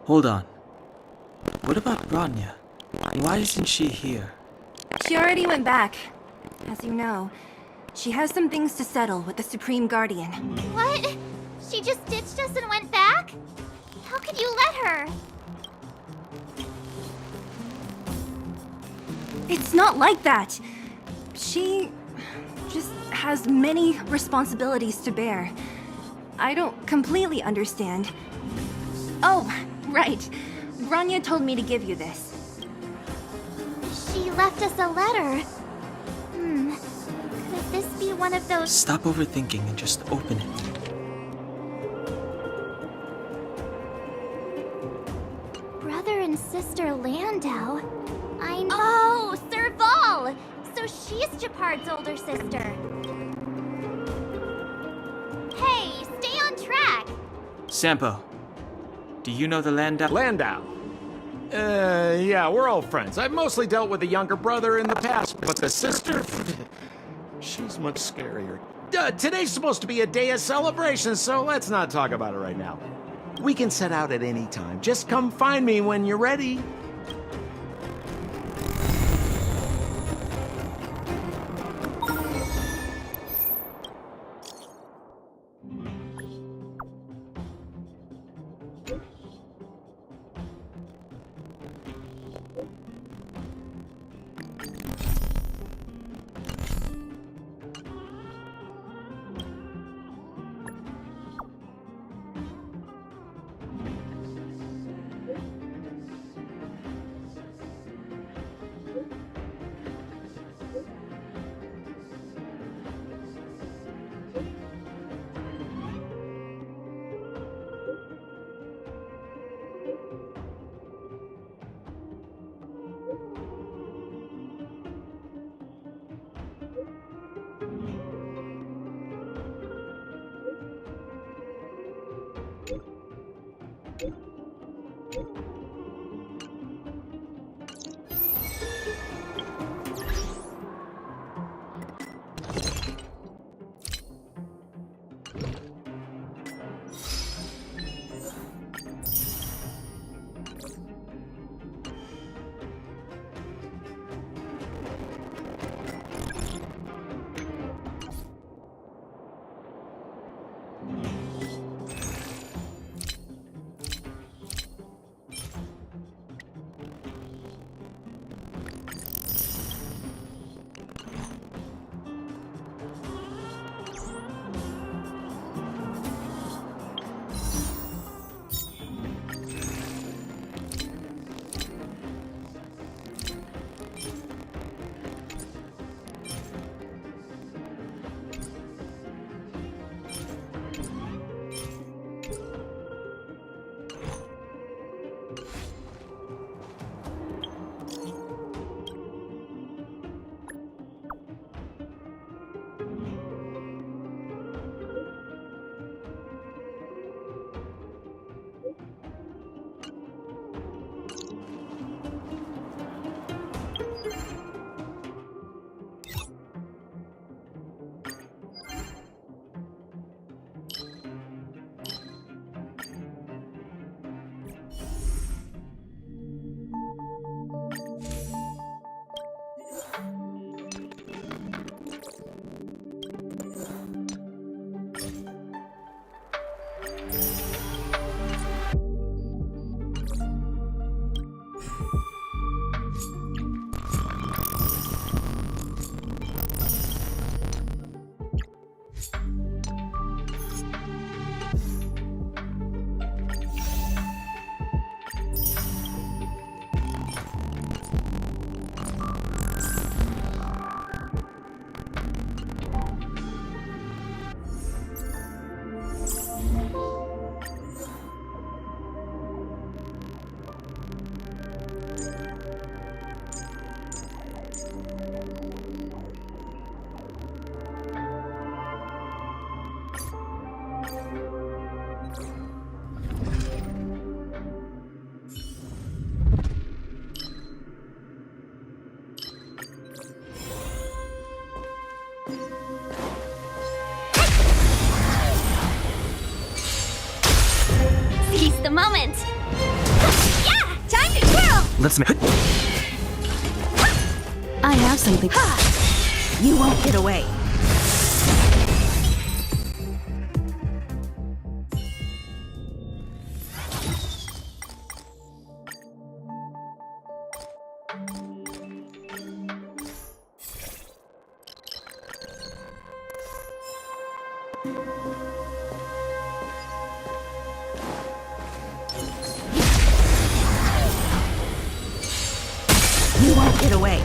Hold on. What about Bronya? Why isn't she here? She already went back. As you know, she has some things to settle with the Supreme Guardian. What? She just ditched us and went back? How could you let her? It's not like that. She just has many responsibilities to bear. I don't completely understand. Oh, right. Bronya told me to give you this. She left us a letter. Could this be one of those... Stop overthinking and just open it. Brother and sister Landau? Oh, Serval! So she's Japard's older sister. Hey, stay on track! Sampo, do you know the Landau? Landau? Yeah, we're all friends. I've mostly dealt with the younger brother in the past, but the sister... she's much scarier. Today's supposed to be a day of celebration, so let's not talk about it right now. We can set out at any time. Just come find me when you're ready. Seize the moment! Yeah! Time to twirl! Let's make. I have something. You won't get away. You won't get away.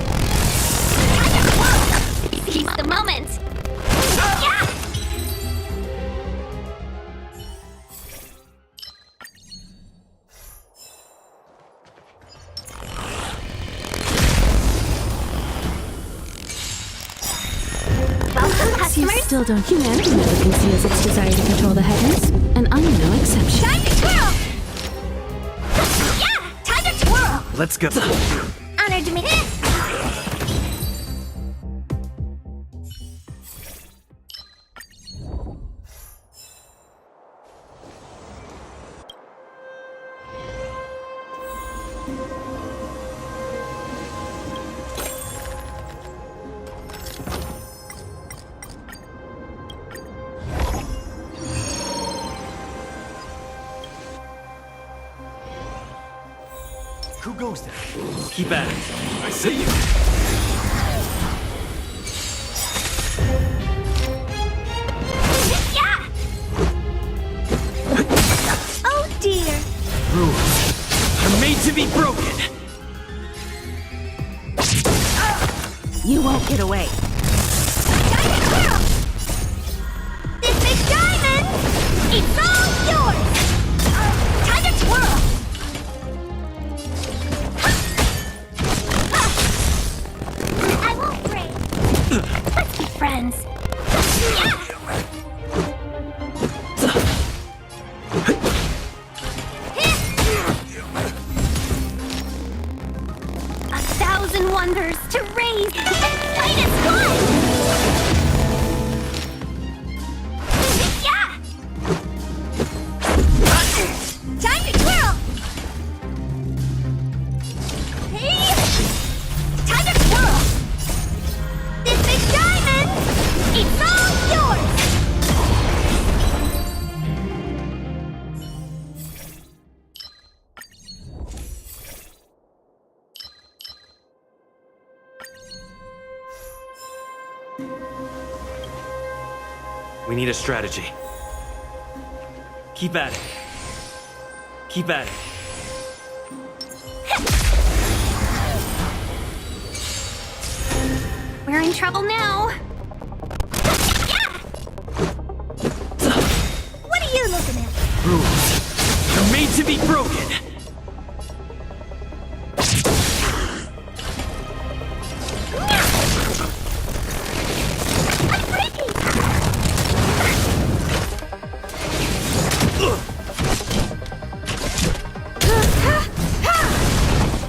Seize the moment! Yeah! Welcome, You customers! still don't. Humanity never conceals its desire to control the heavens, and I'm no exception. Time to twirl! Yeah! Time to twirl! Let's go. Honored to meet you. Who goes there? Keep at it. I see you. Yeah! Oh dear! Rules are made to be broken. You won't get away. Time to twirl! This big diamond! It's all yours! Time to twirl! I won't break. Let's be friends. Yeah! 1,000 wonders to raise the brightest one! Yeah! Time to twirl! Hey! Time to twirl! This big diamond! It's all yours! We need a strategy. Keep at it. Keep at it. We're in trouble now. Yeah! What are you looking at? Rules are made to be broken.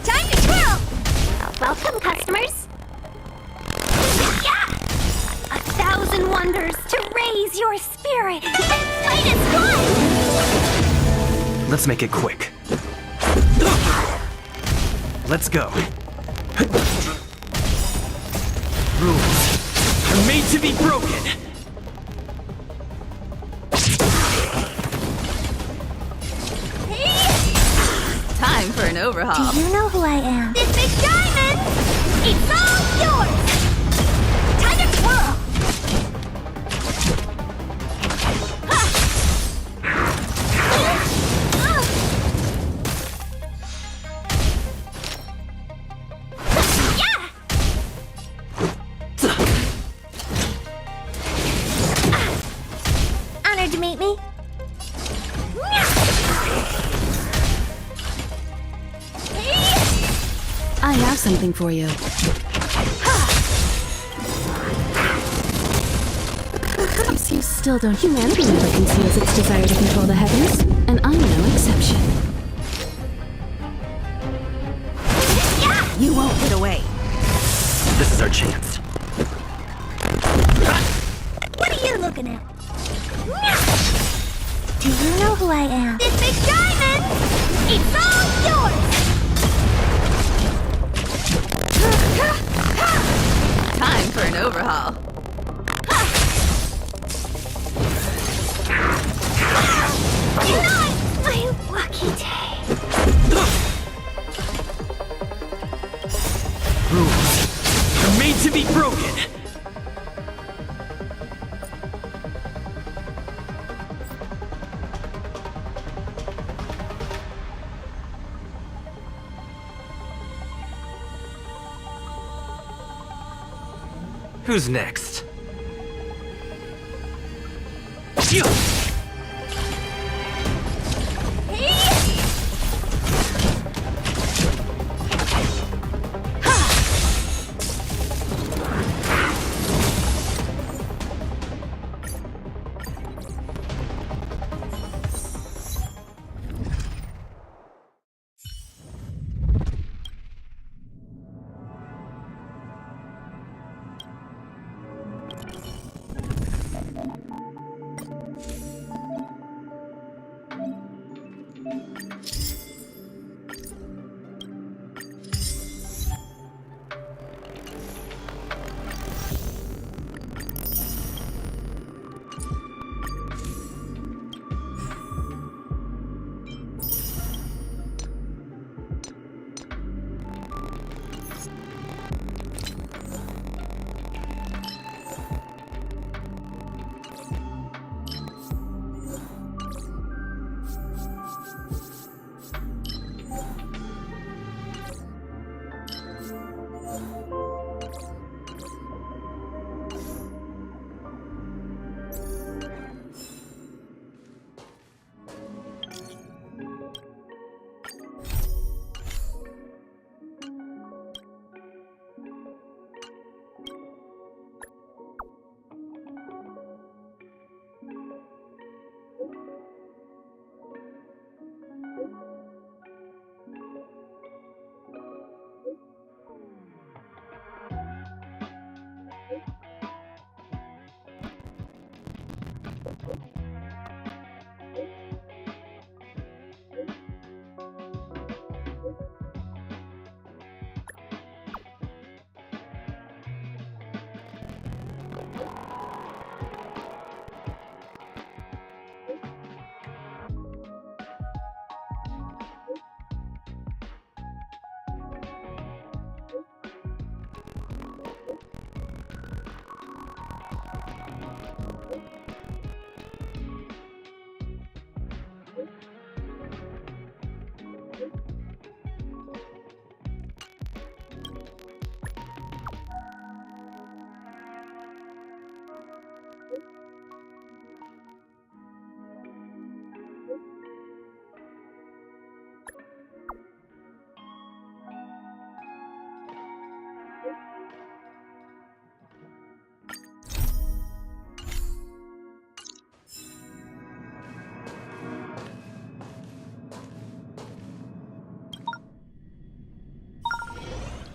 Time to twirl! Welcome, customers. Yeah! 1,000 wonders to raise your spirit and fight as one! Let's make it quick. Let's go. Rules are made to be broken. Time for an overhaul. Do you know who I am? This big diamond! It's all yours! Time to twirl! Yeah! Honored to meet me. I have something for you. You still don't. Humanity never conceals its desire to control the heavens, and I'm no exception. You won't get away. This is our chance. What are you looking at? Do you know who I am? This big diamond! It's all yours! Time for an overhaul. Not my lucky day. Rules are made to be broken. Who's next?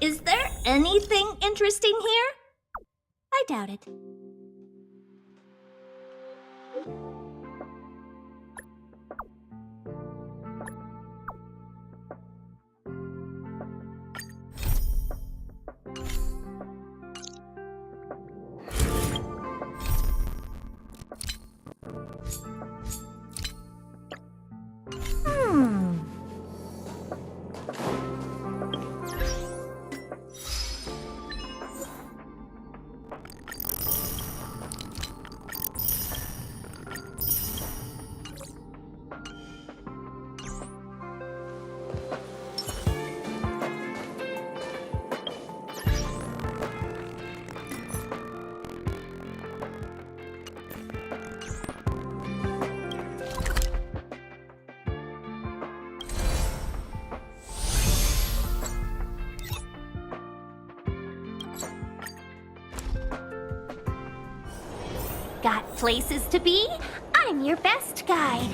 Is there anything interesting here? I doubt it. Got places to be? I'm your best guide.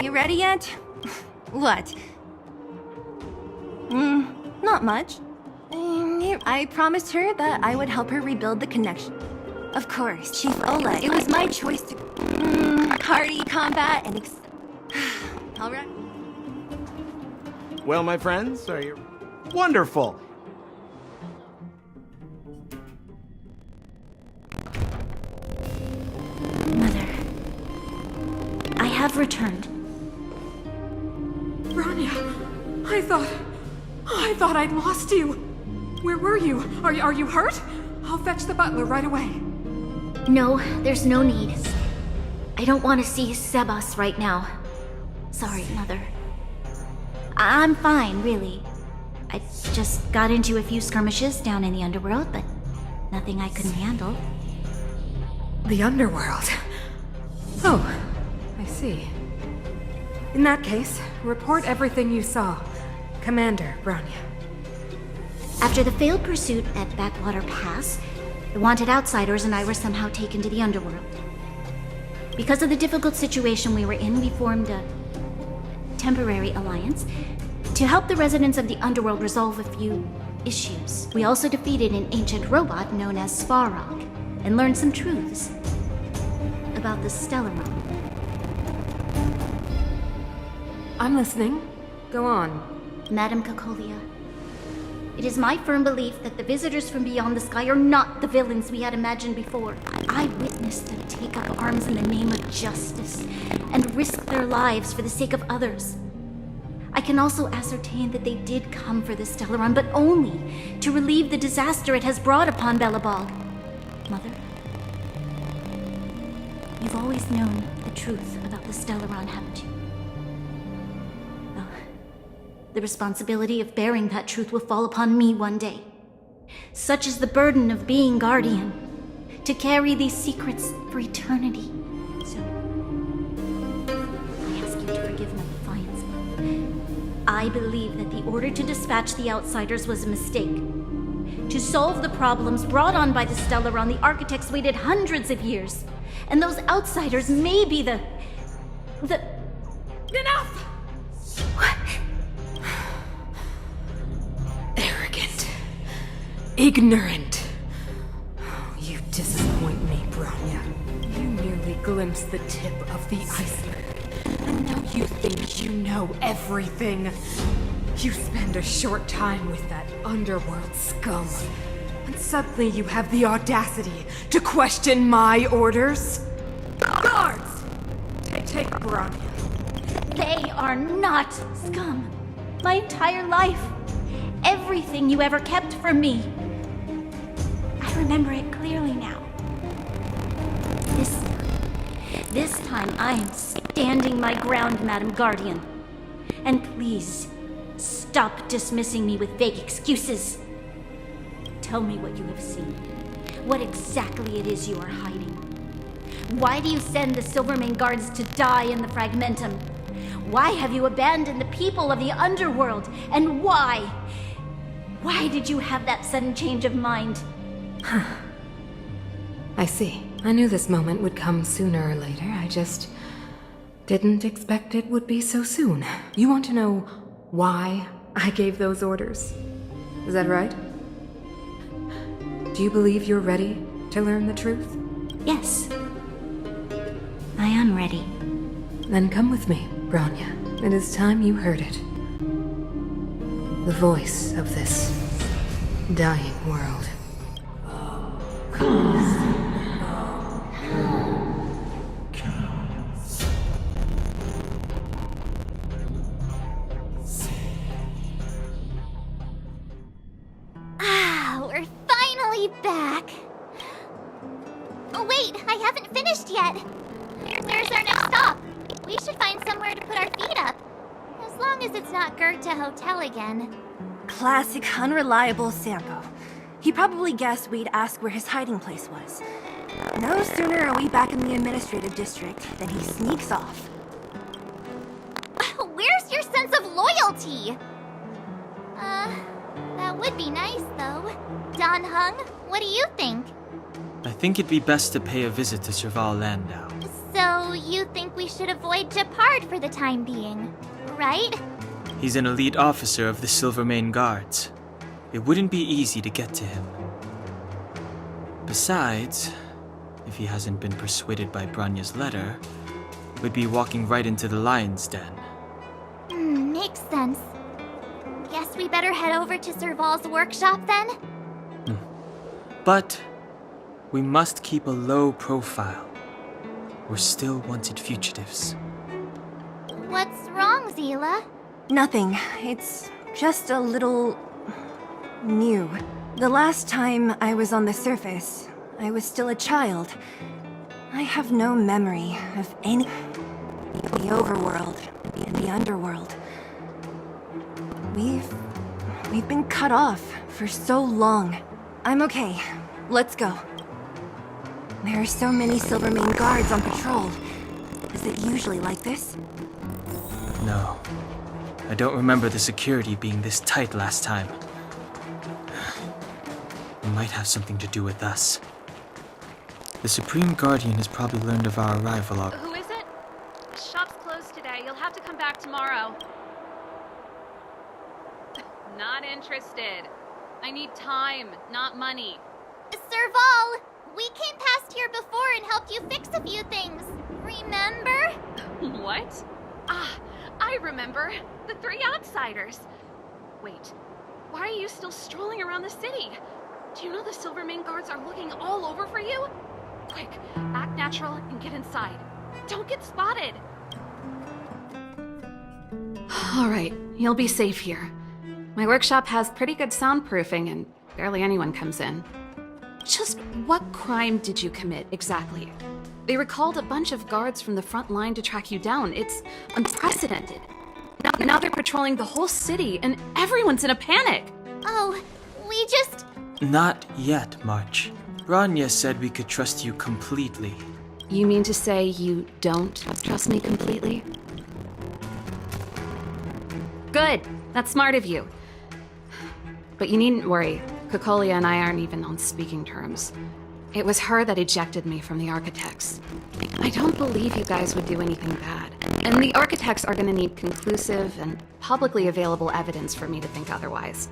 You ready yet? What? Not much. I promised her that I would help her rebuild the connection. Of course, Chief Oleg. It was my choice to... party, combat, and Alright. Well, my friends, are you... Wonderful! Mother, I have returned. Bronya, I thought I'd lost you. Where were you? Are you hurt? I'll fetch the butler right away. No, there's no need. I don't want to see Sebas right now. Sorry, Mother. I'm fine, really. I just got into a few skirmishes down in the underworld, but nothing I couldn't handle. The underworld? Oh, I see. In that case, report everything you saw. Commander Bronya. After the failed pursuit at Backwater Pass, the wanted outsiders and I were somehow taken to the underworld. Because of the difficult situation we were in, we formed a temporary alliance to help the residents of the underworld resolve a few issues. We also defeated an ancient robot known as Svarog and learned some truths about the Stellaron. I'm listening. Go on. Madam Kokolia, it is my firm belief that the visitors from beyond the sky are not the villains we had imagined before. I witnessed them take up arms in the name of justice and risk their lives for the sake of others. I can also ascertain that they did come for the Stellaron, but only to relieve the disaster it has brought upon Belobog. Mother, you've always known the truth about the Stellaron, haven't you? Well, the responsibility of bearing that truth will fall upon me one day. Such is the burden of being Guardian, to carry these secrets for eternity. So, I ask you to forgive my defiance, Mother. I believe that the order to dispatch the outsiders was a mistake. To solve the problems brought on by the Stellaron, the architects waited hundreds of years. And those outsiders may be the... Enough! What? Arrogant. Ignorant. Oh, you disappoint me, Bronya. You merely glimpse the tip of the iceberg. And now you think you know everything. You spend a short time with that underworld scum. And suddenly you have the audacity to question my orders? Guards! Take Bronya. They are not scum. My entire life. Everything you ever kept from me. I remember it clearly now. This time I am standing my ground, Madam Guardian. And please, stop dismissing me with vague excuses. Tell me what you have seen. What exactly it is you are hiding. Why do you send the Silvermane guards to die in the Fragmentum? Why have you abandoned the people of the underworld? And why? Why did you have that sudden change of mind? I see. I knew this moment would come sooner or later. I just didn't expect it would be so soon. You want to know why I gave those orders? Is that right? Do you believe you're ready to learn the truth? Yes. I am ready. Then come with me, Bronya. It is time you heard it. The voice of this dying world. We're finally back. Oh wait, I haven't finished yet. There's our next stop. We should find somewhere to put our feet up. As long as it's not Goethe Hotel again. Classic unreliable Sampo. He probably guessed we'd ask where his hiding place was. No sooner are we back in the administrative district than he sneaks off. Where's your sense of loyalty? That would be nice, though. Don Hung, what do you think? I think it'd be best to pay a visit to Serval Landau. So, you think we should avoid Japard for the time being, right? He's an elite officer of the Silvermane Guards. It wouldn't be easy to get to him. Besides, if he hasn't been persuaded by Branya's letter, we'd be walking right into the lion's den. Makes sense. Guess we better head over to Serval's workshop then? But we must keep a low profile. We're still wanted fugitives. What's wrong, Zila? Nothing. It's just a little... new. The last time I was on the surface, I was still a child. I have no memory of any... the overworld and the underworld. We've been cut off for so long. I'm okay. Let's go. There are so many Silvermane guards on patrol. Is it usually like this? No. I don't remember the security being this tight last time. It might have something to do with us. The Supreme Guardian has probably learned of our arrival already. Who is it? Shop's closed today. You'll have to come back tomorrow. Not interested. I need time, not money. Serval! We came past here before and helped you fix a few things. Remember? What? Ah, I remember. The three outsiders. Wait, why are you still strolling around the city? Do you know the Silvermane guards are looking all over for you? Quick, act natural and get inside. Don't get spotted. Alright, you'll be safe here. My workshop has pretty good soundproofing and barely anyone comes in. Just what crime did you commit, exactly? They recalled a bunch of guards from the front line to track you down. It's unprecedented. Now they're patrolling the whole city and everyone's in a panic. Oh, we just... Not yet, March. Branya said we could trust you completely. You mean to say you don't trust me completely? Good. That's smart of you. But you needn't worry. Kokolia and I aren't even on speaking terms. It was her that ejected me from the Architects. I don't believe you guys would do anything bad. And the Architects are gonna need conclusive and publicly available evidence for me to think otherwise.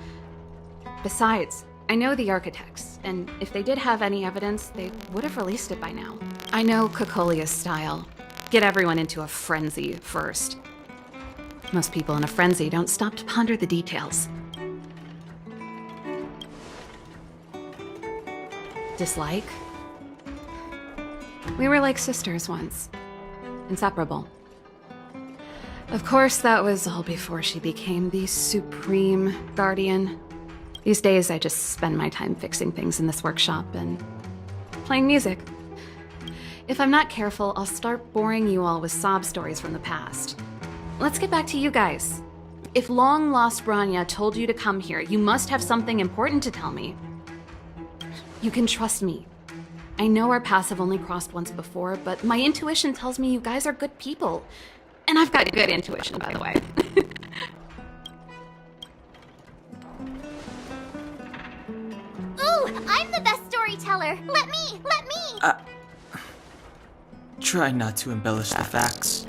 Besides, I know the Architects, and if they did have any evidence, they would have released it by now. I know Kokolia's style. Get everyone into a frenzy first. Most people in a frenzy don't stop to ponder the details. Dislike? We were like sisters once. Inseparable. Of course, that was all before she became the Supreme Guardian. These days, I just spend my time fixing things in this workshop and playing music. If I'm not careful, I'll start boring you all with sob stories from the past. Let's get back to you guys. If long-lost Branya told you to come here, you must have something important to tell me. You can trust me. I know our paths have only crossed once before, but my intuition tells me you guys are good people. And I've got good intuition, by the way. Ooh, I'm the best storyteller. Let me! Try not to embellish the facts.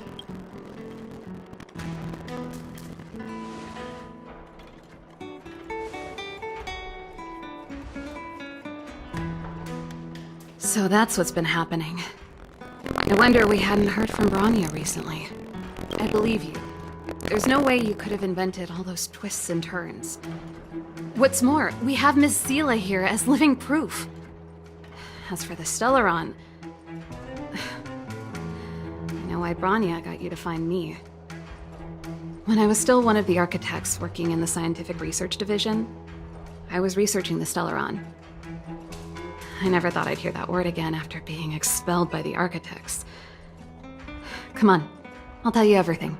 So that's what's been happening. I wonder we hadn't heard from Branya recently. I believe you. There's no way you could have invented all those twists and turns. What's more, we have Miss Zila here as living proof. As for the Stellaron, I know why Branya got you to find me. When I was still one of the architects working in the scientific research division, I was researching the Stellaron. I never thought I'd hear that word again after being expelled by the architects. Come on, I'll tell you everything.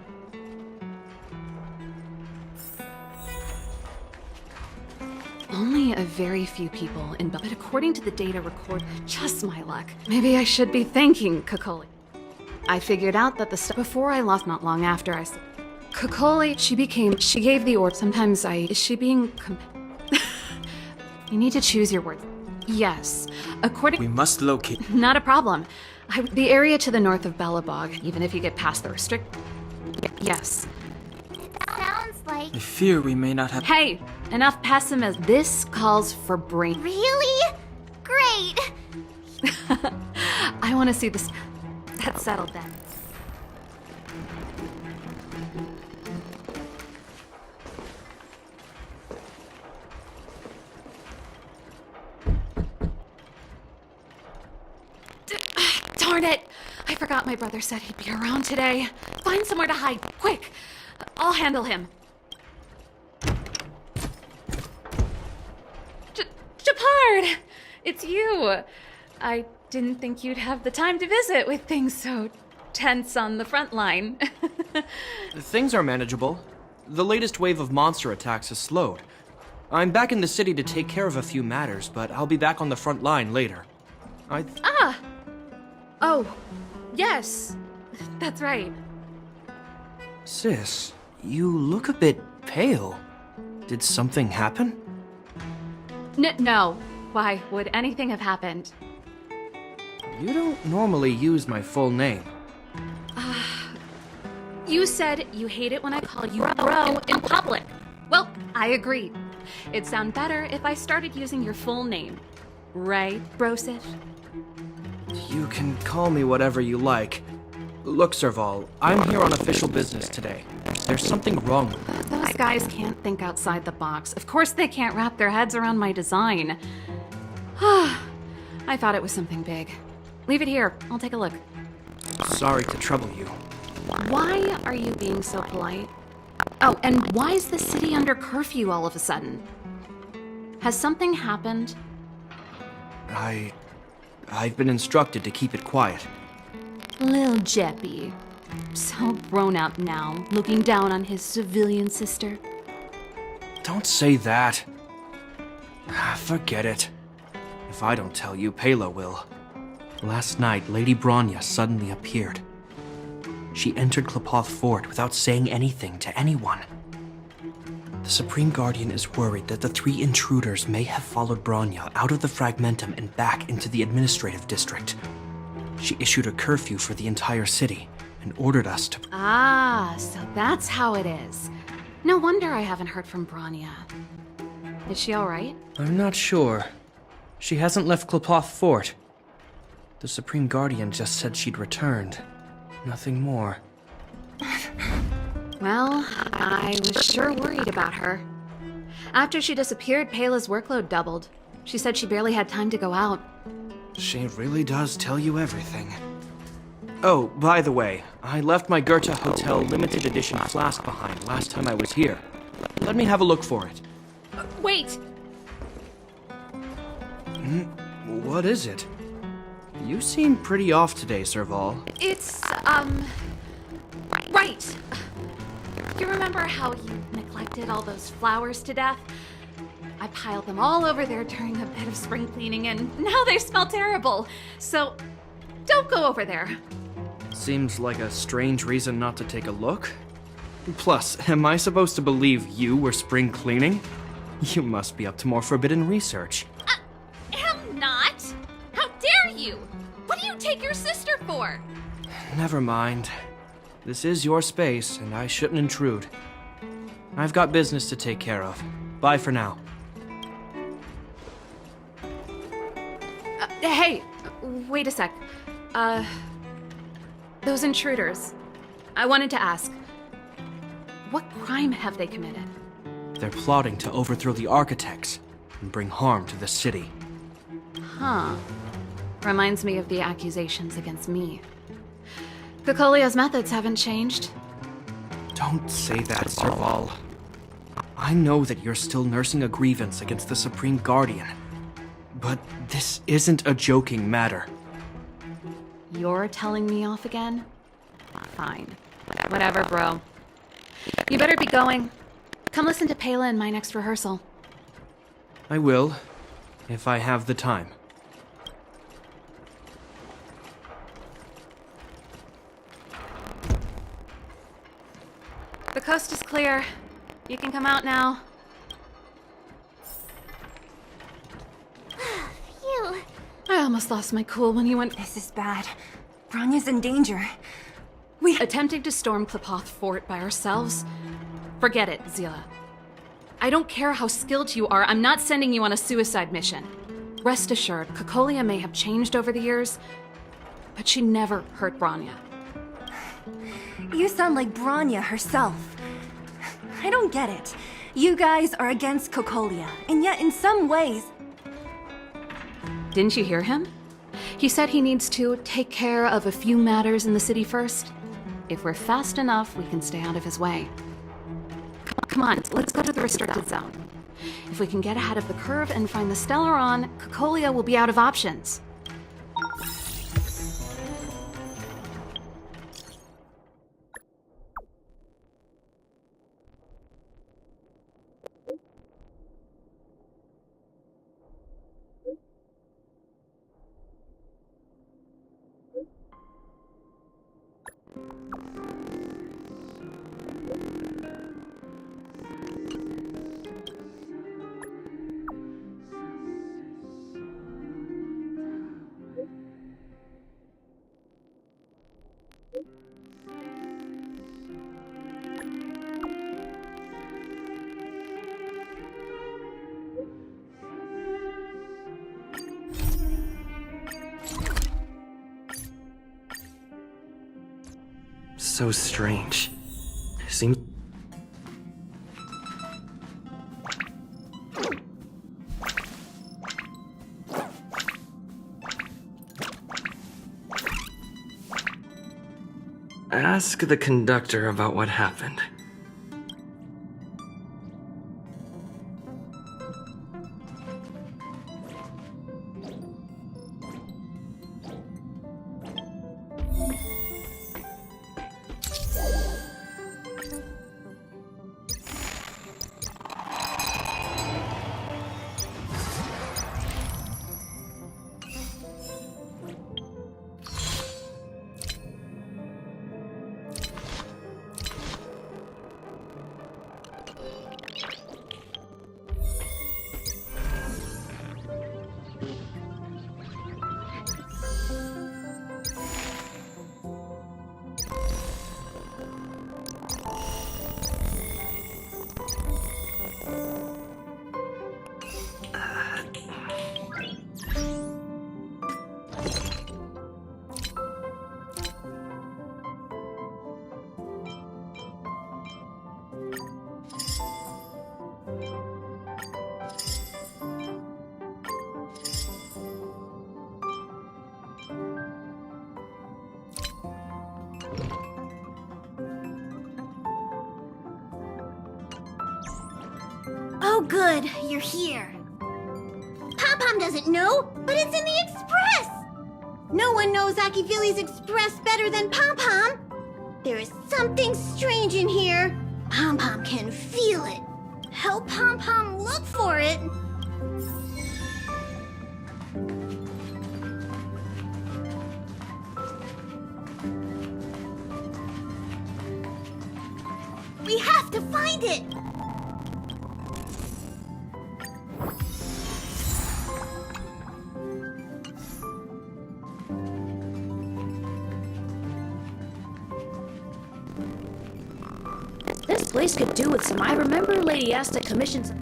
Only a very few people in but according to the data recorded, just my luck. Maybe I should be thanking Kokoli. I figured out that before I lost, not long after I said, Kokoli, she gave the order. Sometimes is she being You need to choose your words. Yes, according... We must locate... Not a problem. The area to the north of Bellabog, even if you get past the restrict... Yes. Sounds like... I fear we may not have... Hey! Enough pessimism. This calls for brain... Really? Great! I want to see this... That's settled then. Darn it! I forgot my brother said he'd be around today. Find somewhere to hide, quick! I'll handle him. Japard! It's you! I didn't think you'd have the time to visit with things so tense on the front line. Things are manageable. The latest wave of monster attacks has slowed. I'm back in the city to take care of a few matters, but I'll be back on the front line later. Oh, yes. That's right. Sis, you look a bit pale. Did something happen? No. Why would anything have happened? You don't normally use my full name. You said you hate it when I call you bro in public. Well, I agree. It'd sound better if I started using your full name. Right, Brosish? You can call me whatever you like. Look, Serval, I'm here on official business today. There's something wrong. Those guys can't think outside the box. Of course they can't wrap their heads around my design. I thought it was something big. Leave it here. I'll take a look. Sorry to trouble you. Why are you being so polite? Oh, and why is the city under curfew all of a sudden? Has something happened? I've been instructed to keep it quiet. Lil Jeppy. So grown up now, looking down on his civilian sister. Don't say that. Forget it. If I don't tell you, Pela will. Last night, Lady Bronya suddenly appeared. She entered Klapoth Fort without saying anything to anyone. The Supreme Guardian is worried that the 3 intruders may have followed Bronya out of the Fragmentum and back into the administrative district. She issued a curfew for the entire city and ordered us to... So that's how it is. No wonder I haven't heard from Bronya. Is she alright? I'm not sure. She hasn't left Klapoth Fort. The Supreme Guardian just said she'd returned. Nothing more. Well, I was sure worried about her. After she disappeared, Pela's workload doubled. She said she barely had time to go out. She really does tell you everything. Oh, by the way, I left my Goethe Hotel limited edition flask behind last time I was here. Let me have a look for it. Wait! What is it? You seem pretty off today, Serval. It's, Right! You remember how you neglected all those flowers to death? I piled them all over there during a bit of spring cleaning, and now they smell terrible. So, don't go over there. Seems like a strange reason not to take a look. Plus, am I supposed to believe you were spring cleaning? You must be up to more forbidden research. Am not! How dare you! What do you take your sister for? Never mind. This is your space, and I shouldn't intrude. I've got business to take care of. Bye for now. Hey, wait a sec. Those intruders. I wanted to ask, what crime have they committed? They're plotting to overthrow the architects and bring harm to the city. Huh. Reminds me of the accusations against me. Kokolia's methods haven't changed. Don't say that, Serval. I know that you're still nursing a grievance against the Supreme Guardian. But this isn't a joking matter. You're telling me off again? Fine. Whatever, bro. You better be going. Come listen to Pela in my next rehearsal. I will, if I have the time. The coast is clear. You can come out now. Phew. I almost almost lost my cool when he went. This is bad. Bronya's in danger. Attempting to storm Klipoth Fort by ourselves? Forget it, Zila. I don't care how skilled you are, I'm not sending you on a suicide mission. Rest assured, Cocolia may have changed over the years, but she never hurt Bronya. You sound like Bronya herself. I don't get it. You guys are against Cocolia, and yet in some ways... Didn't you hear him? He said he needs to take care of a few matters in the city first. If we're fast enough, we can stay out of his way. Come on, let's go to the restricted zone. If we can get ahead of the curve and find the Stellaron, Cocolia will be out of options. So strange. Seems... Ask the conductor about what happened. Oh good, you're here. Pom-Pom doesn't know, but it's in the Express! No one knows Akifili's Express better than Pom-Pom. There is something strange in here. Pom-Pom can feel it. Help Pom-Pom look for it. We have to find it! This place could do with some. I remember Lady Asta commissioned